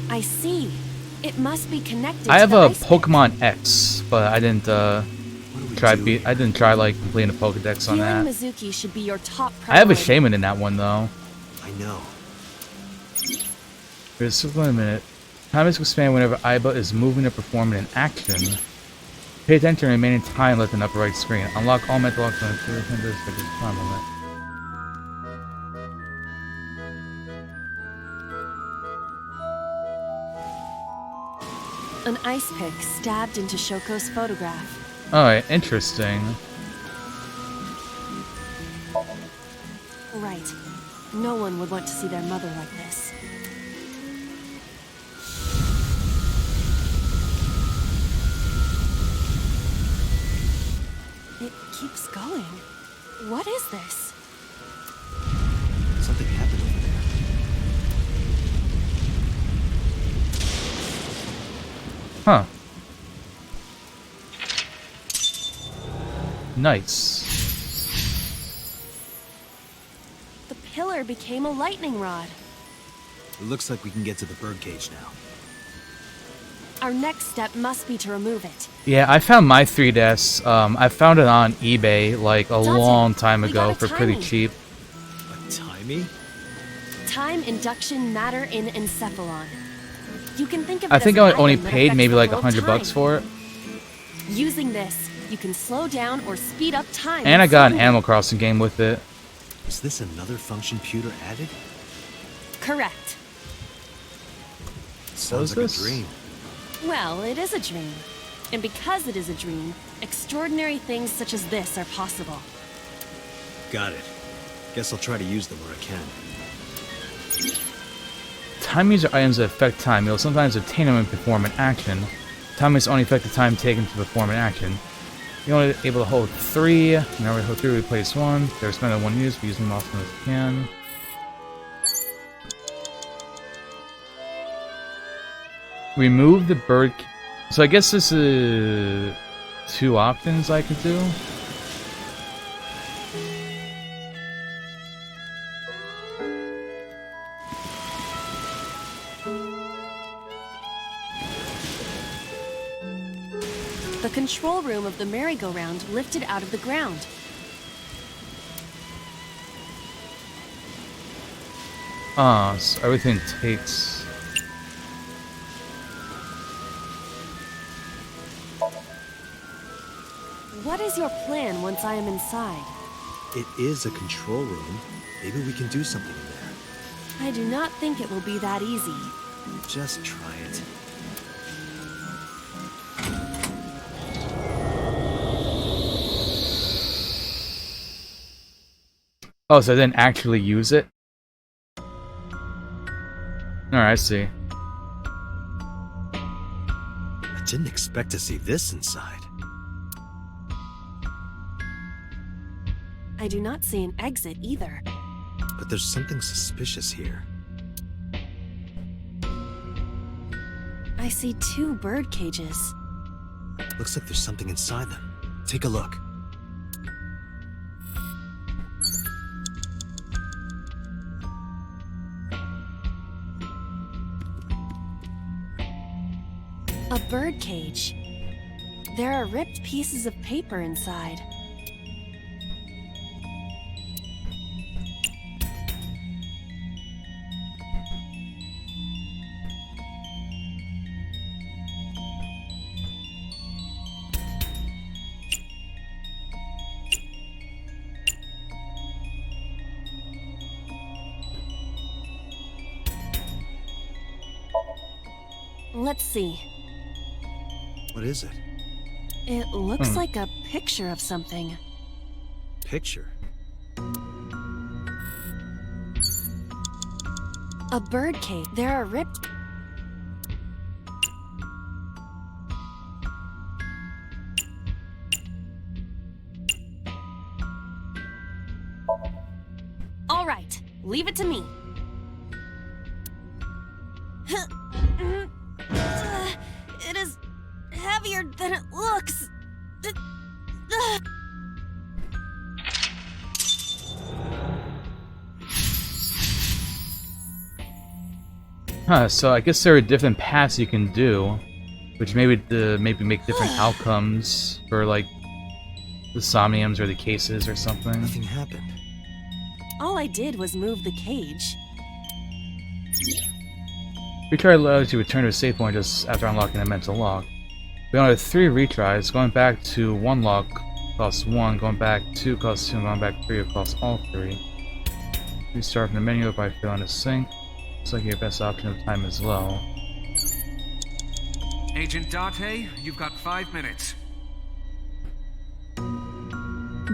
S5: I see. It must be connected
S1: I have
S5: to the
S1: a
S5: ice
S1: Pokemon X, but I didn't try like completing a Pokédex on that.
S5: Mizuki should be your top priority.
S1: I have a Shaman in that one though.
S6: I know.
S1: There's just 1 minute. Time is to expand whenever Aiba is moving or performing an action. Pay attention and remain in time left in the upper right screen. Unlock all mental locks on the time limit.
S5: An ice pick stabbed into Shoko's photograph.
S1: Alright, interesting.
S5: Right. No one would want to see their mother like this. It keeps going. What is this?
S6: Something happened over there.
S1: Huh. Nice.
S5: The pillar became a lightning rod.
S6: It looks like we can get to the birdcage now.
S5: Our next step must be to remove it.
S1: Yeah, I found my 3DS. I found it on eBay like a long time ago for pretty cheap.
S6: A timey?
S5: Time induction matter in encephalon. You can think of it
S1: I think
S5: as
S1: I only
S5: an item that
S1: paid
S5: affects
S1: maybe
S5: the
S1: like
S5: flow of
S1: $100
S5: time.
S1: for it.
S5: Using this, you can slow down or speed up time.
S1: And I got an
S5: slowly.
S1: Animal Crossing game with it.
S6: Was this another function Pewter added?
S5: Correct.
S6: Sounds like a dream.
S5: Well, it is a dream. And because it is a dream, extraordinary things such as this are possible.
S6: Got it. Guess I'll try to use them where I can.
S1: Time user items that affect time. You'll sometimes obtain them and perform an action. Time is only affect the time taken to perform an action. You're only able to hold 3. Whenever you hold 3, replace 1. They're expended 1 use, but use them often as you can. Remove the bird. So I guess this is 2 options I could do.
S5: The control room of the merry-go-round lifted out of the ground.
S1: So everything takes...
S5: What is your plan once I am inside?
S6: It is a control room. Maybe we can do something in there.
S5: I do not think it will be that easy.
S6: Just try it.
S1: Oh, so I didn't actually use it? Alright, I see.
S6: I didn't expect to see this inside.
S5: I do not see an exit either.
S6: But there's something suspicious here.
S5: I see 2 bird cages.
S6: Looks like there's something inside them. Take a look.
S5: A bird cage. There are ripped pieces of paper inside. Let's see.
S6: What is it?
S5: It looks like a picture of something.
S6: Picture?
S5: A bird cage. There are ripped... All right, leave it to me. It is heavier than it looks.
S1: Huh, so I guess there are different paths you can do, which maybe make different outcomes for, like, the somniums or the cases or something.
S6: Nothing happened.
S5: All I did was move the cage.
S1: Retry allows you to return to a save point just after unlocking a mental lock. We only have 3 retries. Going back to 1 lock costs 1, going back 2 costs 2, and going back 3 it costs all 3. Restart from the menu by failing to sync. Looks like your best option of time is low.
S13: Agent Date, you've got 5 minutes.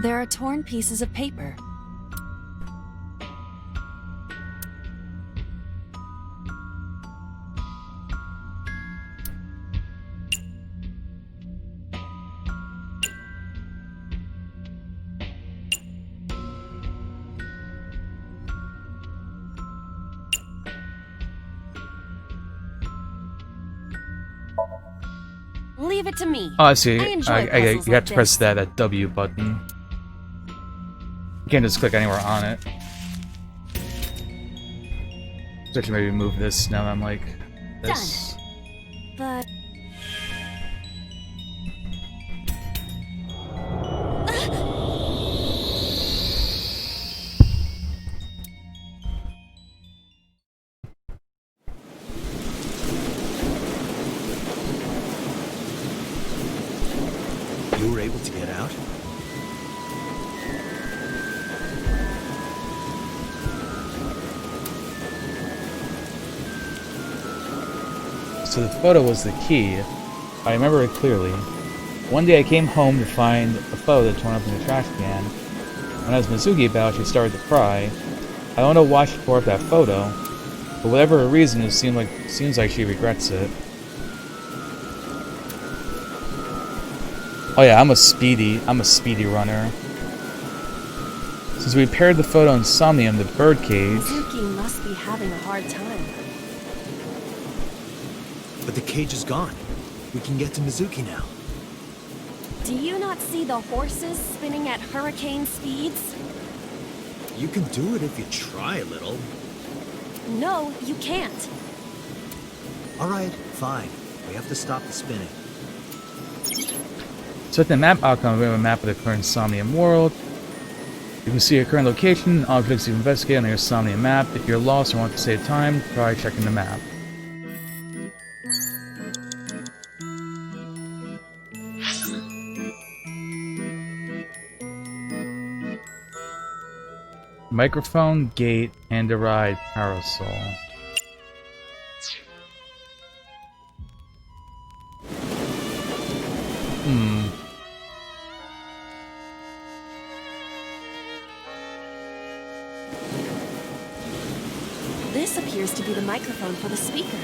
S5: There are torn pieces of paper. Leave it to me.
S1: Oh, I see.
S5: I enjoy
S1: You
S5: puzzles
S1: have
S5: like
S1: to press
S5: this.
S1: that W button. You can't just click anywhere on it. So I should maybe move this now that I'm like this.
S5: Done. But...
S6: You were able to get out?
S1: So the photo was the key. I remember it clearly. One day I came home to find a photo that torn up in the trash can. When I was Mizuki about, she started to cry. I don't know why she tore up that photo, but whatever her reason, it seems like she regrets it. Oh yeah, I'm a speedy runner. Since we paired the photo in Somnium, the birdcage.
S5: Mizuki must be having a hard time.
S6: But the cage is gone. We can get to Mizuki now.
S5: Do you not see the horses spinning at hurricane speeds?
S6: You can do it if you try a little.
S5: No, you can't.
S6: Alright, fine. We have to stop the spinning.
S1: So at the map outcome, we have a map of the current Somnium world. You can see your current location, objects you've investigated on your Somnium map. If you're lost or want to save time, try checking the map. Microphone, gate, and a ride parasol.
S5: This appears to be the microphone for the speaker.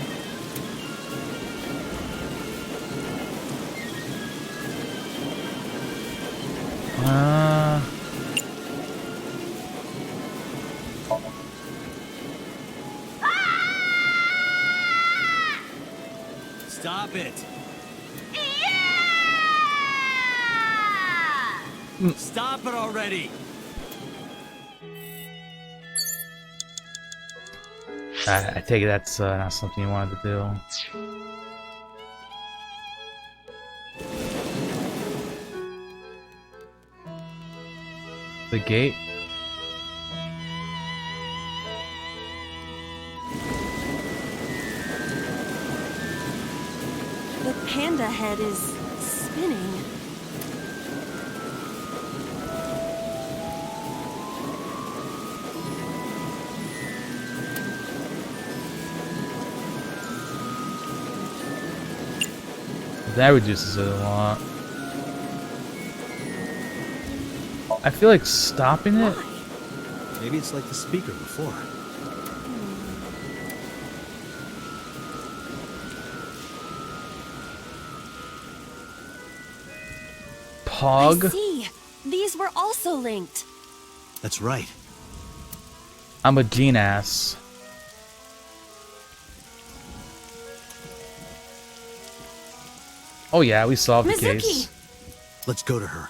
S6: Stop it!
S11: Yeah!
S6: Stop it already!
S1: I take it that's not something you wanted to do. The gate?
S5: The panda head is spinning.
S1: That reduces it a lot. I feel like stopping it?
S6: Maybe it's like the speaker before.
S1: Pog?
S5: I see. These were also linked.
S6: That's right.
S1: I'm a gene-ass. Oh yeah, we solved the
S5: Mizuki!
S1: case.
S6: Let's go to her.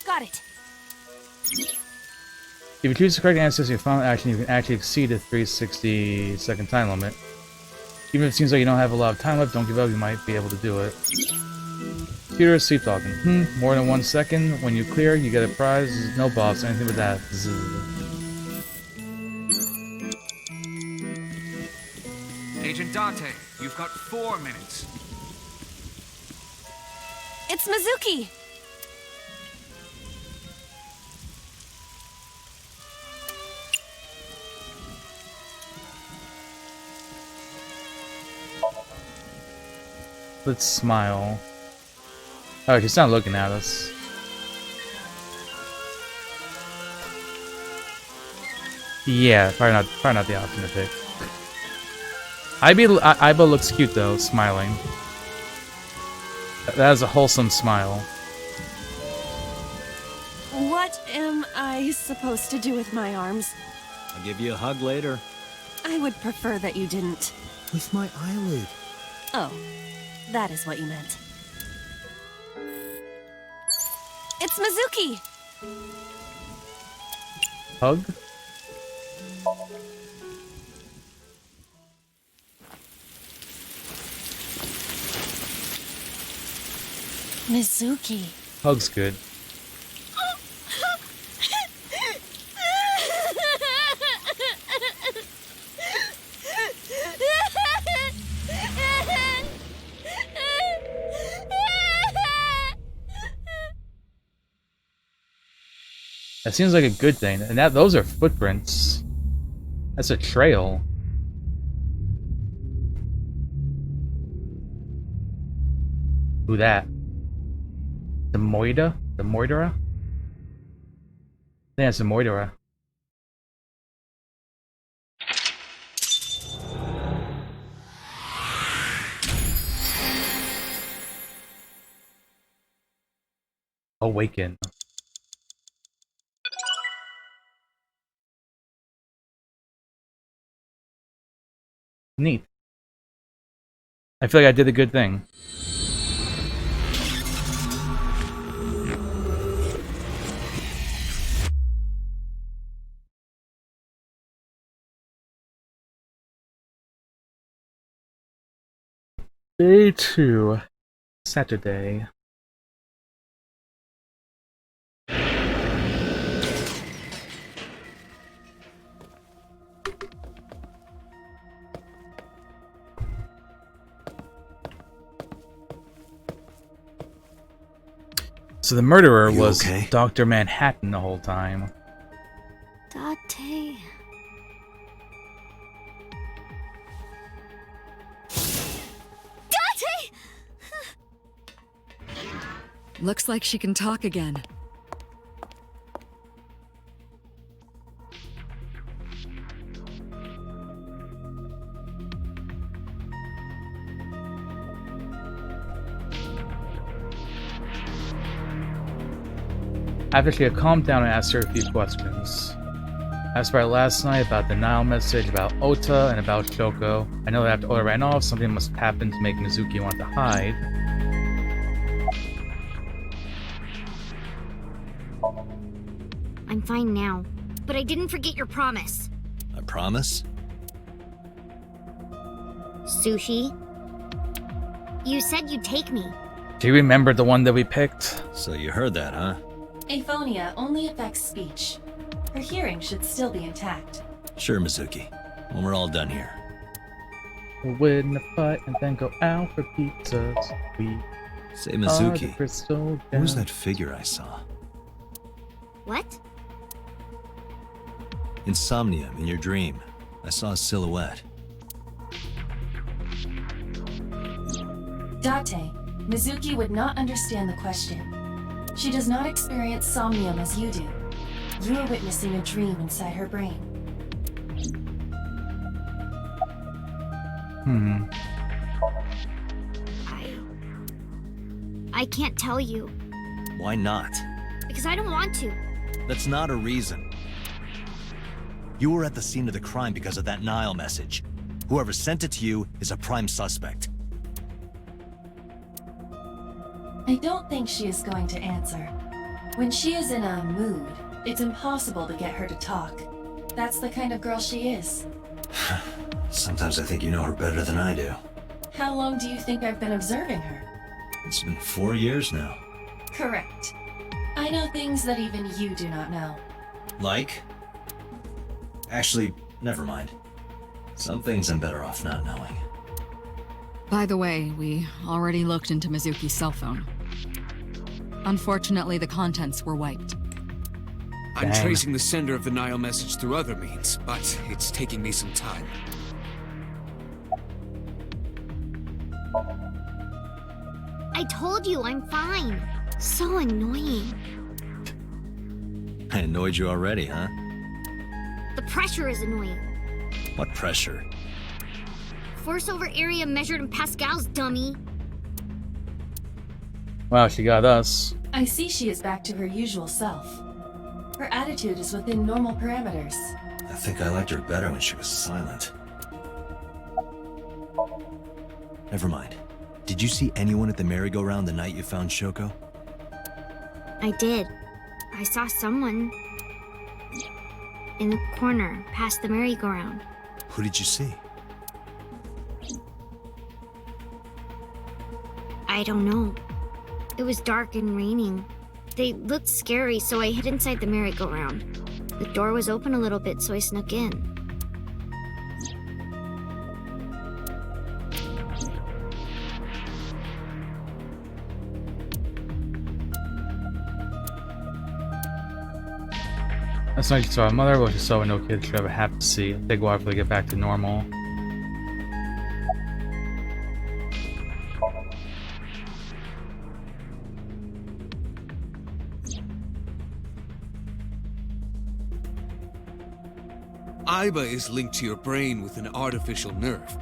S5: Got it.
S1: If you choose the correct answers in your final action, you can actually exceed the 360-second time limit. Even if it seems like you don't have a lot of time left, don't give up, you might be able to do it. Computer is sleep talking. More than 1 second. When you clear, you get a prize. No buffs, anything but that.
S13: Agent Date, you've got 4 minutes.
S5: It's Mizuki!
S1: Let's smile. Oh, she's not looking at us. Yeah, probably not the option to pick. Aiba looks cute though, smiling. That is a wholesome smile.
S5: What am I supposed to do with my arms?
S6: I'll give you a hug later.
S5: I would prefer that you didn't.
S6: With my eyelid.
S5: Oh, that is what you meant. It's Mizuki!
S1: Hug?
S5: Mizuki.
S1: Hug's good. That seems like a good thing, and those are footprints. That's a trail. Who that? The Moida? The Moidera? I think that's the Moidera. Awaken. Neat. I feel like I did a good thing. Day 2. Saturday. So the murderer
S3: You
S1: was
S3: okay?
S1: Dr. Manhattan the whole time.
S5: Date. Date!
S2: Looks like she can talk again.
S1: After she had calmed down, I asked her a few questions. I asked her last night about the Nile message, about Ota, and about Shoko. I know that after Ota ran off, something must have happened to make Mizuki want to hide.
S11: I'm fine now, but I didn't forget your promise.
S6: A promise?
S11: Sushi? You said you'd take me.
S1: Do you remember the one that we picked?
S6: So you heard that, huh?
S9: Aphonia only affects speech. Her hearing should still be intact.
S6: Sure, Mizuki. When we're all done here.
S1: We'll win the fight and then go out for pizzas. We
S6: Say,
S1: are the
S6: Mizuki,
S1: crystal
S6: who was
S1: down.
S6: that figure I saw?
S11: What?
S6: In Somnium, in your dream. I saw a silhouette.
S9: Date, Mizuki would not understand the question. She does not experience somnium as you do. You are witnessing a dream inside her brain.
S11: I can't tell you,
S6: Why not?
S11: because I don't want to.
S6: That's not a reason. You were at the scene of the crime because of that Nile message. Whoever sent it to you is a prime suspect.
S9: I don't think she is going to answer. When she is in a mood, it's impossible to get her to talk. That's the kind of girl she is.
S3: Sometimes I think you know her better than I do.
S9: How long do you think I've been observing her?
S3: It's been 4 years now.
S9: Correct. I know things that even you do not know.
S3: Like? Actually, never mind. Some things I'm better off not knowing.
S2: By the way, we already looked into Mizuki's cell phone. Unfortunately, the contents were wiped.
S7: I'm
S1: Dang.
S7: tracing the sender of the Nile message through other means, but it's taking me some time.
S11: I told you I'm fine. So annoying.
S6: I annoyed you already, huh?
S11: The pressure is annoying.
S6: What pressure?
S11: Force over area measured in pascals, dummy.
S1: Wow, she got us.
S9: I see she is back to her usual self. Her attitude is within normal parameters.
S3: I think I liked her better when she was silent.
S6: Never mind. Did you see anyone at the merry-go-round the night you found Shoko?
S11: I did. I saw someone in the corner past the merry-go-round.
S6: Who did you see?
S11: I don't know. It was dark and raining. They looked scary, so I hid inside the merry-go-round. The door was open a little bit, so I snuck in.
S1: That's not just our mother, but she saw no kid should ever have to see. Take a while before they get back to normal.
S7: Aiba is linked to your brain with an artificial nerve.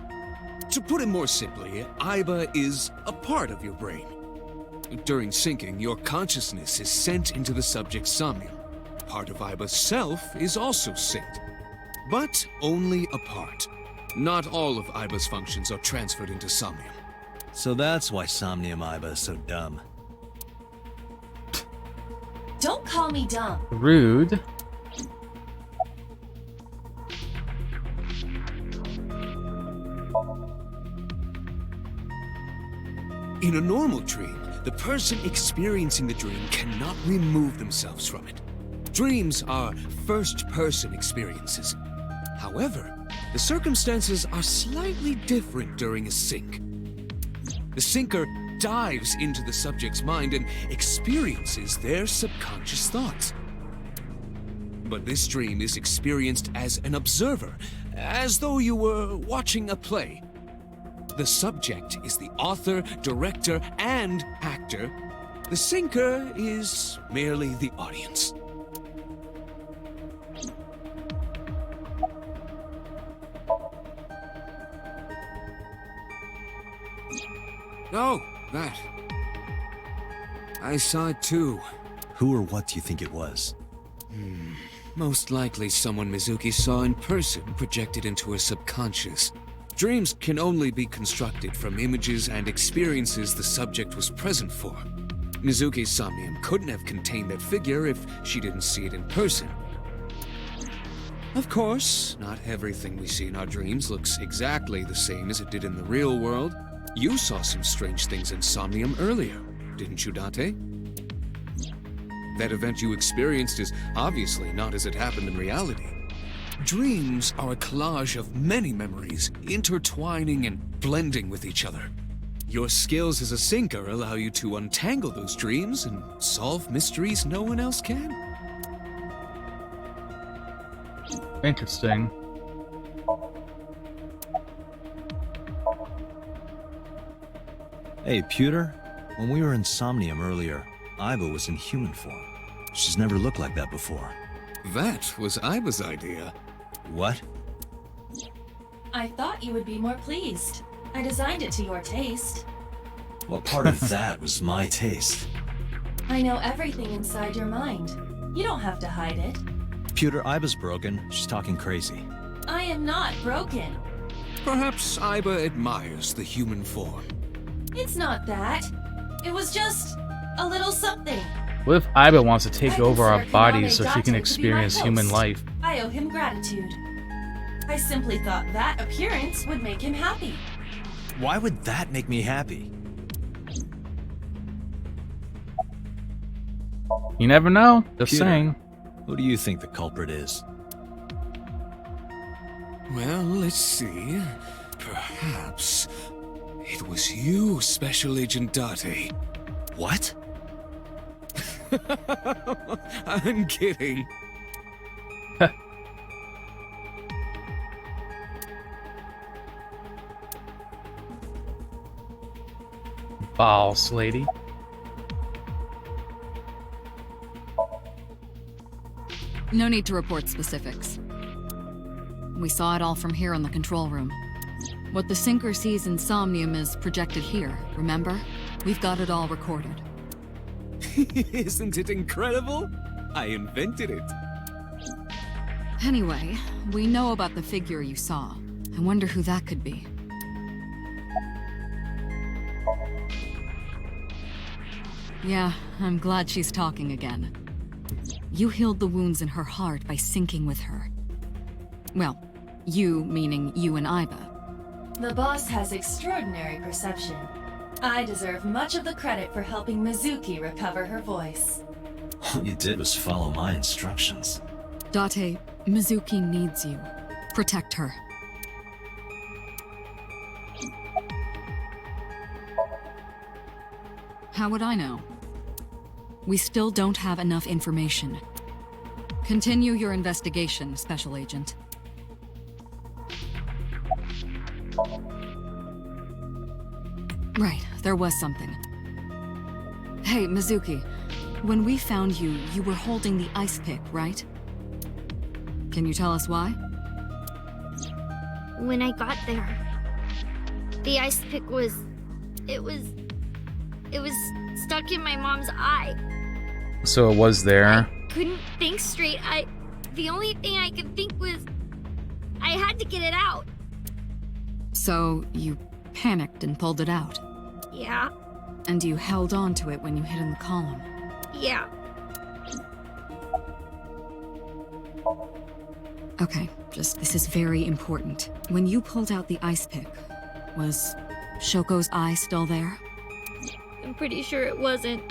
S7: To put it more simply, Aiba is a part of your brain. During syncing, your consciousness is sent into the subject's somnium. Part of Aiba's self is also synced, but only a part. Not all of Aiba's functions are transferred into Somnium.
S6: So that's why Somnium Aiba is so dumb.
S9: Don't call me dumb.
S1: Rude.
S7: In a normal dream, the person experiencing the dream cannot remove themselves from it. Dreams are first-person experiences. However, the circumstances are slightly different during a sync. The syncer dives into the subject's mind and experiences their subconscious thoughts. But this dream is experienced as an observer, as though you were watching a play. The subject is the author, director, and actor. The sinker is merely the audience. Oh, that. I saw it too.
S6: Who or what do you think it was?
S7: Most likely someone Mizuki saw in person projected into her subconscious. Dreams can only be constructed from images and experiences the subject was present for. Mizuki's Somnium couldn't have contained that figure if she didn't see it in person. Of course, not everything we see in our dreams looks exactly the same as it did in the real world. You saw some strange things in Somnium earlier, didn't you, Date? That event you experienced is obviously not as it happened in reality. Dreams are a collage of many memories, intertwining and blending with each other. Your skills as a sinker allow you to untangle those dreams and solve mysteries no one else can.
S1: Interesting.
S6: Hey, Pewter. When we were in Somnium earlier, Iba was in human form. She's never looked like that before.
S7: That was Iba's idea.
S6: What?
S9: I thought you would be more pleased. I designed it to your taste.
S3: What part of that was my taste?
S9: I know everything inside your mind. You don't have to hide it.
S6: Pewter, Iba's broken. She's talking crazy.
S9: I am not broken.
S7: Perhaps Iba admires the human form.
S9: It's not that. It was just a little something.
S1: What if Iba wants to take over our
S9: Kaname
S1: bodies so she
S9: Date
S1: can
S9: to be my
S1: experience human
S9: host.
S1: life?
S9: I owe him gratitude. I simply thought that appearance would make him happy.
S6: Why would that make me happy?
S1: You never know. Just
S6: Pewter,
S1: saying.
S6: Who do you think the culprit is?
S7: Well, let's see. Perhaps it was you, Special Agent Date.
S6: What?
S7: I'm kidding.
S1: Boss lady.
S2: No need to report specifics. We saw it all from here in the control room. What the sinker sees in Somnium is projected here, remember? We've got it all recorded.
S7: Isn't it incredible? I invented it.
S2: Anyway, we know about the figure you saw. I wonder who that could be. Yeah, I'm glad she's talking again. You healed the wounds in her heart by syncing with her. Well, you meaning you and Iba.
S9: The boss has extraordinary perception. I deserve much of the credit for helping Mizuki recover her voice.
S3: All you did was follow my instructions.
S2: Date, Mizuki needs you. Protect her. How would I know? We still don't have enough information. Continue your investigation, Special Agent. Right, there was something. Hey, Mizuki. When we found you, you were holding the ice pick, right? Can you tell us why?
S11: When I got there, the ice pick was... It was stuck in my mom's eye.
S1: So it was there.
S11: I couldn't think straight. The only thing I could think was... I had to get it out.
S2: So you panicked and pulled it out?
S11: Yeah.
S2: And you held on to it when you hit in the column?
S11: Yeah.
S2: Okay, this is very important. When you pulled out the ice pick, was Shoko's eye still there?
S11: I'm pretty sure it wasn't.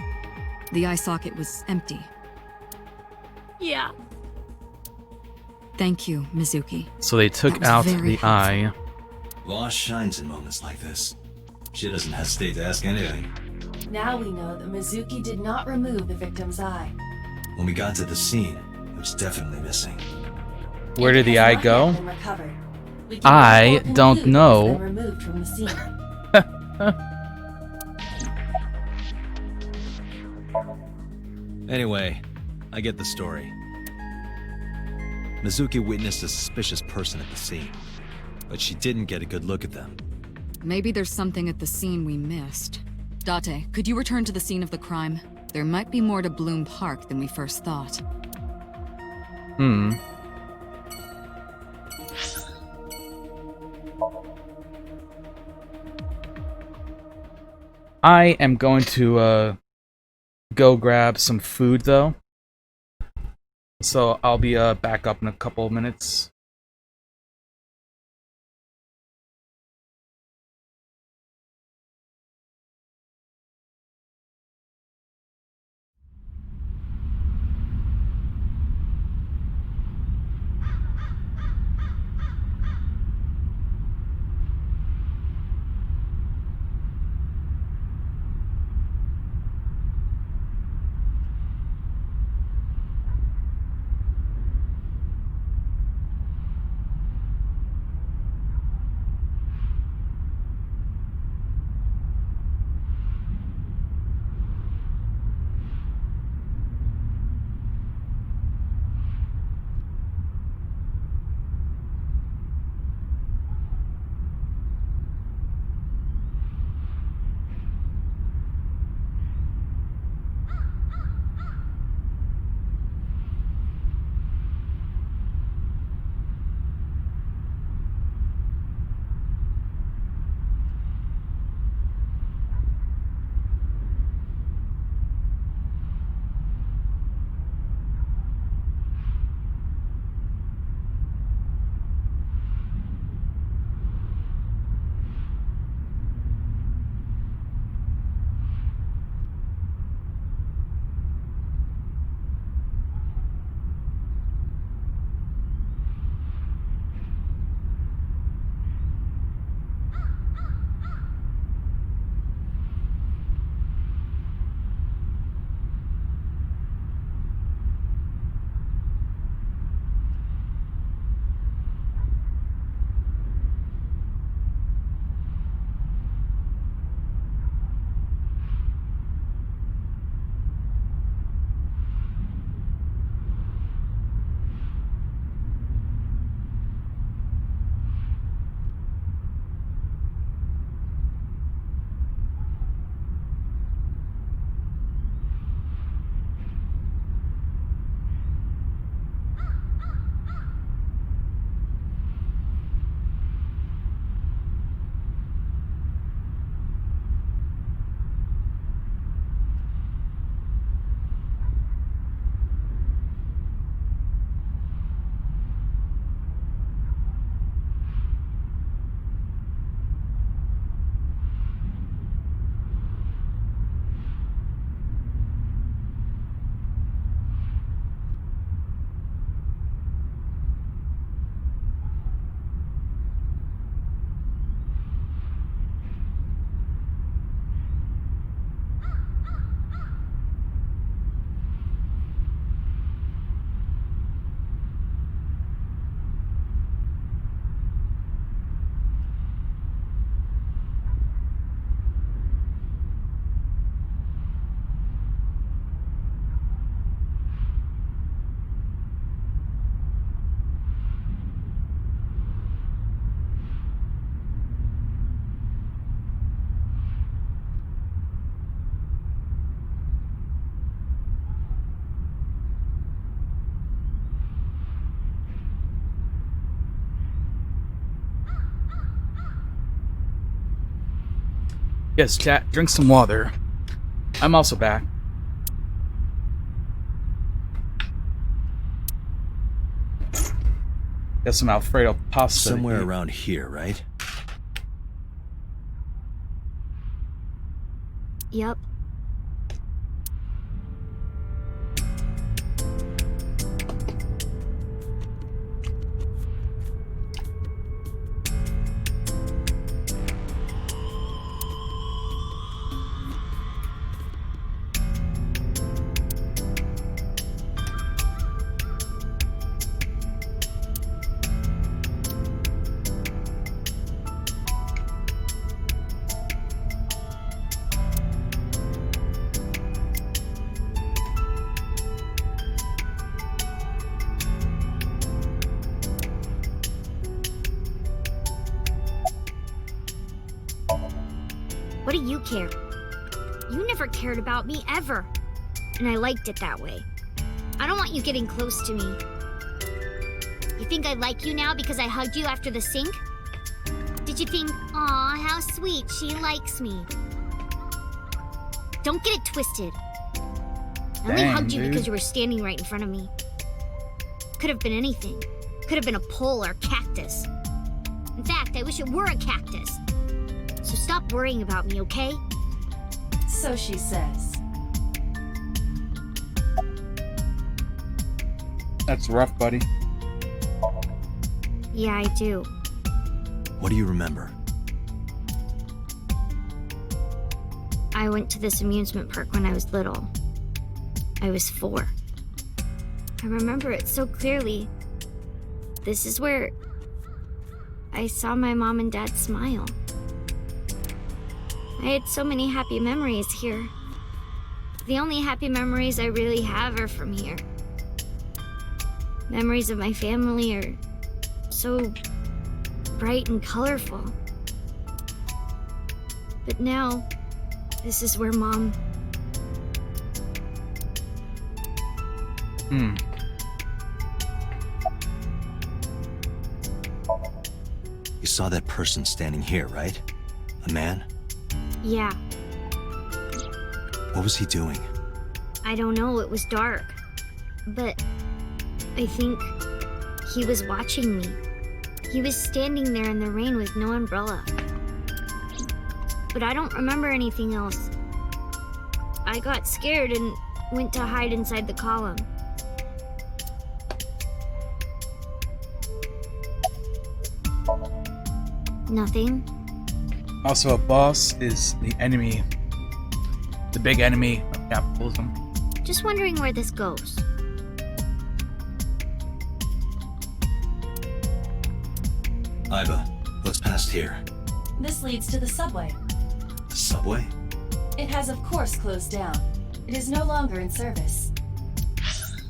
S2: The eye socket was empty.
S11: Yeah.
S2: Thank you, Mizuki.
S1: So they took
S2: That was
S1: out
S2: very
S1: the eye.
S3: Loss shines in moments like this. She doesn't hesitate to ask anything.
S9: Now we know that Mizuki did not remove the victim's eye.
S3: When we got to the scene, it was definitely missing.
S1: Where did the eye go?
S9: Been recovered. We can
S1: I
S9: therefore
S1: don't
S9: conclude
S1: know.
S9: it's been removed from the scene.
S6: Anyway, I get the story. Mizuki witnessed a suspicious person at the scene, but she didn't get a good look at them.
S2: Maybe there's something at the scene we missed. Date, could you return to the scene of the crime? There might be more to Bloom Park than we first thought.
S1: I am going to go grab some food though. So I'll be back up in a couple of minutes. Yes, chat, drink some water. I'm also back. Got some Alfredo pasta.
S6: Somewhere around here, right?
S11: Yep. What do you care? You never cared about me, ever. And I liked it that way. I don't want you getting close to me. You think I like you now because I hugged you after the sink? Did you think, aw, how sweet, she likes me? Don't get it twisted. I only
S1: Dang,
S11: hugged you
S1: dude.
S11: because you were standing right in front of me. Could have been anything. Could have been a pole or a cactus. In fact, I wish it were a cactus. So stop worrying about me, okay?
S9: So she says.
S1: That's rough, buddy.
S11: Yeah, I do.
S6: What do you remember?
S11: I went to this amusement park when I was little. I was 4. I remember it so clearly. This is where I saw my mom and dad smile. I had so many happy memories here. The only happy memories I really have are from here. Memories of my family are so bright and colorful. But now, this is where Mom...
S6: You saw that person standing here, right? A man?
S11: Yeah,
S6: What was he doing?
S11: I don't know, it was dark. But I think he was watching me. He was standing there in the rain with no umbrella. But I don't remember anything else. I got scared and went to hide inside the column. Nothing.
S1: Also, a boss is the enemy. The big enemy of capitalism.
S11: Just wondering where this goes.
S3: Iba, what's past here?
S9: This leads to the subway.
S3: The subway?
S9: It has of course closed down. It is no longer in service.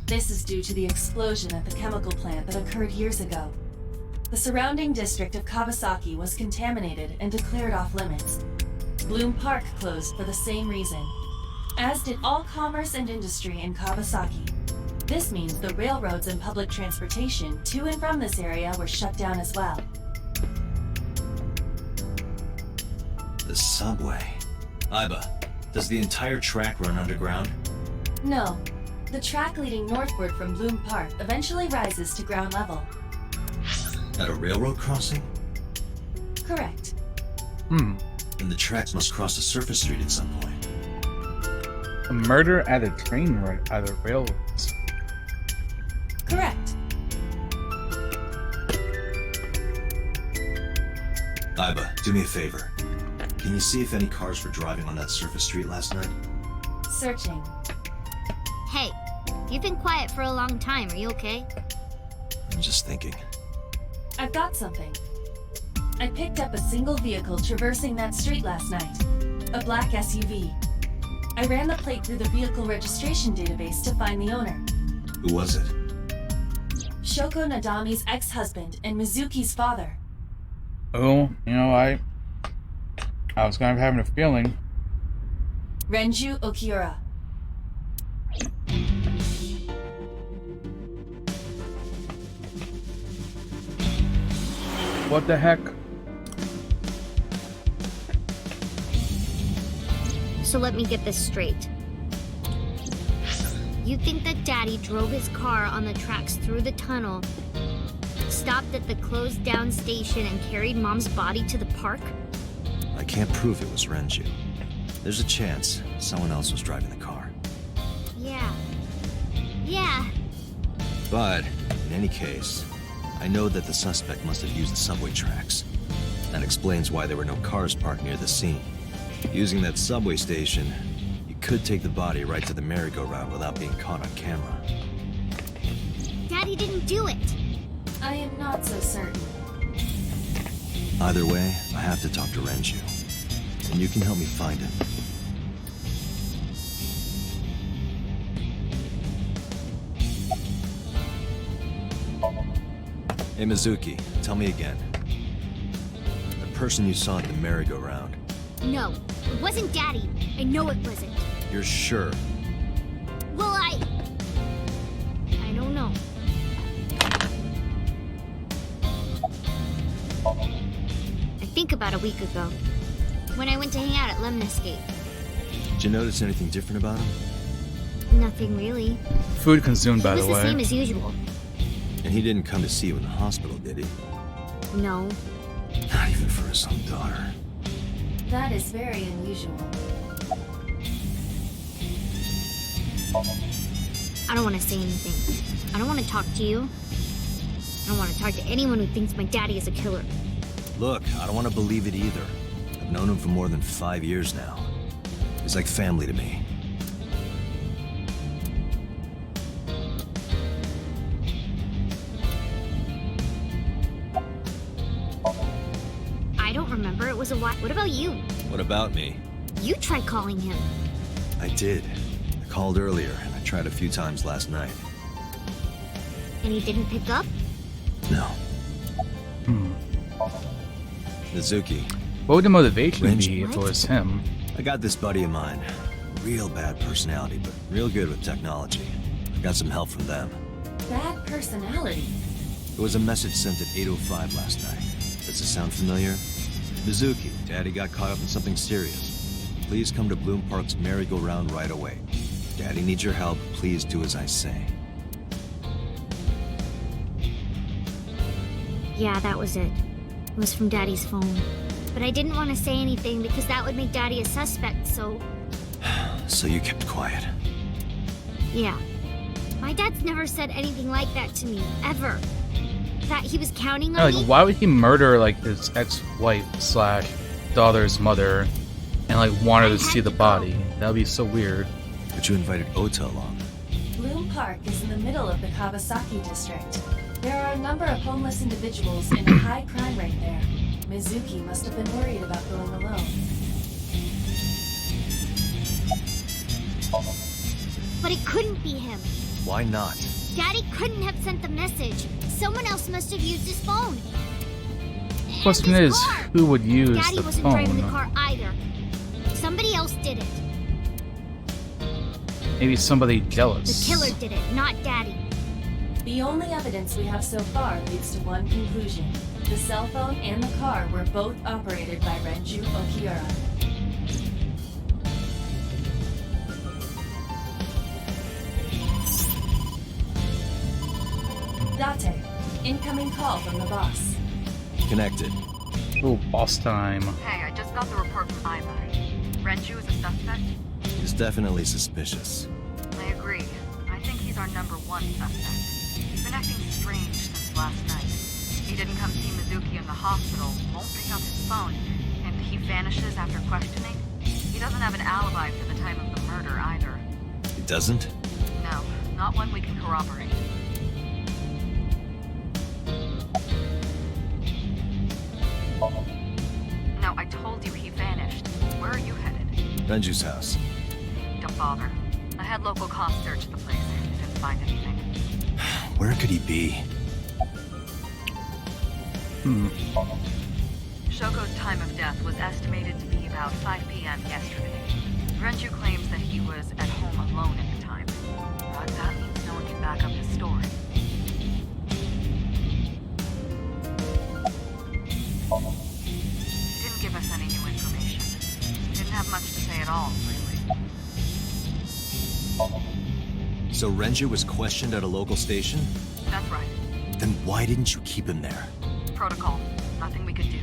S9: This is due to the explosion at the chemical plant that occurred years ago. The surrounding district of Kawasaki was contaminated and declared off limits. Bloom Park closed for the same reason, as did all commerce and industry in Kawasaki. This means the railroads and public transportation to and from this area were shut down as well.
S3: The subway. Iba, does the entire track run underground?
S9: No. The track leading northward from Bloom Park eventually rises to ground level.
S3: At a railroad crossing?
S9: Correct.
S3: Then the tracks must cross a surface street at some point.
S1: A murder at a train at a railroads.
S9: Correct.
S3: Iba, do me a favor. Can you see if any cars were driving on that surface street last night?
S9: Searching.
S11: Hey, you've been quiet for a long time. Are you okay?
S6: I'm just thinking.
S9: I've got something. I picked up a single vehicle traversing that street last night. A black SUV. I ran the plate through the vehicle registration database to find the owner.
S3: Who was it?
S9: Shoko Nadami's ex-husband and Mizuki's father.
S1: Oh, you know, I was kind of having a feeling.
S9: Renju Okiura.
S1: What the heck?
S11: So let me get this straight. You think that Daddy drove his car on the tracks through the tunnel, stopped at the closed down station, and carried Mom's body to the park?
S6: I can't prove it was Renju. There's a chance someone else was driving the car.
S11: Yeah. Yeah.
S6: But, in any case, I know that the suspect must have used the subway tracks. That explains why there were no cars parked near the scene. Using that subway station, you could take the body right to the merry-go-round without being caught on camera.
S11: Daddy didn't do it.
S9: I am not so certain.
S6: Either way, I have to talk to Renju. And you can help me find him. Hey Mizuki, tell me again. The person you saw at the merry-go-round,
S11: No, it wasn't Daddy. I know it wasn't.
S6: You're sure?
S11: Well, I don't know. I think about a week ago, when I went to hang out at Lemniscate.
S6: Did you notice anything different about him?
S11: Nothing really.
S1: Food consumed, by
S11: It
S1: the
S11: was
S1: way.
S11: the same as usual.
S6: And he didn't come to see you in the hospital, did he?
S11: No.
S3: Not even for his own daughter.
S9: That is very unusual.
S11: I don't want to say anything. I don't want to talk to you. I don't want to talk to anyone who thinks my daddy is a killer.
S6: Look, I don't want to believe it either. I've known him for more than 5 years now. He's like family to me.
S11: I don't remember. It was a while. What about you?
S6: What about me?
S11: You tried calling him.
S6: I did. I called earlier, and I tried a few times last night.
S11: And he didn't pick up?
S6: No. Mizuki.
S1: What would the motivation
S6: Range-
S1: be if it was him?
S6: I got this buddy of mine. Real bad personality, but real good with technology. I got some help from them.
S9: Bad personality.
S6: There was a message sent at 8:05 last night. Does it sound familiar? Mizuki, Daddy got caught up in something serious. Please come to Bloom Park's merry-go-round right away. Daddy needs your help. Please do as I say.
S11: Yeah, that was it. It was from Daddy's phone. But I didn't want to say anything because that would make Daddy a suspect, so...
S6: So you kept quiet.
S11: Yeah. My dad's never said anything like that to me, ever. That he was counting on
S1: Like,
S11: me.
S1: why would he murder like his ex-wife / daughter's mother, and like want her to see the body? That would be so weird.
S6: But you invited Ota along.
S9: Bloom Park is in the middle of the Kawasaki district. There are a number of homeless individuals and a high crime rate there. Mizuki must have been worried about going alone.
S11: But it couldn't be him.
S6: Why not?
S11: Daddy couldn't have sent the message. Someone else must have used his phone.
S1: Question is, who would use
S11: Daddy
S1: the
S11: wasn't driving the
S1: phone?
S11: car either. Somebody else did it.
S1: Maybe somebody
S11: The
S1: jealous.
S11: killer did it, not Daddy.
S9: The only evidence we have so far leads to one conclusion. The cell phone and the car were both operated by Renju Okiura. Date, incoming call from the boss.
S6: Connected.
S1: Oh, boss time.
S14: Hey, I just got the report from Iva. Renju is a suspect?
S6: He's definitely suspicious.
S14: I agree. I think he's our #1 suspect. He's been acting strange since last night. He didn't come see Mizuki in the hospital, won't pick up his phone, and he vanishes after questioning. He doesn't have an alibi for the time of the murder either.
S6: He doesn't?
S14: No, not one we can corroborate. No, I told you he vanished. Where are you headed?
S6: Renju's house.
S14: Don't bother. I had local cops search the place. They didn't find anything.
S6: Where could he be?
S14: Shoko's time of death was estimated to be about 5 p.m. yesterday. Renju claims that he was at home alone at the time. But that means no one can back up his story. He didn't give us any new information. He didn't have much to say at all, really.
S6: So Renju was questioned at a local station?
S14: That's right.
S6: Then why didn't you keep him there?
S14: Protocol. Nothing we could do.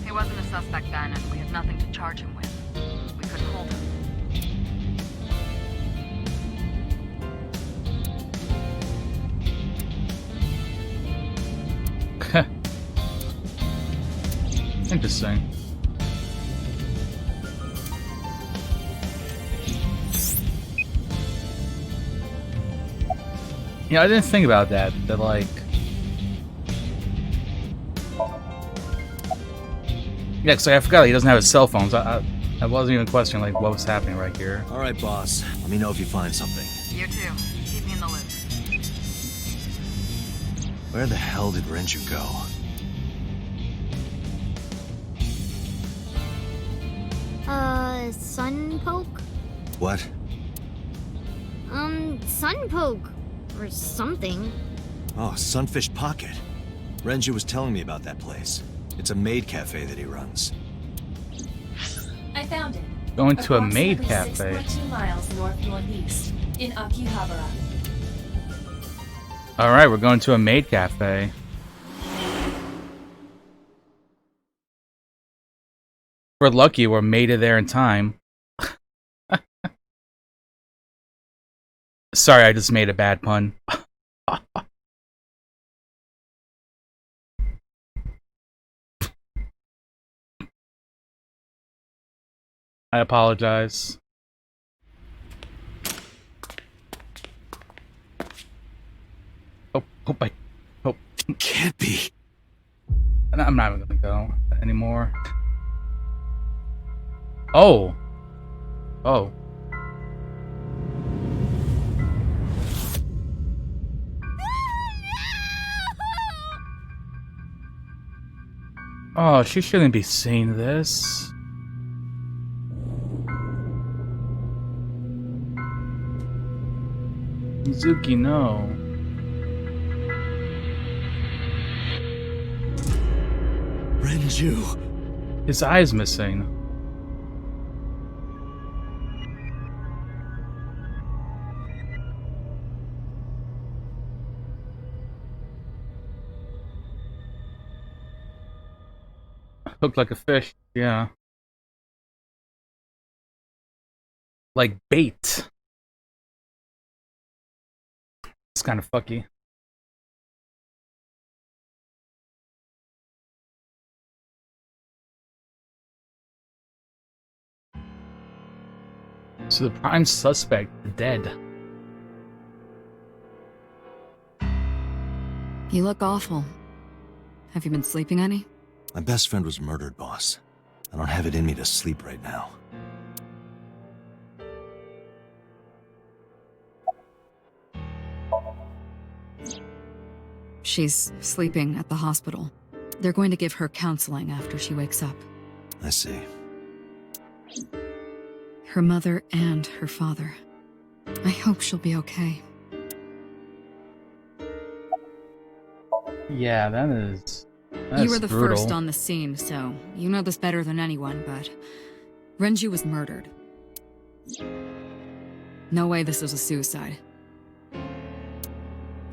S14: He wasn't a suspect then, and we had nothing to charge him with. We couldn't hold him.
S1: Interesting. Yeah, I didn't think about that. That like, yeah, cause I forgot he doesn't have his cell phone. So I wasn't even questioning like what was happening right here.
S6: All right, boss. Let me know if you find something.
S14: You too. Keep me in the loop.
S6: Where the hell did Renju go?
S11: sun poke?
S6: What?
S11: Sun poke. Or something.
S6: Oh, Sunfish Pocket. Renju was telling me about that place. It's a maid cafe that he runs.
S9: I found it.
S1: Going to a maid
S9: Approximately
S1: cafe.
S9: 6.2 miles north-northeast in Akihabara.
S1: Alright, we're going to a maid cafe. We're lucky we're made it there in time. Sorry, I just made a bad pun. I apologize. Oh,
S6: Can't be.
S1: I'm not even gonna go anymore. Oh. Oh. Oh, she shouldn't be seeing this. Mizuki, no.
S6: Renju.
S1: His eye's missing. Hooked like a fish, yeah. Like bait. It's kind of fucky. So the prime suspect dead.
S2: You look awful. Have you been sleeping any?
S6: My best friend was murdered, boss. I don't have it in me to sleep right now.
S2: She's sleeping at the hospital. They're going to give her counseling after she wakes up.
S6: I see.
S2: Her mother and her father. I hope she'll be okay.
S1: Yeah, that's
S2: you were the
S1: brutal.
S2: first on the scene, so you know this better than anyone, but Renju was murdered. No way this was a suicide.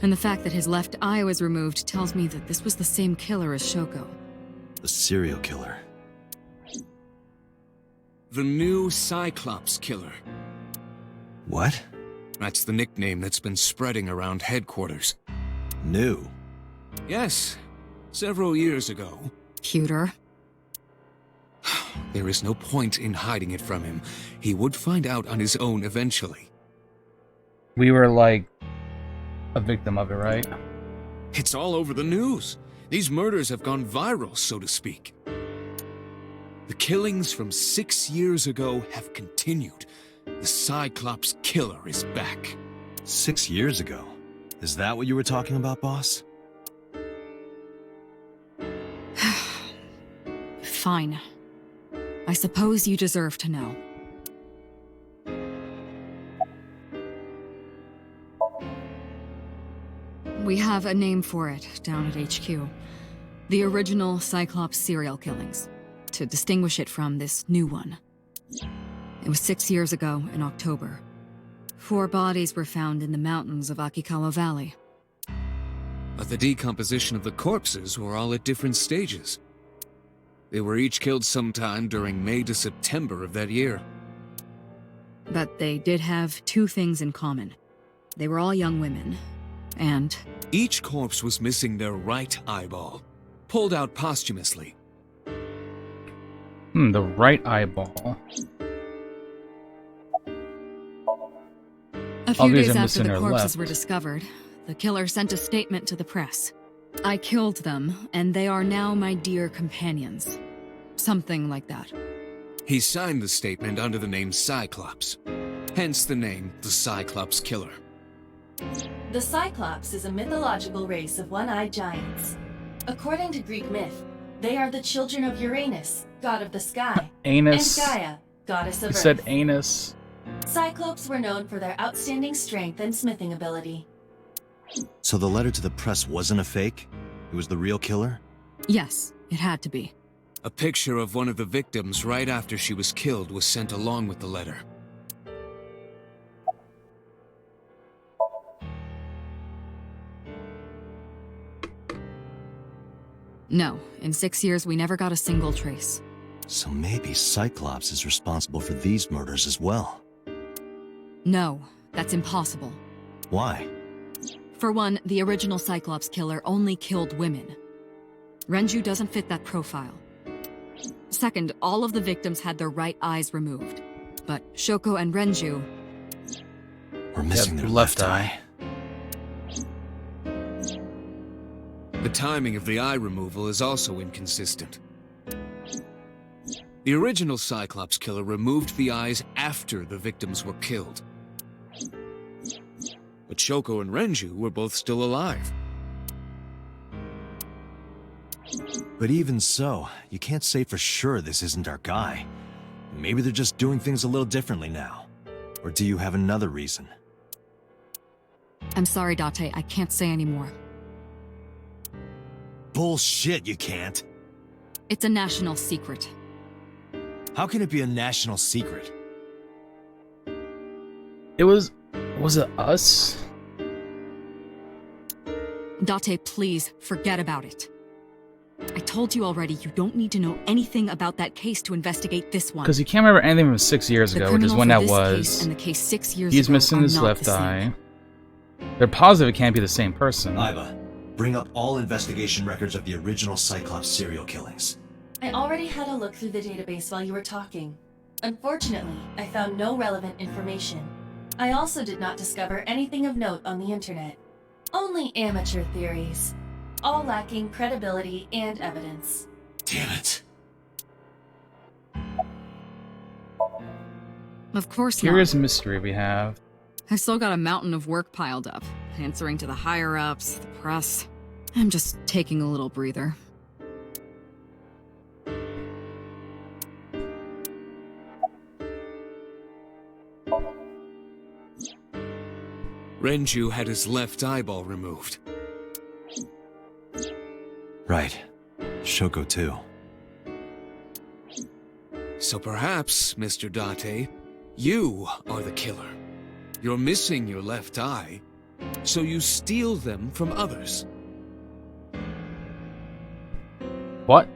S2: And the fact that his left eye was removed tells me that this was the same killer as Shoko.
S6: The serial killer.
S7: The new Cyclops Killer.
S6: What?
S7: That's the nickname that's been spreading around headquarters.
S6: New?
S7: Yes, several years ago.
S2: Cuter.
S7: There is no point in hiding it from him. He would find out on his own eventually.
S1: We were like a victim of it, right?
S7: It's all over the news. These murders have gone viral, so to speak. The killings from 6 years ago have continued. The Cyclops Killer is back.
S6: 6 years ago? Is that what you were talking about, boss?
S2: Fine. I suppose you deserve to know. We have a name for it down at HQ. The original Cyclops serial killings, to distinguish it from this new one. It was 6 years ago in October. 4 bodies were found in the mountains of Akikawa Valley.
S7: But the decomposition of the corpses were all at different stages. They were each killed sometime during May to September of that year.
S2: But they did have 2 things in common. They were all young women, and...
S7: Each corpse was missing their right eyeball, pulled out posthumously.
S1: The right eyeball.
S2: A few days after the corpses were discovered, the killer sent a statement to the press. I killed them, and they are now my dear companions. Something like that.
S7: He signed the statement under the name Cyclops. Hence the name, the Cyclops Killer.
S9: The Cyclops is a mythological race of one-eyed giants. According to Greek myth, they are the children of Uranus, god of the sky,
S1: Anus.
S9: and Gaia, goddess of
S1: He
S9: Earth.
S1: said anus.
S9: Cyclopes were known for their outstanding strength and smithing ability.
S6: So the letter to the press wasn't a fake? It was the real killer?
S2: Yes, it had to be.
S7: A picture of one of the victims right after she was killed was sent along with the letter.
S2: No, in 6 years we never got a single trace.
S6: So maybe Cyclops is responsible for these murders as well.
S2: No, that's impossible.
S6: Why?
S2: For one, the original Cyclops killer only killed women. Renju doesn't fit that profile. Second, all of the victims had their right eyes removed. But Shoko and Renju...
S6: We're missing their left eye.
S7: The timing of the eye removal is also inconsistent. The original Cyclops killer removed the eyes after the victims were killed. But Shoko and Renju were both still alive.
S6: But even so, you can't say for sure this isn't our guy. Maybe they're just doing things a little differently now. Or do you have another reason?
S2: I'm sorry, Date, I can't say anymore.
S6: Bullshit, you can't.
S2: It's a national secret.
S6: How can it be a national secret?
S1: Was it us?
S2: Date, please, forget about it. I told you already, you don't need to know anything about that case to investigate this one.
S1: Because you can't remember anything from 6 years ago, which is when that was.
S2: And the case 6 years
S1: He's
S2: ago
S1: missing his left eye. They're positive it can't be the same person.
S3: Iva, bring up all investigation records of the original Cyclops serial killings.
S9: I already had a look through the database while you were talking. Unfortunately, I found no relevant information. I also did not discover anything of note on the internet. Only amateur theories, all lacking credibility and evidence.
S3: Damn it.
S2: Of course
S1: Here
S2: not.
S1: is a mystery we have.
S2: I still got a mountain of work piled up, answering to the higher-ups, the press. I'm just taking a little breather.
S7: Renju had his left eyeball removed.
S6: Right. Shoko too.
S7: So perhaps, Mr. Date, you are the killer. You're missing your left eye, so you steal them from others.
S1: What?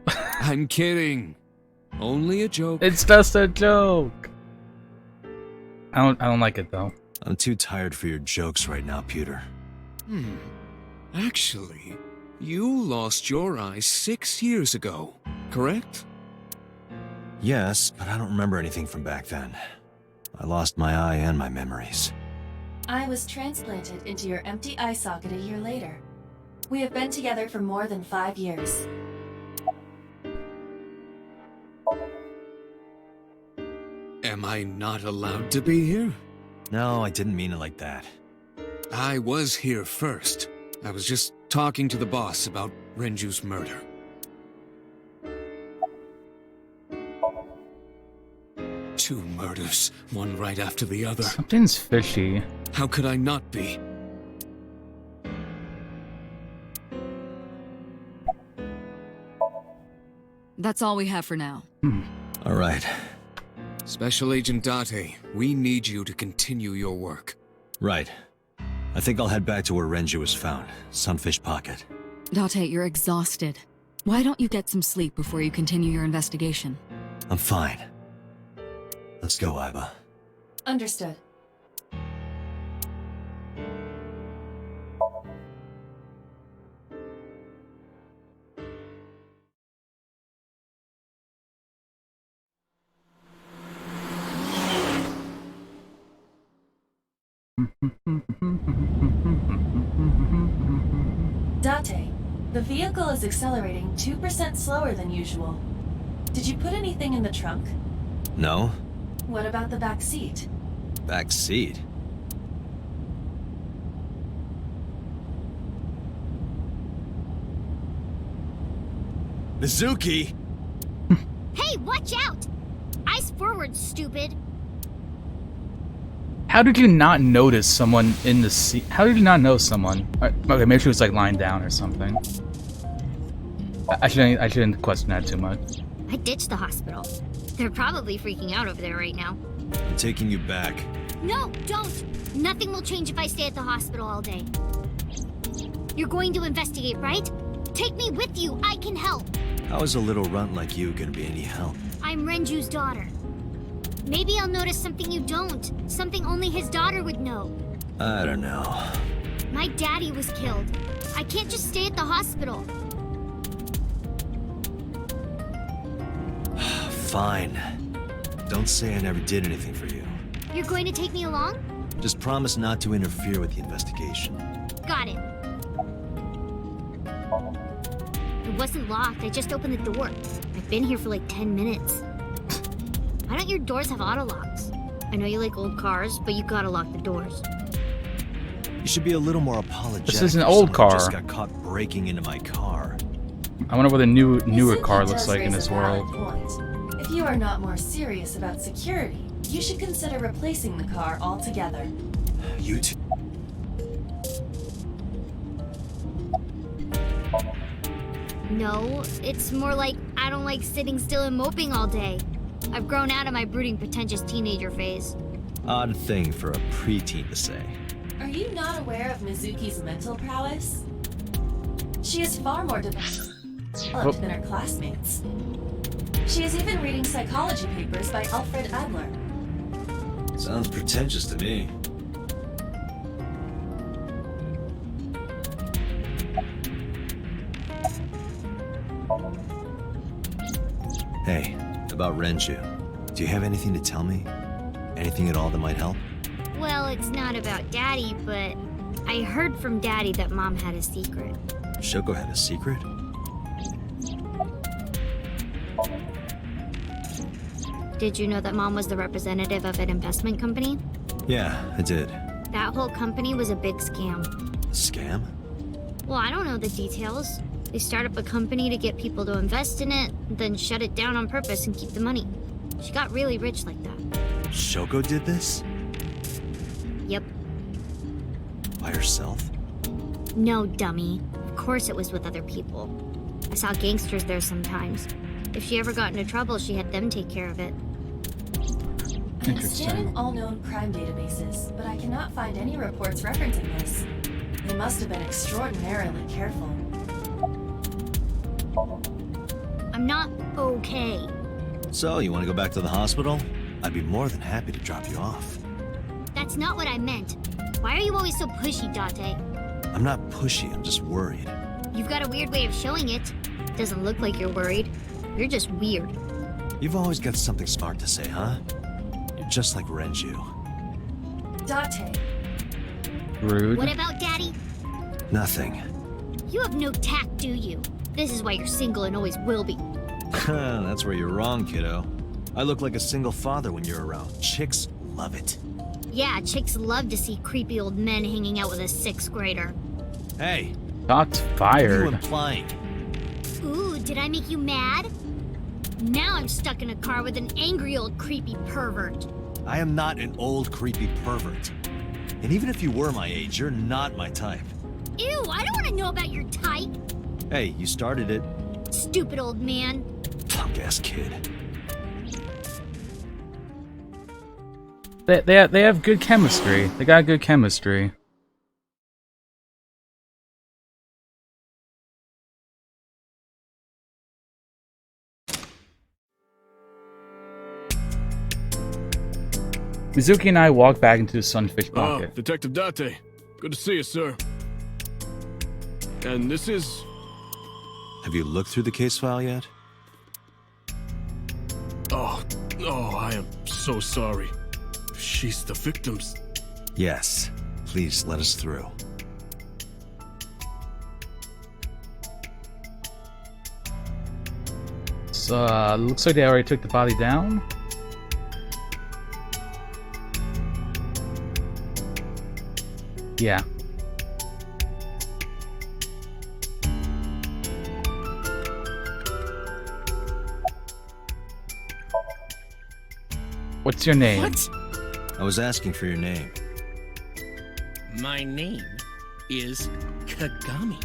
S7: I'm kidding. Only a joke.
S1: It's just a joke. I don't like it though.
S6: I'm too tired for your jokes right now, Pewter.
S7: Actually, you lost your eye 6 years ago, correct?
S6: Yes, but I don't remember anything from back then. I lost my eye and my memories.
S9: I was transplanted into your empty eye socket a year later. We have been together for more than 5 years.
S7: Am I not allowed to be here?
S6: No, I didn't mean it like that.
S7: I was here first. I was just talking to the boss about Renju's murder. Two murders, one right after the other.
S1: Something's fishy.
S7: How could I not be?
S2: That's all we have for now.
S6: All right.
S7: Special Agent Date, we need you to continue your work.
S6: Right. I think I'll head back to where Renju was found, Sunfish Pocket.
S2: Date, you're exhausted. Why don't you get some sleep before you continue your investigation?
S6: I'm fine. Let's go, Iva.
S9: Understood. Date, the vehicle is accelerating 2% slower than usual. Did you put anything in the trunk?
S6: No?
S9: What about the back seat?
S6: Back seat? Mizuki!
S11: Hey, watch out! Eyes forward, stupid.
S1: How did you not notice someone in the sea? How did you not know someone? Okay, maybe she was like lying down or something. I shouldn't question that too much.
S11: I ditched the hospital. They're probably freaking out over there right now.
S6: I'm taking you back.
S11: No, don't! Nothing will change if I stay at the hospital all day. You're going to investigate, right? Take me with you, I can help!
S6: How is a little runt like you gonna be any help?
S11: I'm Renju's daughter. Maybe I'll notice something you don't. Something only his daughter would know.
S6: I don't know.
S11: My daddy was killed. I can't just stay at the hospital.
S6: Fine. Don't say I never did anything for you.
S11: You're going to take me along?
S6: Just promise not to interfere with the investigation.
S11: Got it. It wasn't locked. I just opened the door. I've been here for like 10 minutes. Why don't your doors have auto locks? I know you like old cars, but you gotta lock the doors.
S6: You should be a little more apologetic.
S1: This is an
S6: if
S1: old
S6: someone
S1: car.
S6: Just got caught breaking into my car.
S1: I wonder what the newer
S9: Mizuki
S1: car
S9: does
S1: looks like in
S9: raise
S1: this
S9: a valid
S1: world.
S9: point. If you are not more serious about security, you should consider replacing the car altogether.
S6: You two.
S11: No, it's more like I don't like sitting still and moping all day. I've grown out of my brooding, pretentious teenager phase.
S6: Odd thing for a preteen to say.
S9: Are you not aware of Mizuki's mental prowess? She is far more developed than her classmates. She is even reading psychology papers by Alfred Adler.
S3: Sounds pretentious to me.
S6: Hey, about Renju. Do you have anything to tell me? Anything at all that might help?
S11: Well, it's not about Daddy, but I heard from Daddy that Mom had a secret.
S6: Shoko had a secret?
S11: Did you know that Mom was the representative of an investment company?
S6: Yeah, I did.
S11: That whole company was a big scam.
S6: A scam?
S11: Well, I don't know the details. They start up a company to get people to invest in it, then shut it down on purpose and keep the money. She got really rich like that.
S6: Shoko did this?
S11: Yep.
S6: By herself?
S11: No, dummy. Of course it was with other people. I saw gangsters there sometimes. If she ever got into trouble, she had them take care of it.
S9: I am scanning all known crime databases, but I cannot find any reports referencing this. They must have been extraordinarily careful.
S11: I'm not okay.
S6: So, you want to go back to the hospital? I'd be more than happy to drop you off.
S11: That's not what I meant. Why are you always so pushy, Date?
S6: I'm not pushy, I'm just worried.
S11: You've got a weird way of showing it. Doesn't look like you're worried. You're just weird.
S6: You've always got something smart to say, huh? You're just like Renju.
S9: Date.
S1: Rude.
S11: What about Daddy?
S6: Nothing.
S11: You have no tact, do you? This is why you're single and always will be.
S6: That's where you're wrong, kiddo. I look like a single father when you're around. Chicks love it.
S11: Yeah, chicks love to see creepy old men hanging out with a 6th grader.
S6: Hey.
S1: Shots
S6: What are you
S1: fired.
S6: implying?
S11: Ooh, did I make you mad? Now I'm stuck in a car with an angry old creepy pervert.
S6: I am not an old creepy pervert. And even if you were my age, you're not my type.
S11: Ew, I don't want to know about your type.
S6: Hey, you started it.
S11: Stupid old man.
S6: Punk-ass kid.
S1: They have good chemistry. They got good chemistry. Mizuki and I walk back into the Sunfish Market.
S15: Detective Date. Good to see you, sir. And this is...
S6: Have you looked through the case file yet?
S15: Oh, I am so sorry. She's the victim's...
S6: Yes. Please let us through.
S1: So, looks like they already took the body down. Yeah. What's your name?
S4: What?
S6: I was asking for your name.
S4: My name is Kagami.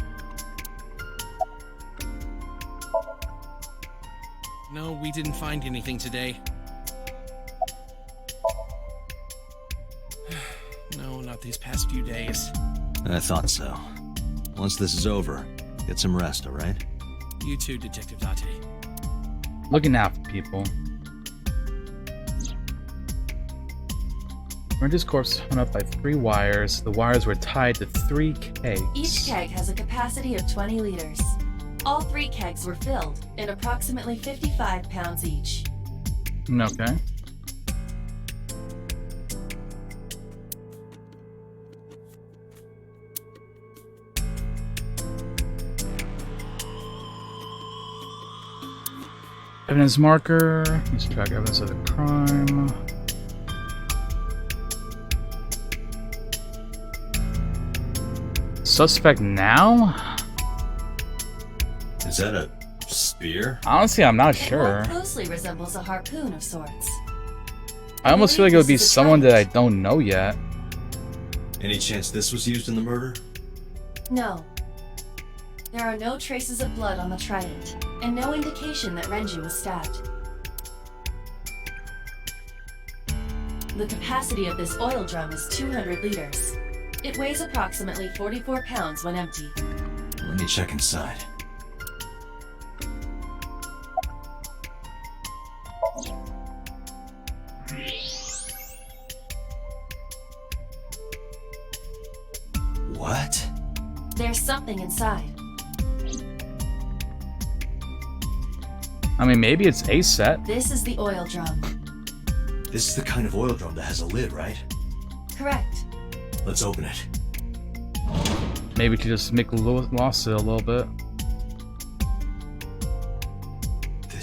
S4: No, we didn't find anything today. No, not these past few days.
S6: I thought so. Once this is over, get some rest, alright?
S4: You too, Detective Date.
S1: Looking out for people. Renju's corpse hung up by 3 wires. The wires were tied to 3 kegs.
S9: Each keg has a capacity of 20 liters. All 3 kegs were filled, and approximately 55 pounds each.
S1: Okay. Evidence marker. Let's track evidence of the crime. Suspect now?
S3: Is that a spear?
S1: Honestly, I'm not
S9: It
S1: sure.
S9: more closely resembles a harpoon of sorts.
S1: I almost feel like it would be someone that I don't know yet.
S3: Any chance this was used in the murder?
S9: No. There are no traces of blood on the trident, and no indication that Renju was stabbed. The capacity of this oil drum is 200 liters. It weighs approximately 44 pounds when empty.
S3: Let me check inside. What?
S9: There's something inside.
S1: I mean, maybe it's a set.
S9: This is the oil drum.
S3: This is the kind of oil drum that has a lid, right?
S9: Correct.
S3: Let's open it.
S1: Maybe to just make lost it a little bit.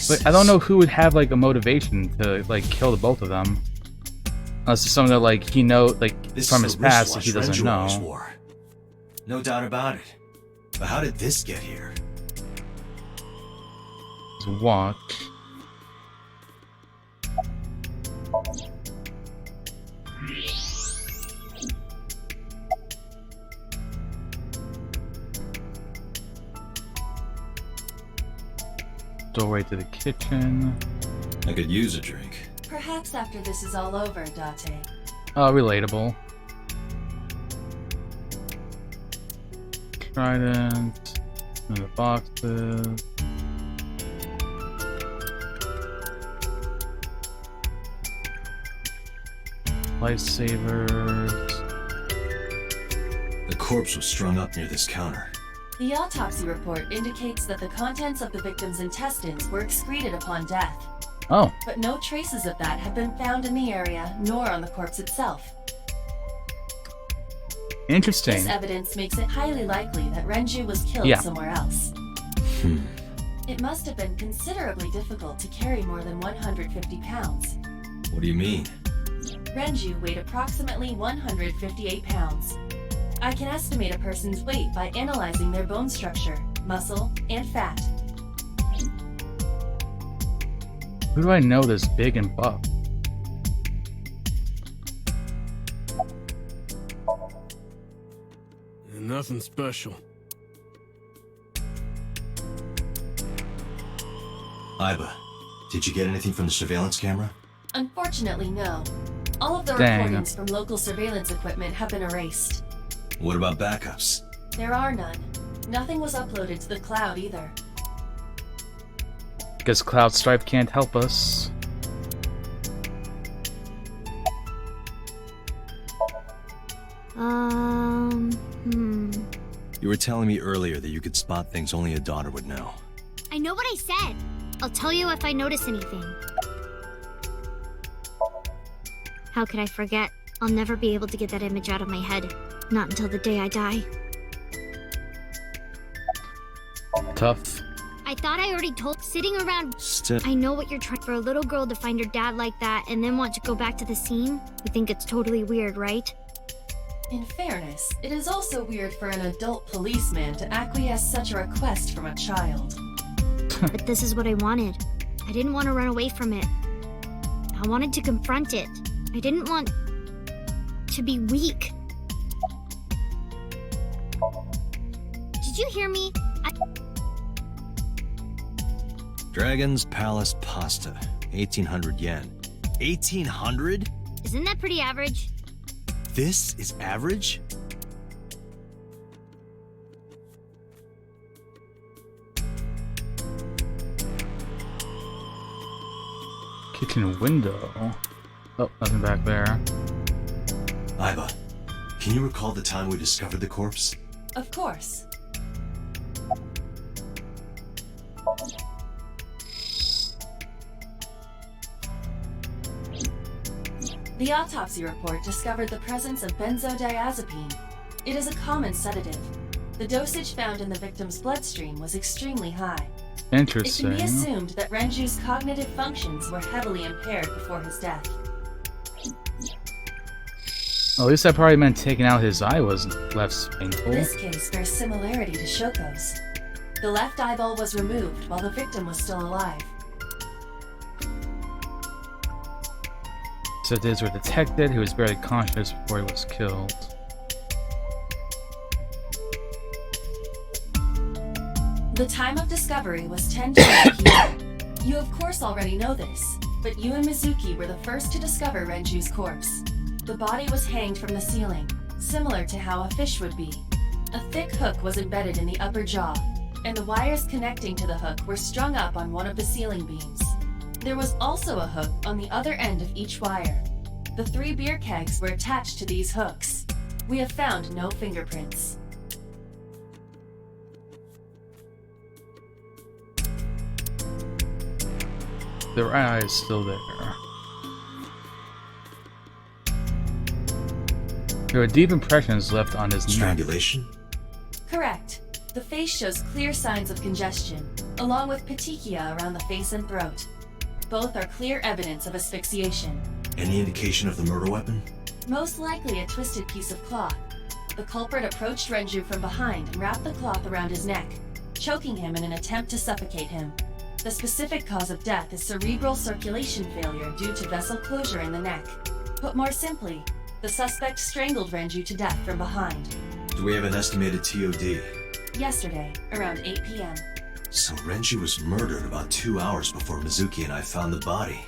S1: But I don't know who would have like a motivation to like kill the both of them, unless it's someone that like he
S3: This
S1: from
S3: is
S1: his
S3: a
S1: past that
S3: wristwatch
S1: he doesn't
S3: Renju always
S1: know.
S3: wore. No doubt about it. But how did this get here?
S1: His watch. Doorway to the kitchen.
S3: I could use a drink.
S9: Perhaps after this is all over, Date.
S1: Oh, relatable. Trident. In the boxes. Lifesavers.
S3: The corpse was strung up near this counter.
S9: The autopsy report indicates that the contents of the victim's intestines were excreted upon death.
S1: Oh.
S9: But no traces of that have been found in the area, nor on the corpse itself.
S1: Interesting.
S9: This evidence makes it highly likely that Renju was killed somewhere else. It must have been considerably difficult to carry more than 150 pounds.
S3: What do you mean?
S9: Renju weighed approximately 158 pounds. I can estimate a person's weight by analyzing their bone structure, muscle, and fat.
S1: Who do I know that's big and buff?
S15: Nothing special.
S3: Iba, did you get anything from the surveillance camera?
S9: Unfortunately, no. All of the
S1: Dang.
S9: recordings from local surveillance equipment have been erased.
S3: What about backups?
S9: There are none. Nothing was uploaded to the cloud either.
S1: Because Cloud Stripe can't help us.
S6: You were telling me earlier that you could spot things only a daughter would know.
S11: I know what I said. I'll tell you if I notice anything. How could I forget? I'll never be able to get that image out of my head. Not until the day I die.
S1: Tough.
S11: I thought I already told. Sitting around.
S6: Still.
S11: I know what you're trying. For a little girl to find her dad like that and then want to go back to the scene, you think it's totally weird, right?
S9: In fairness, it is also weird for an adult policeman to acquiesce such a request from a child.
S11: But this is what I wanted. I didn't want to run away from it. I wanted to confront it. I didn't want to be weak. Did you hear me?
S6: Dragon's Palace Pasta, 1,800 yen. 1,800?
S11: Isn't that pretty average?
S6: This is average?
S1: Kitchen window. Oh, nothing back there.
S3: Iba, can you recall the time we discovered the corpse?
S9: Of course. The autopsy report discovered the presence of benzodiazepine. It is a common sedative. The dosage found in the victim's bloodstream was extremely high.
S1: Interesting.
S9: It can be assumed that Renju's cognitive functions were heavily impaired before his death.
S1: At least that probably meant taking out his eye was less painful.
S9: This case bears similarity to Shoko's. The left eyeball was removed while the victim was still alive.
S1: Sedatives were detected. He was barely conscious before he was killed.
S9: The time of discovery was 10:20 p.m. You of course already know this, but you and Mizuki were the first to discover Renju's corpse. The body was hanged from the ceiling, similar to how a fish would be. A thick hook was embedded in the upper jaw, and the wires connecting to the hook were strung up on one of the ceiling beams. There was also a hook on the other end of each wire. The 3 beer kegs were attached to these hooks. We have found no fingerprints.
S1: The right eye is still there. There were deep impressions left on his neck.
S3: Strangulation?
S9: Correct. The face shows clear signs of congestion, along with petechia around the face and throat. Both are clear evidence of asphyxiation.
S3: Any indication of the murder weapon?
S9: Most likely a twisted piece of cloth. The culprit approached Renju from behind and wrapped the cloth around his neck, choking him in an attempt to suffocate him. The specific cause of death is cerebral circulation failure due to vessel closure in the neck. Put more simply, the suspect strangled Renju to death from behind.
S3: Do we have an estimated TOD?
S9: Yesterday, around 8 p.m.
S3: So Renju was murdered about 2 hours before Mizuki and I found the body.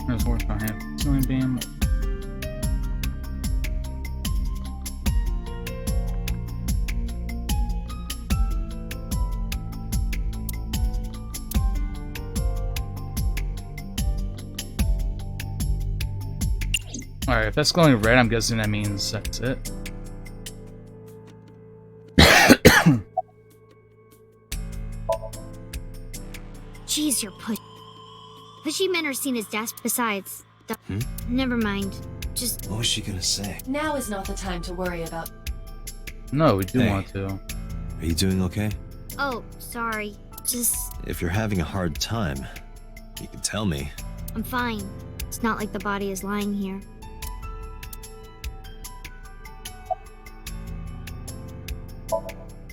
S1: There's horse behind ceiling beam. Alright, if that's glowing red, I'm guessing that means that's it.
S11: Jeez, you're pushy men are seen as desk. Besides, never mind. Just.
S3: What was she gonna say?
S9: Now is not the time to worry about.
S1: No, we do
S6: Hey.
S1: want to.
S6: Are you doing okay?
S11: Oh, sorry. Just.
S6: If you're having a hard time, you can tell me.
S11: I'm fine. It's not like the body is lying here.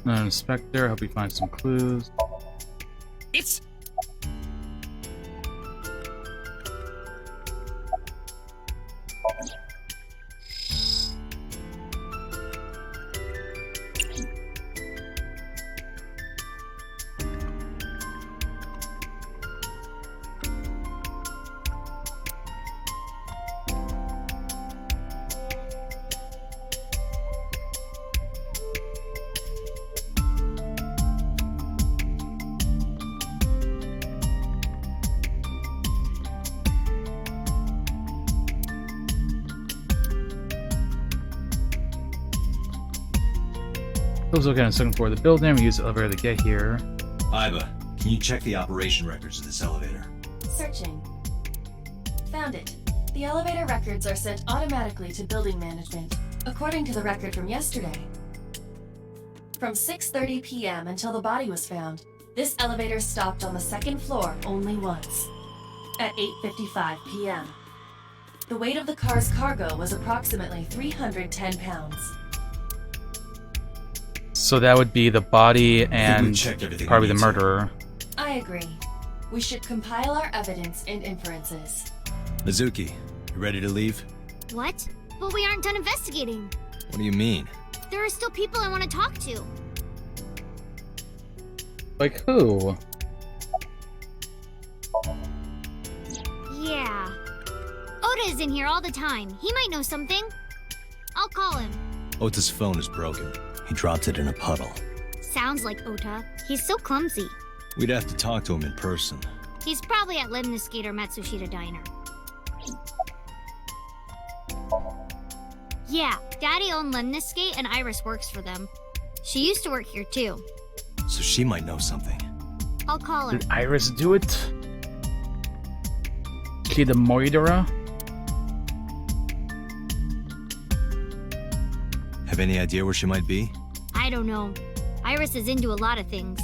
S1: Inspector, hope we find some clues.
S4: It's...
S1: Let's look at the second floor of the building. We use the elevator to get here.
S3: Iba, can you check the operation records of this elevator?
S9: Searching. Found it. The elevator records are sent automatically to building management, according to the record from yesterday. From 6:30 p.m. until the body was found, This elevator stopped on the second floor only once, at 8:55 p.m. The weight of the car's cargo was approximately 310 pounds.
S1: So that would be the body and
S3: checked everything
S1: probably
S3: we
S1: the
S3: need to.
S1: murderer.
S9: I agree. We should compile our evidence and inferences.
S6: Mizuki, you ready to leave?
S11: What? But we aren't done investigating.
S6: What do you mean?
S11: There are still people I want to talk to.
S1: Like who?
S11: Yeah. Oda is in here all the time. He might know something. I'll call him.
S6: Ota's phone is broken. He dropped it in a puddle.
S11: Sounds like Ota. He's so clumsy.
S6: We'd have to talk to him in person.
S11: He's probably at Lemniscate or Matsushita Diner. Yeah, Daddy owned Lemniscate and Iris works for them. She used to work here too.
S6: So she might know something.
S11: I'll call her.
S1: Did Iris do it? She the murderer?
S6: Have any idea where she might be?
S11: I don't know. Iris is into a lot of things.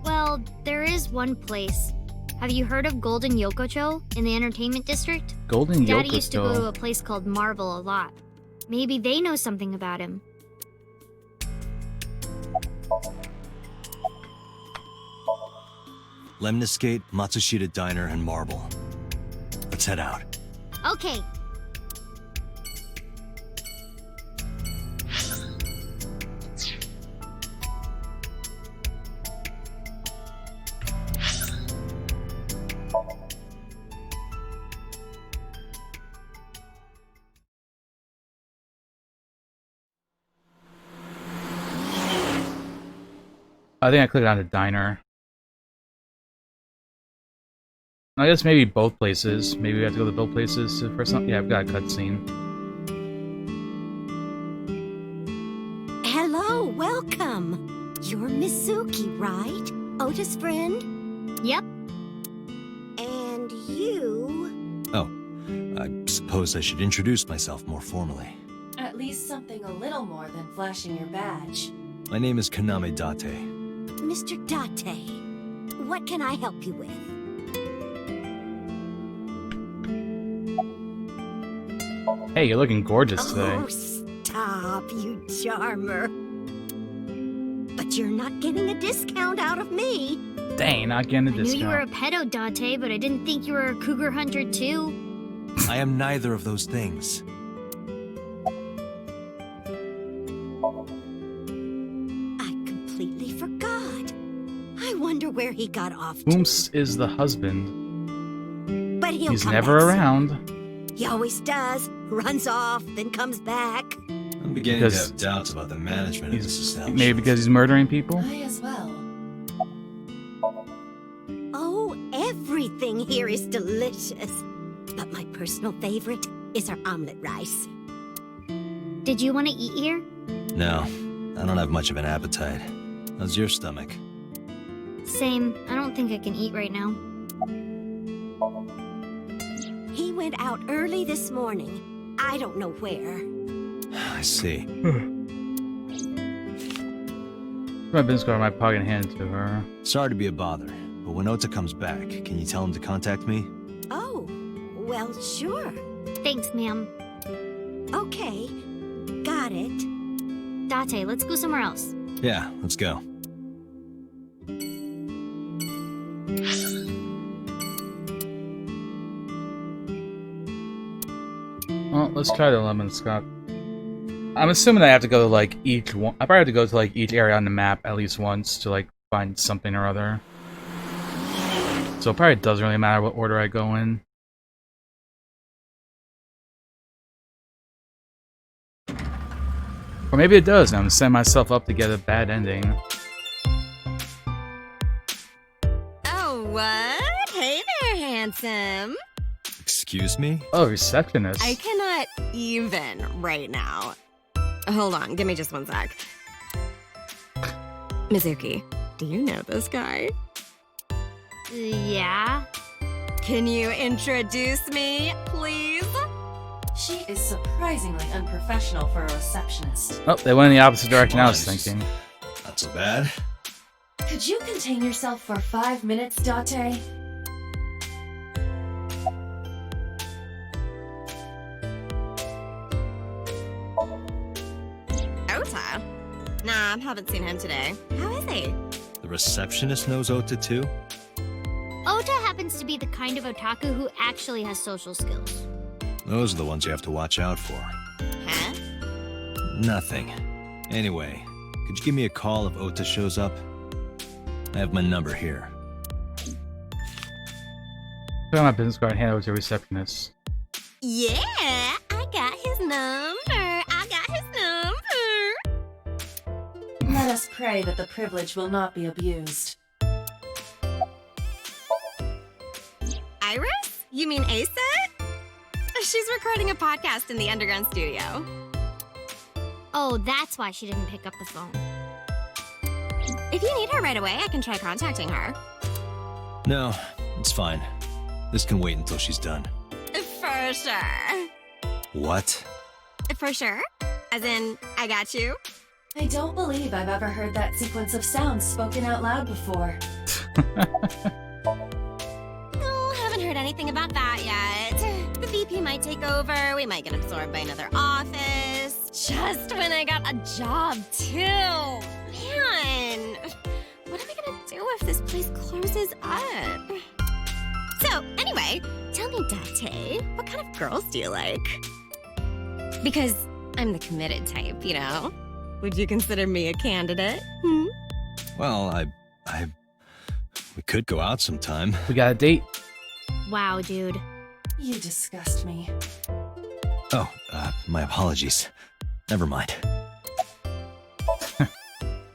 S11: Well, there is one place. Have you heard of Golden Yokocho in the entertainment district?
S1: Golden
S11: Daddy used to go to
S1: Yokocho.
S11: a place called Marble a lot. Maybe they know something about him.
S6: Lemniscate, Matsushita Diner, and Marble. Let's head out.
S11: Okay.
S1: I think I clicked on the diner. I guess maybe both places. Maybe we have to go to both places for something. Yeah, I've got a cutscene.
S8: Hello, welcome. You're Mizuki, right? Ota's friend?
S11: Yep.
S8: And you...
S6: Oh, I suppose I should introduce myself more formally.
S9: At least something a little more than flashing your badge.
S6: My name is Kaname Date.
S8: Mr. Date, what can I help you with?
S1: Hey, you're looking gorgeous today.
S8: Oh, stop, you charmer. But you're not getting a discount out of me.
S1: Dang, not getting a
S11: I knew you were a
S1: discount.
S11: pedo, Date, but I didn't think you were a cougar hunter too.
S6: I am neither of those things.
S8: I completely forgot. I wonder where he got off to.
S1: Ooms is the husband.
S8: But he'll
S1: He's
S8: come
S1: never
S8: back soon.
S1: around.
S8: He always does. Runs off, then comes back.
S3: I'm beginning to have doubts about the management of this establishment.
S1: Maybe because he's murdering people?
S9: I as well.
S8: Oh, everything here is delicious. But my personal favorite is our omelet rice.
S11: Did you want to eat here?
S6: No, I don't have much of an appetite. How's your stomach?
S11: Same. I don't think I can eat right now.
S8: He went out early this morning. I don't know where.
S6: I see.
S1: My business card in my pocket and hand it to her.
S6: Sorry to be a bother, but when Ota comes back, can you tell him to contact me?
S8: Oh, well, sure.
S11: Thanks, ma'am.
S8: Okay, got it.
S11: Date, let's go somewhere else.
S6: Yeah, let's go.
S1: Well, let's try the lemon scotch. I'm assuming I have to go to like each one. I probably have to go to like each area on the map at least once to like find something or other. So it probably doesn't really matter what order I go in. Or maybe it does, and I'm setting myself up to get a bad ending.
S12: Oh, what? Hey there, handsome.
S6: Excuse me?
S1: Oh, receptionist.
S12: I cannot even right now. Hold on, give me just one sec. Mizuki, do you know this guy?
S11: Yeah?
S12: Can you introduce me, please?
S9: She is surprisingly unprofessional for a receptionist.
S1: Oh, they went in the opposite direction I was thinking.
S3: Not so bad.
S9: Could you contain yourself for 5 minutes, Date?
S16: Ota? Nah, haven't seen him today. How is he?
S6: The receptionist knows Ota too?
S11: Ota happens to be the kind of otaku who actually has social skills.
S6: Those are the ones you have to watch out for.
S16: Huh?
S6: Nothing. Anyway, could you give me a call if Ota shows up? I have my number here.
S1: Put on my business card and hand it over to a receptionist.
S16: Yeah, I got his number. I got his number.
S9: Let us pray that the privilege will not be abused.
S16: Iris? You mean Asa? She's recording a podcast in the underground studio.
S11: Oh, that's why she didn't pick up the phone.
S16: If you need her right away, I can try contacting her.
S6: No, it's fine. This can wait until she's done.
S16: For sure.
S6: What?
S16: For sure? As in, I got you?
S9: I don't believe I've ever heard that sequence of sounds spoken out loud before.
S16: Oh, haven't heard anything about that yet. The VP might take over, we might get absorbed by another office. Just when I got a job, too. Man, what am I gonna do if this place closes up? So, anyway, tell me, Date, what kind of girls do you like? Because I'm the committed type, you know? Would you consider me a candidate? Hmm?
S6: Well, we could go out sometime.
S1: We got a date.
S11: Wow, dude.
S9: You disgust me.
S6: Oh, my apologies. Never mind.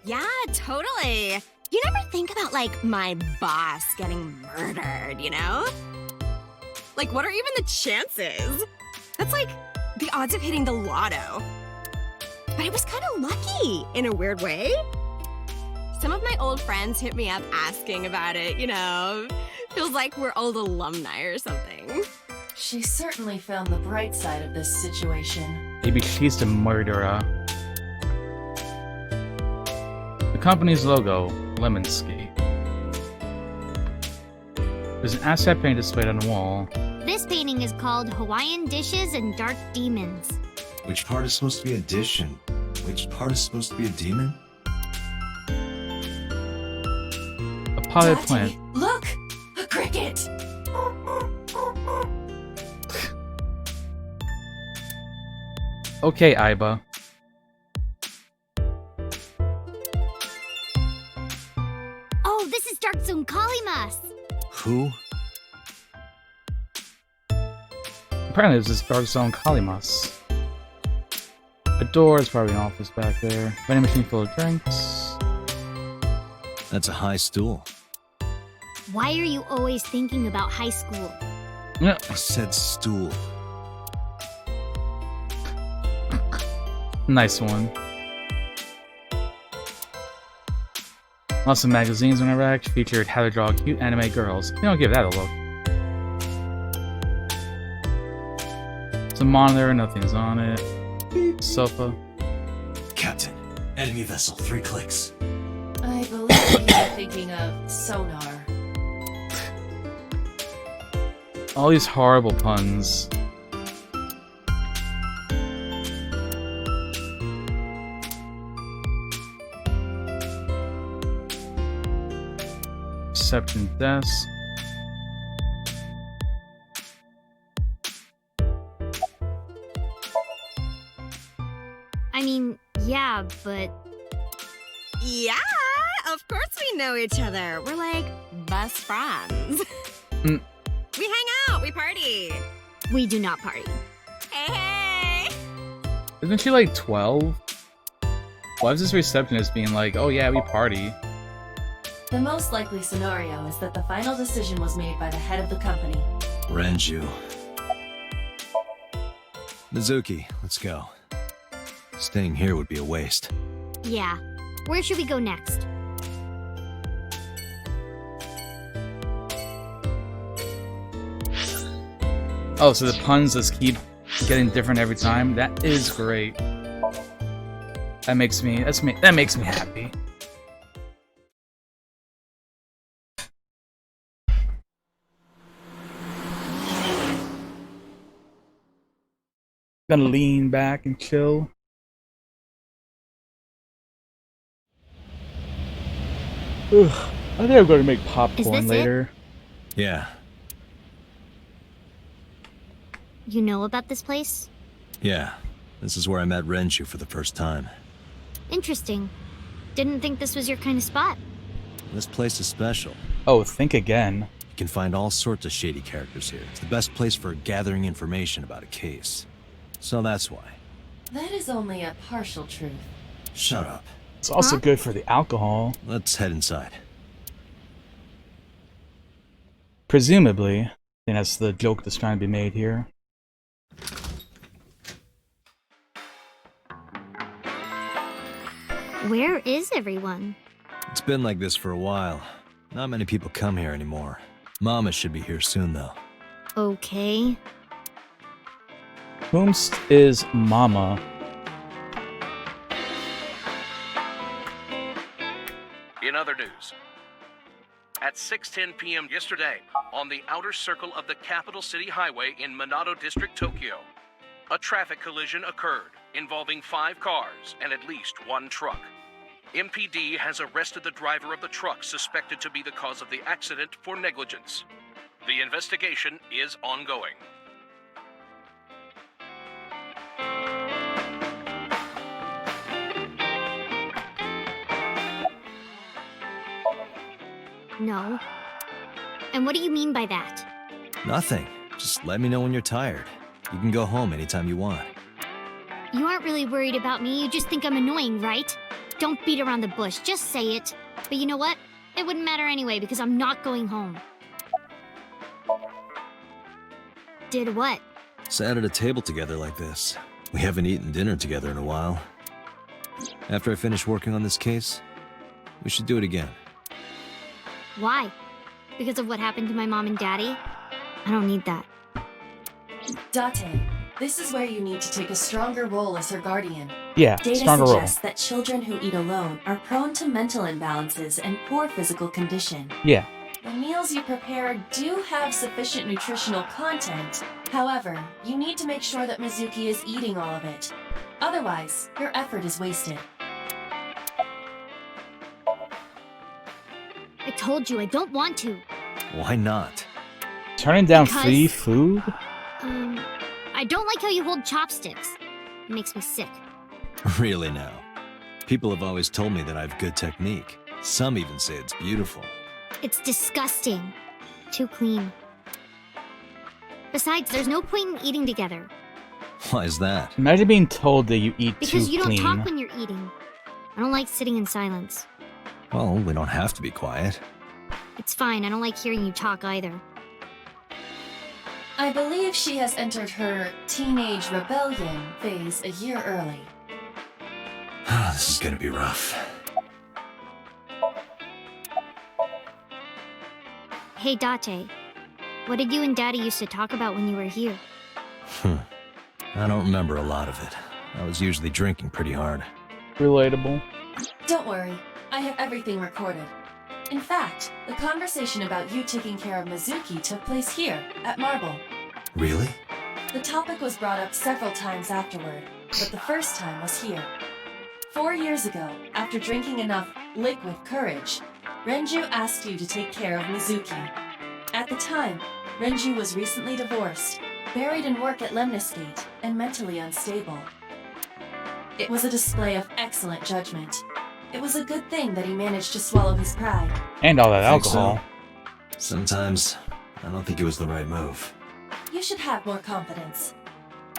S16: Yeah, totally. You never think about, like, my boss getting murdered, you know? Like, what are even the chances? That's like the odds of hitting the lotto. But I was kind of lucky, in a weird way. Some of my old friends hit me up asking about it, you know? Feels like we're old alumni or something.
S9: She certainly found the bright side of this situation.
S1: Maybe she's the murderer. The company's logo, Lemonsky. There's an asset painting displayed on the wall.
S11: This painting is called Hawaiian Dishes and Dark Demons.
S3: Which part is supposed to be a dish and which part is supposed to be a demon?
S1: A potted plant.
S9: Look! A cricket!
S1: Okay, Aiba.
S11: Oh, this is Dark Zone Kalimas!
S6: Who?
S1: Apparently this is Dark Zone Kalimas. A door is probably an office back there. Vending machine full of drinks.
S6: That's a high stool.
S11: Why are you always thinking about high school?
S1: Yeah.
S6: I said stool.
S1: Nice one. Lots of magazines on a rack featured how to draw cute anime girls. You don't give that a look. It's a monitor, nothing's on it. Sofa.
S3: Captain, enemy vessel, 3 clicks.
S9: I believe you're thinking of sonar.
S1: All these horrible puns. Reception desk.
S11: I mean, yeah, but...
S16: Yeah, of course we know each other. We're like best friends.
S1: Mm.
S16: We hang out, we party.
S11: We do not party.
S16: Hey, hey!
S1: Isn't she like 12? Why is this receptionist being like, oh yeah, we party?
S9: The most likely scenario is that the final decision was made by the head of the company.
S6: Renju. Mizuki, let's go. Staying here would be a waste.
S11: Yeah. Where should we go next?
S1: Oh, so the puns just keep getting different every time. That is great. That makes me happy. Gonna lean back and chill. Ugh, I think I'm gonna make popcorn later.
S6: Yeah.
S11: You know about this place?
S6: Yeah. This is where I met Renju for the first time.
S11: Interesting. Didn't think this was your kind of spot.
S6: This place is special.
S1: Oh, think again.
S6: You can find all sorts of shady characters here. It's the best place for gathering information about a case. So that's why.
S9: That is only a partial truth.
S6: Shut up.
S1: It's also good for the alcohol.
S6: Let's head inside.
S1: Presumably. I think that's the joke that's trying to be made here.
S11: Where is everyone?
S6: It's been like this for a while. Not many people come here anymore. Mama should be here soon, though.
S11: Okay.
S1: Whomst is Mama?
S17: In other news, at 6:10 p.m. yesterday, on the outer circle of the Capital City Highway in Minato District, Tokyo, a traffic collision occurred involving 5 cars and at least 1 truck. MPD has arrested the driver of the truck suspected to be the cause of the accident for negligence. The investigation is ongoing.
S11: No. And what do you mean by that?
S6: Nothing. Just let me know when you're tired. You can go home anytime you want.
S11: You aren't really worried about me, you just think I'm annoying, right? Don't beat around the bush, just say it. But you know what? It wouldn't matter anyway because I'm not going home. Did what?
S6: Sat at a table together like this. We haven't eaten dinner together in a while. After I finish working on this case, we should do it again.
S11: Why? Because of what happened to my mom and daddy? I don't need that.
S9: Date, this is where you need to take a stronger role as her guardian.
S1: Yeah,
S9: Data
S1: stronger role.
S9: suggests that children who eat alone are prone to mental imbalances and poor physical condition.
S1: Yeah.
S9: The meals you prepare do have sufficient nutritional content. However, you need to make sure that Mizuki is eating all of it. Otherwise, your effort is wasted.
S11: I told you I don't want to.
S6: Why not?
S1: Turning down
S11: Because-
S1: free food?
S11: I don't like how you hold chopsticks. It makes me sick.
S6: Really now. People have always told me that I have good technique. Some even say it's beautiful.
S11: It's disgusting. Too clean. Besides, there's no point in eating together.
S6: Why is that?
S1: Imagine being told that you eat
S11: Because
S1: too
S11: you don't
S1: clean.
S11: talk when you're eating. I don't like sitting in silence.
S6: Well, we don't have to be quiet.
S11: It's fine, I don't like hearing you talk either.
S9: I believe she has entered her teenage rebellion phase a year early.
S6: This is gonna be rough.
S11: Hey, Date. What did you and Daddy used to talk about when you were here?
S6: I don't remember a lot of it. I was usually drinking pretty hard.
S1: Relatable.
S9: Don't worry, I have everything recorded. In fact, the conversation about you taking care of Mizuki took place here, at Marble.
S6: Really?
S9: The topic was brought up several times afterward, but the first time was here. 4 years ago, after drinking enough liquid courage, Renju asked you to take care of Mizuki. At the time, Renju was recently divorced, buried in work at Lemniscate, and mentally unstable. It was a display of excellent judgment. It was a good thing that he managed to swallow his pride.
S1: And all that
S6: Think
S1: alcohol.
S6: so. Sometimes, I don't think it was the right move.
S9: You should have more confidence.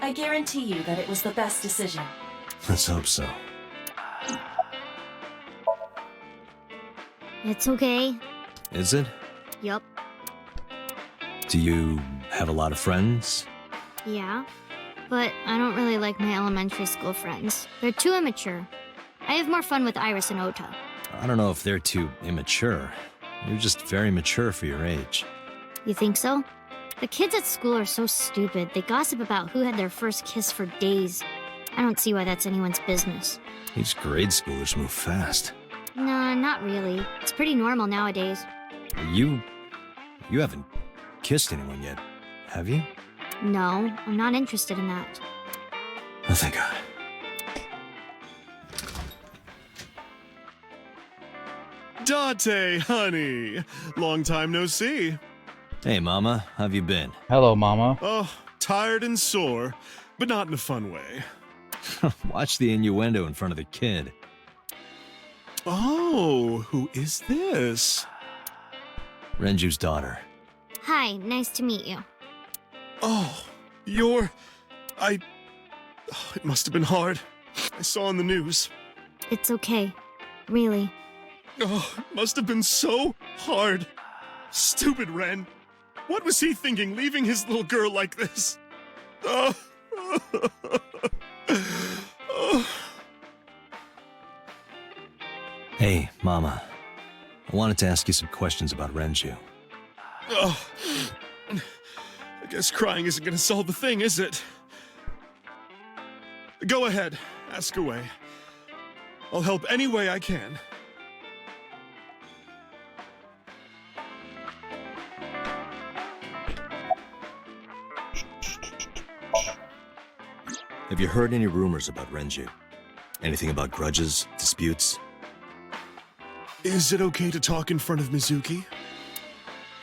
S9: I guarantee you that it was the best decision.
S6: Let's hope so.
S11: It's okay.
S6: Is it?
S11: Yup.
S6: Do you have a lot of friends?
S11: Yeah. But I don't really like my elementary school friends. They're too immature. I have more fun with Iris and Ota.
S6: I don't know if they're too immature. You're just very mature for your age.
S11: You think so? The kids at school are so stupid. They gossip about who had their first kiss for days. I don't see why that's anyone's business.
S6: These grade schoolers move fast.
S11: Nah, not really. It's pretty normal nowadays.
S6: You haven't kissed anyone yet, have you?
S11: No, I'm not interested in that.
S6: Oh, thank God.
S15: Date, honey. Long time no see.
S6: Hey, Mama. How've you been?
S1: Hello, Mama.
S15: Oh, tired and sore, but not in a fun way.
S6: Watch the innuendo in front of the kid.
S15: Oh, who is this?
S6: Renju's daughter.
S11: Hi, nice to meet you.
S15: Oh, you're... It must have been hard. I saw on the news.
S11: It's okay. Really.
S15: Oh, it must have been so hard. Stupid Ren. What was he thinking, leaving his little girl like this? Oh.
S6: Hey, Mama. I wanted to ask you some questions about Renju.
S15: Oh. I guess crying isn't going to solve the thing, is it? Go ahead. Ask away. I'll help any way I can.
S6: Have you heard any rumors about Renju? Anything about grudges, disputes?
S15: Is it okay to talk in front of Mizuki?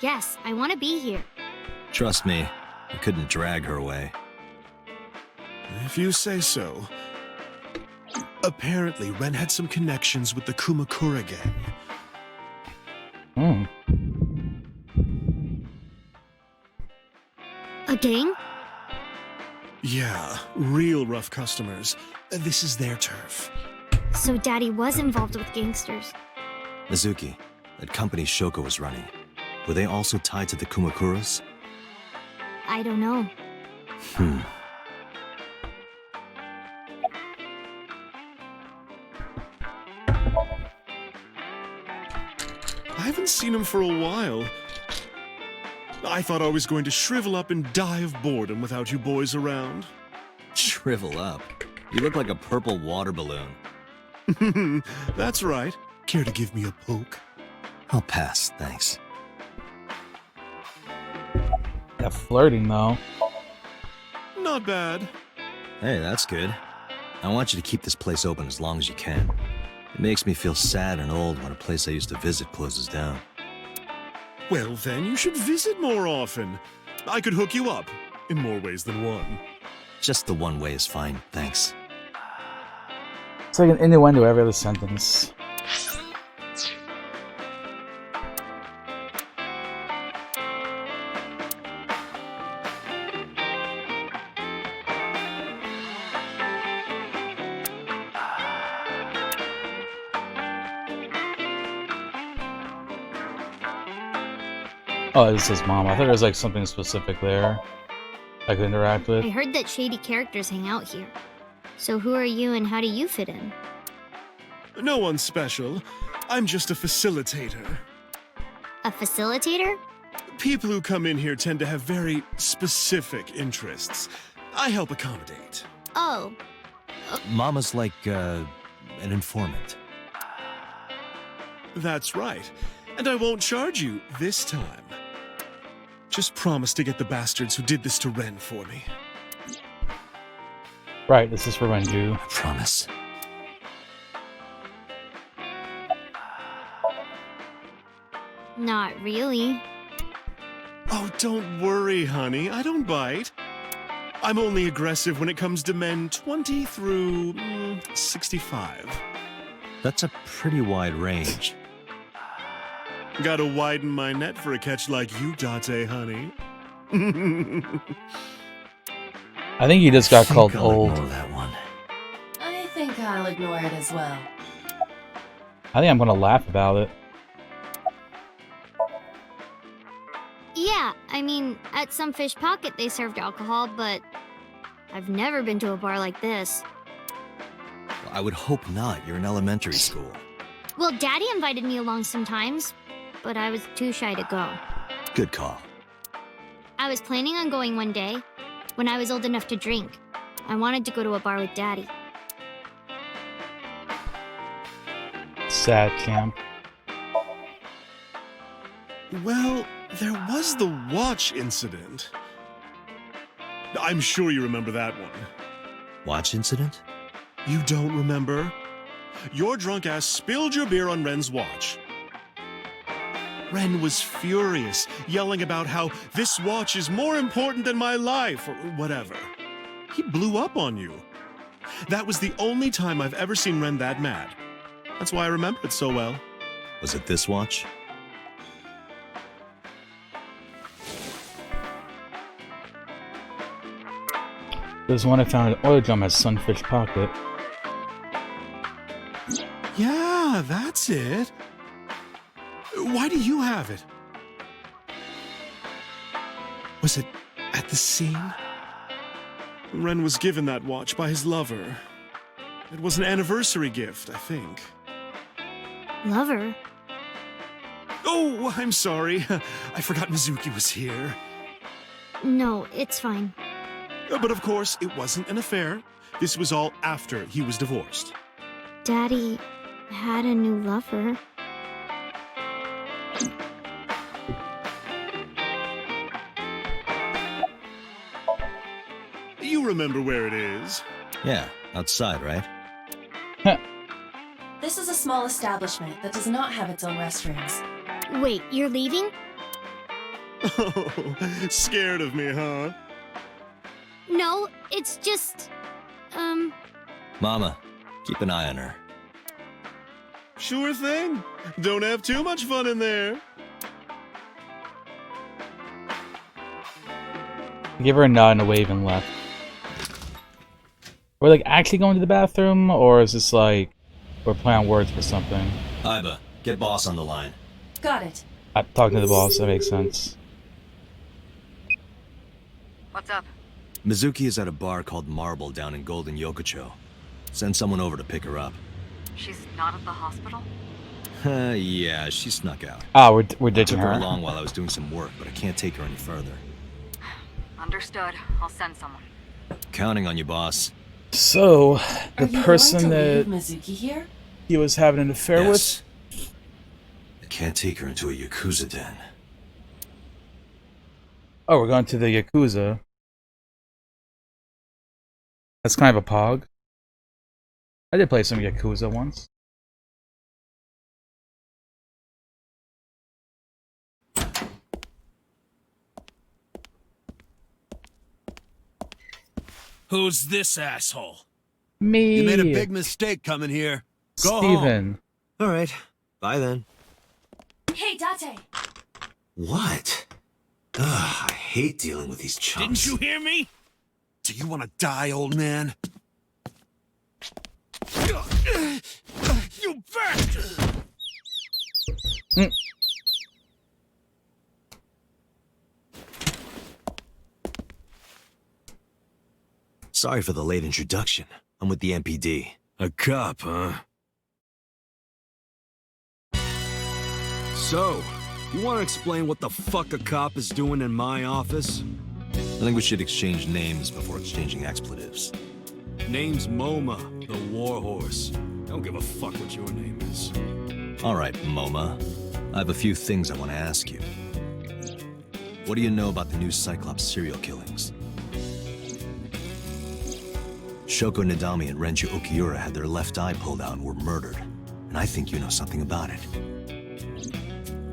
S11: Yes, I want to be here.
S6: Trust me, I couldn't drag her away.
S15: If you say so. Apparently, Ren had some connections with the Kumakura gang.
S11: A gang?
S15: Yeah, real rough customers. This is their turf.
S11: So Daddy was involved with gangsters.
S6: Mizuki, that company Shoko was running, were they also tied to the Kumakuras?
S11: I don't know.
S15: I haven't seen him for a while. I thought I was going to shrivel up and die of boredom without you boys around.
S6: Shrivel up? You look like a purple water balloon.
S15: That's right. Care to give me a poke?
S6: I'll pass, thanks.
S1: That flirting, though.
S15: Not bad.
S6: Hey, that's good. I want you to keep this place open as long as you can. It makes me feel sad and old when a place I used to visit closes down.
S15: Well, then you should visit more often. I could hook you up, in more ways than one.
S6: Just the one way is fine, thanks.
S1: It's like an innuendo every other sentence. Oh, this is Mom. I thought there was like something specific there I could interact with.
S11: I heard that shady characters hang out here. So who are you and how do you fit in?
S15: No one special. I'm just a facilitator.
S11: A facilitator?
S15: People who come in here tend to have very specific interests. I help accommodate.
S11: Oh.
S6: Mama's like, an informant.
S15: That's right. And I won't charge you this time. Just promise to get the bastards who did this to Ren for me.
S1: Right, this is for Renju.
S6: I promise.
S11: Not really.
S15: Oh, don't worry, honey. I don't bite. I'm only aggressive when it comes to men 20 through 65.
S6: That's a pretty wide range.
S15: Gotta widen my net for a catch like you, Date, honey.
S1: I think he just got called
S6: I'll
S1: old.
S6: ignore that one.
S9: I think I'll ignore it as well.
S1: I think I'm gonna laugh about it.
S11: Yeah, I mean, at some fish pocket they served alcohol, but I've never been to a bar like this.
S6: I would hope not. You're in elementary school.
S11: Well, Daddy invited me along sometimes, but I was too shy to go.
S6: Good call.
S11: I was planning on going one day, when I was old enough to drink. I wanted to go to a bar with Daddy.
S1: Sad camp.
S15: Well, there was the watch incident. I'm sure you remember that one.
S6: Watch incident?
S15: You don't remember? Your drunk ass spilled your beer on Ren's watch. Ren was furious, yelling about how this watch is more important than my life, or whatever. He blew up on you. That was the only time I've ever seen Ren that mad. That's why I remember it so well.
S6: Was it this watch?
S1: There's one I found at oil drum at Sunfish Pocket.
S15: Yeah, that's it. Why do you have it? Was it at the scene? Ren was given that watch by his lover. It was an anniversary gift, I think.
S11: Lover?
S15: Oh, I'm sorry. I forgot Mizuki was here.
S11: No, it's fine.
S15: But of course, it wasn't an affair. This was all after he was divorced.
S11: Daddy had a new lover.
S15: You remember where it is?
S6: Yeah, outside, right?
S9: This is a small establishment that does not have its own restrooms.
S11: Wait, you're leaving?
S15: Oh, scared of me, huh?
S11: No, it's just...
S6: Mama, keep an eye on her.
S15: Sure thing. Don't have too much fun in there.
S1: Give her a nod and a wave and left. We're like actually going to the bathroom, or is this like we're playing on words for something?
S6: Iba, get boss on the line.
S9: Got it.
S1: I'm talking to the boss, that makes sense.
S14: What's up?
S6: Mizuki is at a bar called Marble down in Golden Yokocho. Send someone over to pick her up.
S14: She's not at the hospital?
S6: Yeah, she snuck out.
S1: Ah, we're ditching
S6: I took her
S1: her.
S6: along while I was doing some work, but I can't take her any further.
S14: Understood. I'll send someone.
S6: Counting on you, boss.
S1: So, the
S9: Are you
S1: person
S9: going to
S1: that
S9: leave Mizuki here?
S1: he was having an affair
S6: Yes. I can't take her into a Yakuza den.
S1: with. Oh, we're going to the Yakuza. That's kind of a pog. I did play some Yakuza once.
S4: Who's this asshole?
S1: Me.
S18: You made a big mistake coming here. Go
S1: Steven.
S6: All right. Bye then.
S9: Hey, Date!
S3: What? Ugh, I hate dealing with these chumps.
S4: Didn't you hear me?
S18: Do you want to die, old man?
S4: You bastard!
S6: Sorry for the late introduction. I'm with the MPD.
S18: A cop, huh? So, you want to explain what the fuck a cop is doing in my office?
S6: I think we should exchange names before exchanging expletives.
S18: Name's MoMA, the warhorse. Don't give a fuck what your name is.
S6: All right, MoMA. I have a few things I want to ask you. What do you know about the new Cyclops serial killings? Shoko Nadami and Renju Okiura had their left eye pulled out and were murdered. And I think you know something about it.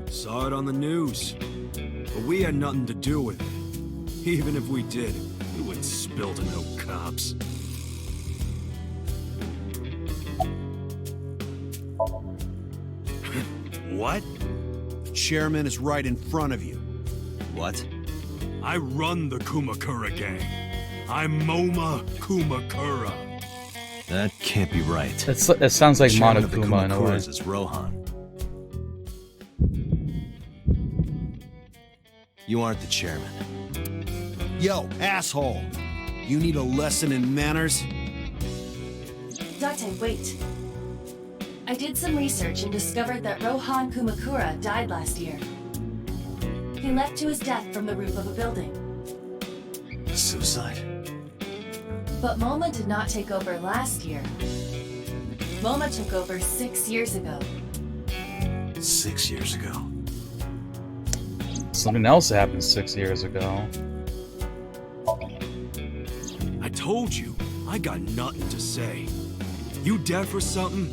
S18: Saw it on the news. But we had nothing to do with it. Even if we did, we wouldn't spill to no cops. What? The chairman is right in front of you.
S6: What?
S18: I run the Kumakura gang. I'm MoMA Kumakura.
S6: That can't be right.
S1: That sounds like
S6: Chairman of the
S1: Monokuma in a way.
S6: Kumakuras is Rohan. You aren't the chairman.
S18: Yo, asshole! You need a lesson in manners?
S9: Date, wait. I did some research and discovered that Rohan Kumakura died last year. He leapt to his death from the roof of a building.
S3: Suicide?
S9: But Moma did not take over last year. Moma took over 6 years ago.
S3: 6 years ago.
S1: Something else happened 6 years ago.
S18: I told you, I got nothing to say. You deaf or something?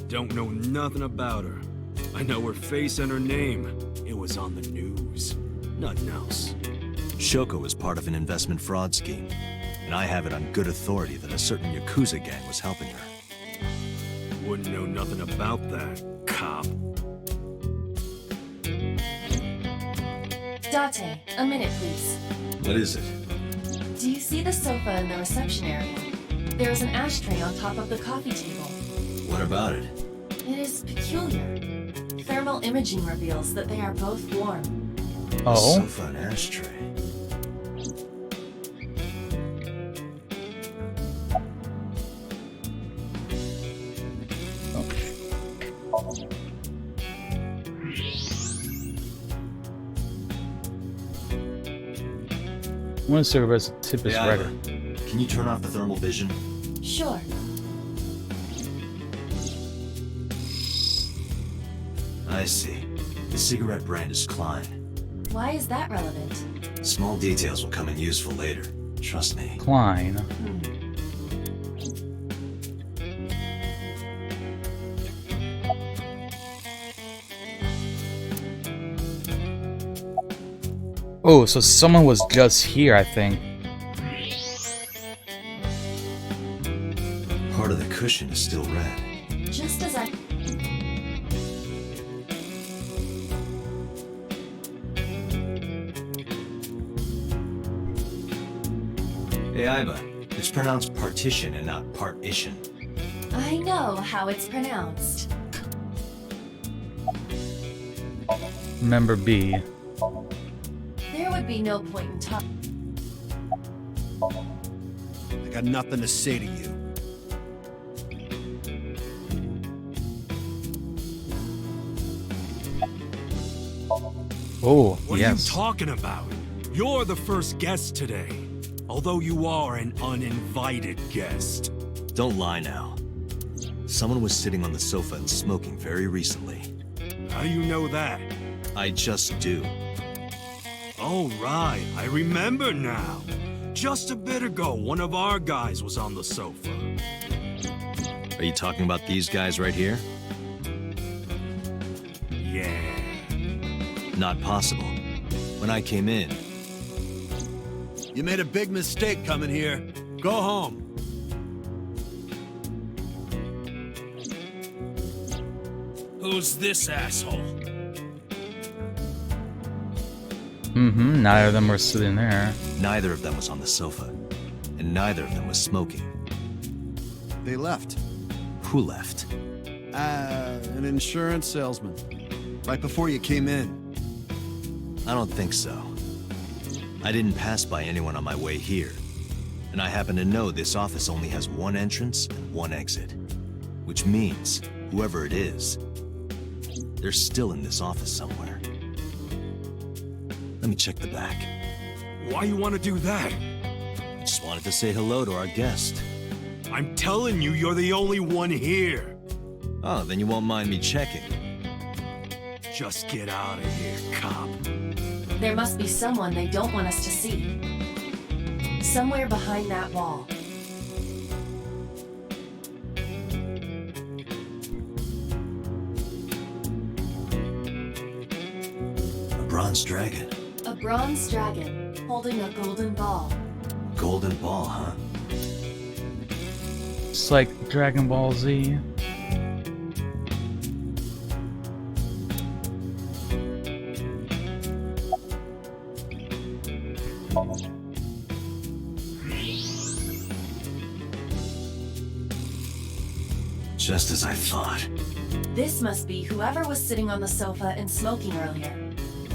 S18: Don't know nothing about her. I know her face and her name. It was on the news. Nothing else.
S6: Shoko was part of an investment fraud scheme, and I have it on good authority that a certain Yakuza gang was helping her.
S18: Wouldn't know nothing about that, cop.
S9: Date, a minute please.
S3: What is it?
S9: Do you see the sofa in the reception area? There is an ashtray on top of the coffee table.
S3: What about it?
S9: It is peculiar. Thermal imaging reveals that they are both warm.
S1: Oh?
S3: Sofa and ashtray.
S1: I want to serve as a tip is
S3: Hey,
S1: ready.
S3: Iva, can you turn off the thermal vision?
S9: Sure.
S3: I see. The cigarette brand is Klein.
S9: Why is that relevant?
S3: Small details will come in useful later. Trust me.
S1: Klein. Oh, so someone was just here, I think.
S3: Part of the cushion is still red.
S9: Just as I...
S3: Hey, Iva, it's pronounced partition and not partition.
S9: I know how it's pronounced.
S1: Member B.
S9: There would be no point in talking.
S18: I got nothing to say to you.
S1: Oh,
S18: What
S1: yes.
S18: are you talking about? You're the first guest today. Although you are an uninvited guest.
S6: Don't lie now. Someone was sitting on the sofa and smoking very recently.
S18: How do you know that?
S6: I just do.
S18: Oh, right. I remember now. Just a bit ago, one of our guys was on the sofa.
S6: Are you talking about these guys right here?
S18: Yeah.
S6: Not possible. When I came in,
S18: You made a big mistake coming here. Go home.
S4: Who's this asshole?
S1: Mm-hmm, neither of them were sitting there.
S6: neither of them was on the sofa, and neither of them was smoking.
S19: They left.
S6: Who left?
S19: An insurance salesman. Right before you came in.
S6: I don't think so. I didn't pass by anyone on my way here. And I happen to know this office only has one entrance and one exit. Which means, whoever it is, they're still in this office somewhere. Let me check the back.
S18: Why you want to do that?
S6: I just wanted to say hello to our guest.
S18: I'm telling you, you're the only one here.
S6: Oh, then you won't mind me checking.
S18: Just get out of here, cop.
S9: There must be someone they don't want us to see. Somewhere behind that wall.
S3: A bronze dragon.
S9: A bronze dragon holding a golden ball.
S3: Golden ball, huh?
S1: It's like Dragon Ball Z.
S3: Just as I thought.
S9: This must be whoever was sitting on the sofa and smoking earlier.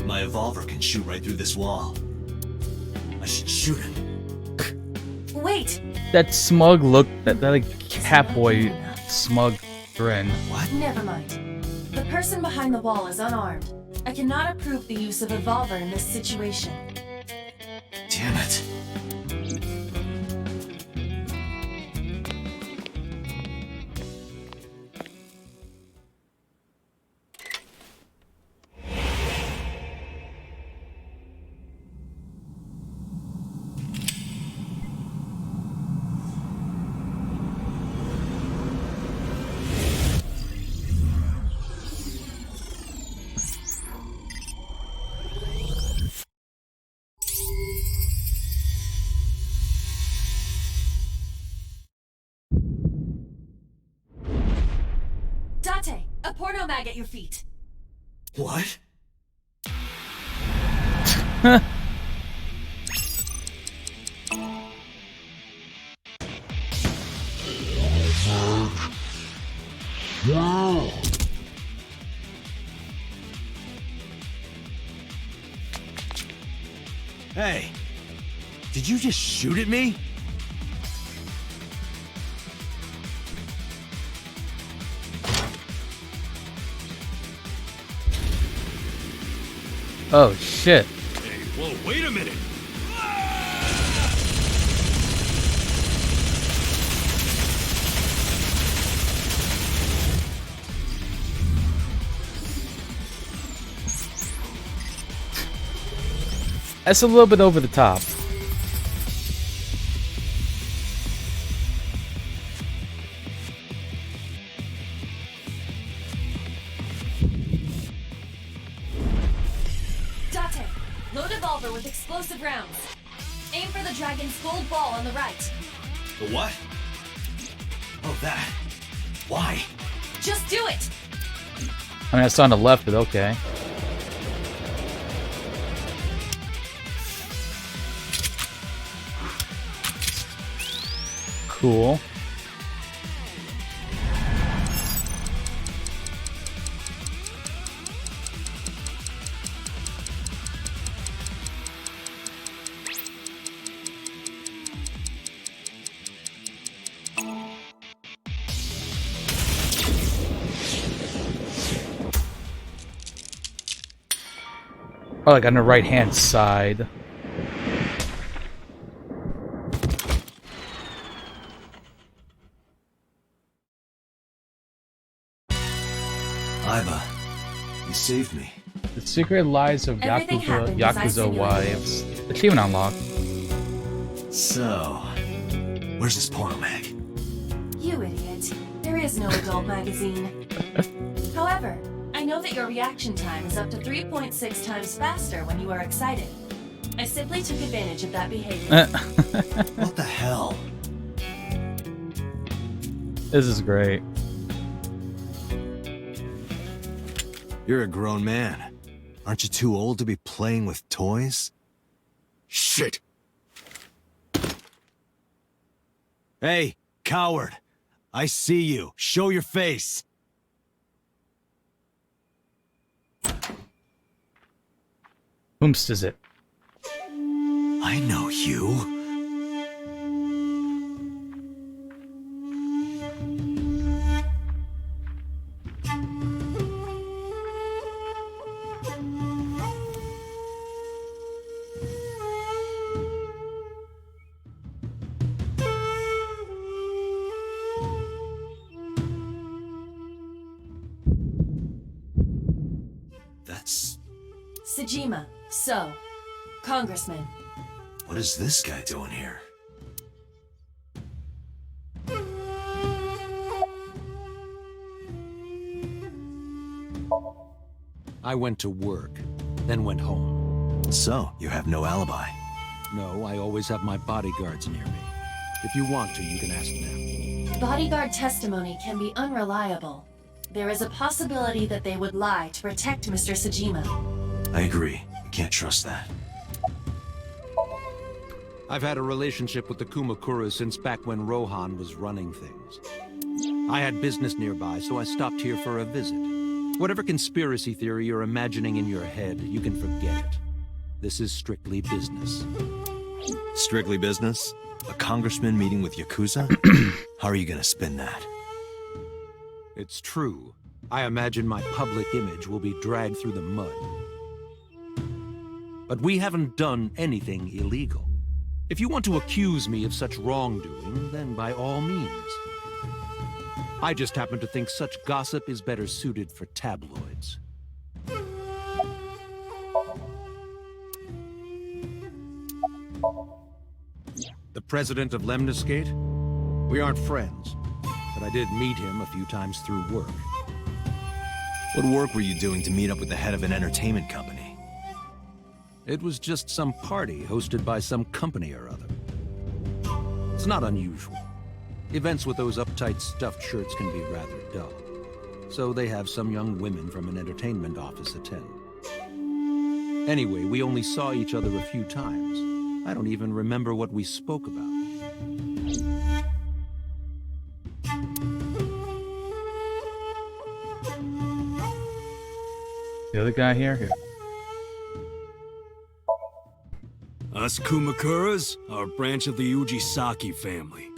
S3: My evolver can shoot right through this wall. I should shoot it.
S9: Wait!
S1: That smug look, that like Catboy smug grin.
S3: What?
S9: Never mind. The person behind the wall is unarmed. I cannot approve the use of Evolver in this situation.
S3: Damn it.
S9: Date, a porno mag at your feet.
S3: What?
S6: Hey, did you just shoot at me?
S1: Oh shit.
S18: Hey, whoa, wait a minute!
S1: That's a little bit over the top.
S9: Date, load Evolver with explosive rounds. Aim for the dragon's gold ball on the right.
S3: The what? Oh, that. Why?
S9: Just do it!
S1: I mean, it's on the left, but okay. Cool. Oh, like on the right-hand side.
S3: Iva, you saved me.
S1: The Secret Lives of
S9: Everything happened as I
S1: Yakuza
S9: simulated.
S1: Wives. Achievement unlocked.
S3: So, where's this porno mag?
S9: You idiot. There is no adult magazine. However, I know that your reaction time is up to 3.6 times faster when you are excited. I simply took advantage of that behavior.
S3: What the hell?
S1: This is great.
S6: You're a grown man. Aren't you too old to be playing with toys?
S18: Shit!
S6: Hey, coward! I see you. Show your face!
S1: Whomst is it?
S3: I know you. That's...
S9: Sejima, so, Congressman.
S3: What is this guy doing here?
S20: I went to work, then went home.
S3: So, you have no alibi?
S20: No, I always have my bodyguards near me. If you want to, you can ask them.
S9: Bodyguard testimony can be unreliable. There is a possibility that they would lie to protect Mr. Sejima.
S3: I agree. You can't trust that.
S20: I've had a relationship with the Kumakura since back when Rohan was running things. I had business nearby, so I stopped here for a visit. Whatever conspiracy theory you're imagining in your head, you can forget it. This is strictly business.
S6: Strictly business? A congressman meeting with Yakuza? How are you gonna spin that?
S20: It's true. I imagine my public image will be dragged through the mud. But we haven't done anything illegal. If you want to accuse me of such wrongdoing, then by all means. I just happen to think such gossip is better suited for tabloids. The president of Lemniscate? We aren't friends, but I did meet him a few times through work.
S6: What work were you doing to meet up with the head of an entertainment company?
S20: It was just some party hosted by some company or other. It's not unusual. Events with those uptight stuffed shirts can be rather dull. So they have some young women from an entertainment office attend. Anyway, we only saw each other a few times. I don't even remember what we spoke about.
S1: The other guy here?
S18: Us Kumakuras are a branch of the Ujisaki family.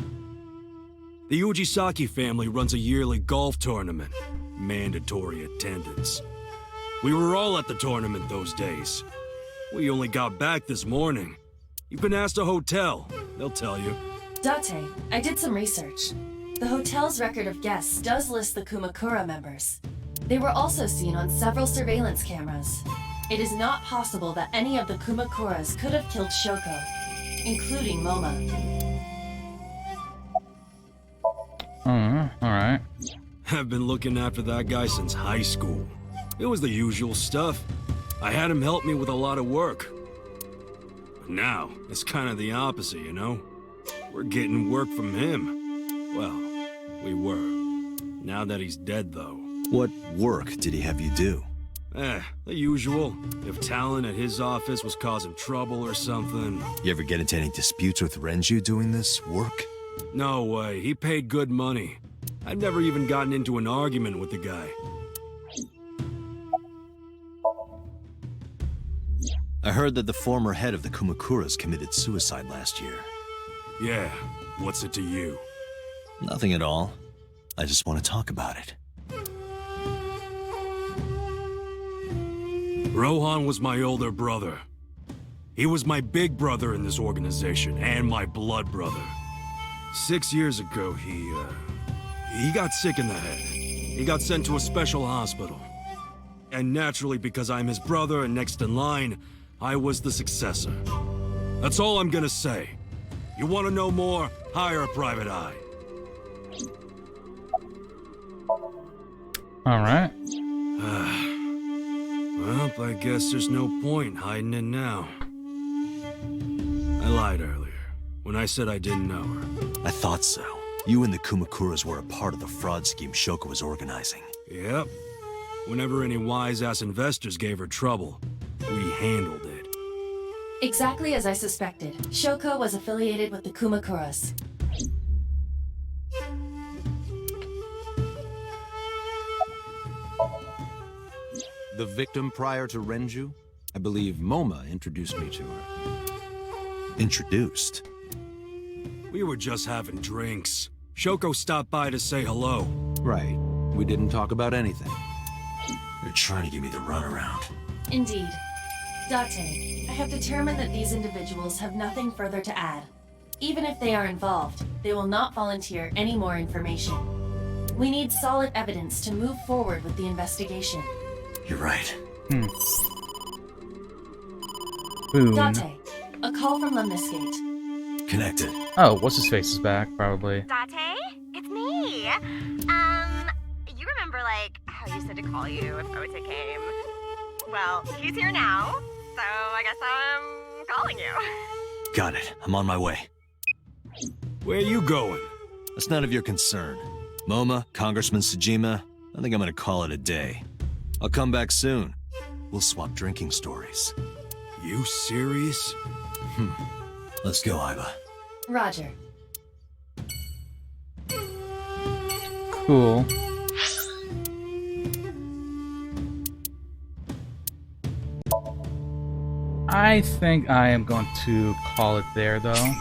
S18: The Ujisaki family runs a yearly golf tournament. Mandatory attendance. We were all at the tournament those days. We only got back this morning. You can ask the hotel. They'll tell you.
S9: Date, I did some research. The hotel's record of guests does list the Kumakura members. They were also seen on several surveillance cameras. It is not possible that any of the Kumakuras could have killed Shoko, including Moma.
S1: Alright.
S18: I've been looking after that guy since high school. It was the usual stuff. I had him help me with a lot of work. But now, it's kind of the opposite, you know? We're getting work from him. Well, we were. Now that he's dead, though.
S6: What work did he have you do?
S18: The usual. If Talon at his office was causing trouble or something.
S6: You ever get into any disputes with Renju doing this work?
S18: No way. He paid good money. I've never even gotten into an argument with the guy.
S6: I heard that the former head of the Kumakuras committed suicide last year.
S18: Yeah. What's it to you?
S6: Nothing at all. I just want to talk about it.
S18: Rohan was my older brother. He was my big brother in this organization, and my blood brother. 6 years ago, he got sick in the head. He got sent to a special hospital. And naturally, because I'm his brother and next in line, I was the successor. That's all I'm gonna say. You want to know more? Hire a private eye.
S1: Alright.
S18: Well, I guess there's no point hiding it now. I lied earlier, when I said I didn't know her.
S6: I thought so. You and the Kumakuras were a part of the fraud scheme Shoko was organizing.
S18: Yep. Whenever any wise-ass investors gave her trouble, we handled it.
S9: Exactly as I suspected. Shoko was affiliated with the Kumakuras.
S20: The victim prior to Renju? I believe Moma introduced me to her.
S6: Introduced?
S18: We were just having drinks. Shoko stopped by to say hello.
S20: Right. We didn't talk about anything.
S6: You're trying to give me the runaround.
S9: Indeed. Date, I have determined that these individuals have nothing further to add. Even if they are involved, they will not volunteer any more information. We need solid evidence to move forward with the investigation.
S6: You're right.
S1: Boom.
S9: Date, a call from Lemniscate.
S6: Connected.
S1: Oh, what's his face is back, probably.
S16: Date, it's me. You remember, like, how you said to call you if Ota came? Well, he's here now, so I guess I'm calling you.
S6: Got it. I'm on my way.
S18: Where are you going?
S6: That's none of your concern. Moma, Congressman Tsujima, I think I'm gonna call it a day. I'll come back soon. We'll swap drinking stories.
S18: You serious?
S6: Let's go, Iva.
S9: Roger.
S1: Cool. I think I am going to call it there, though.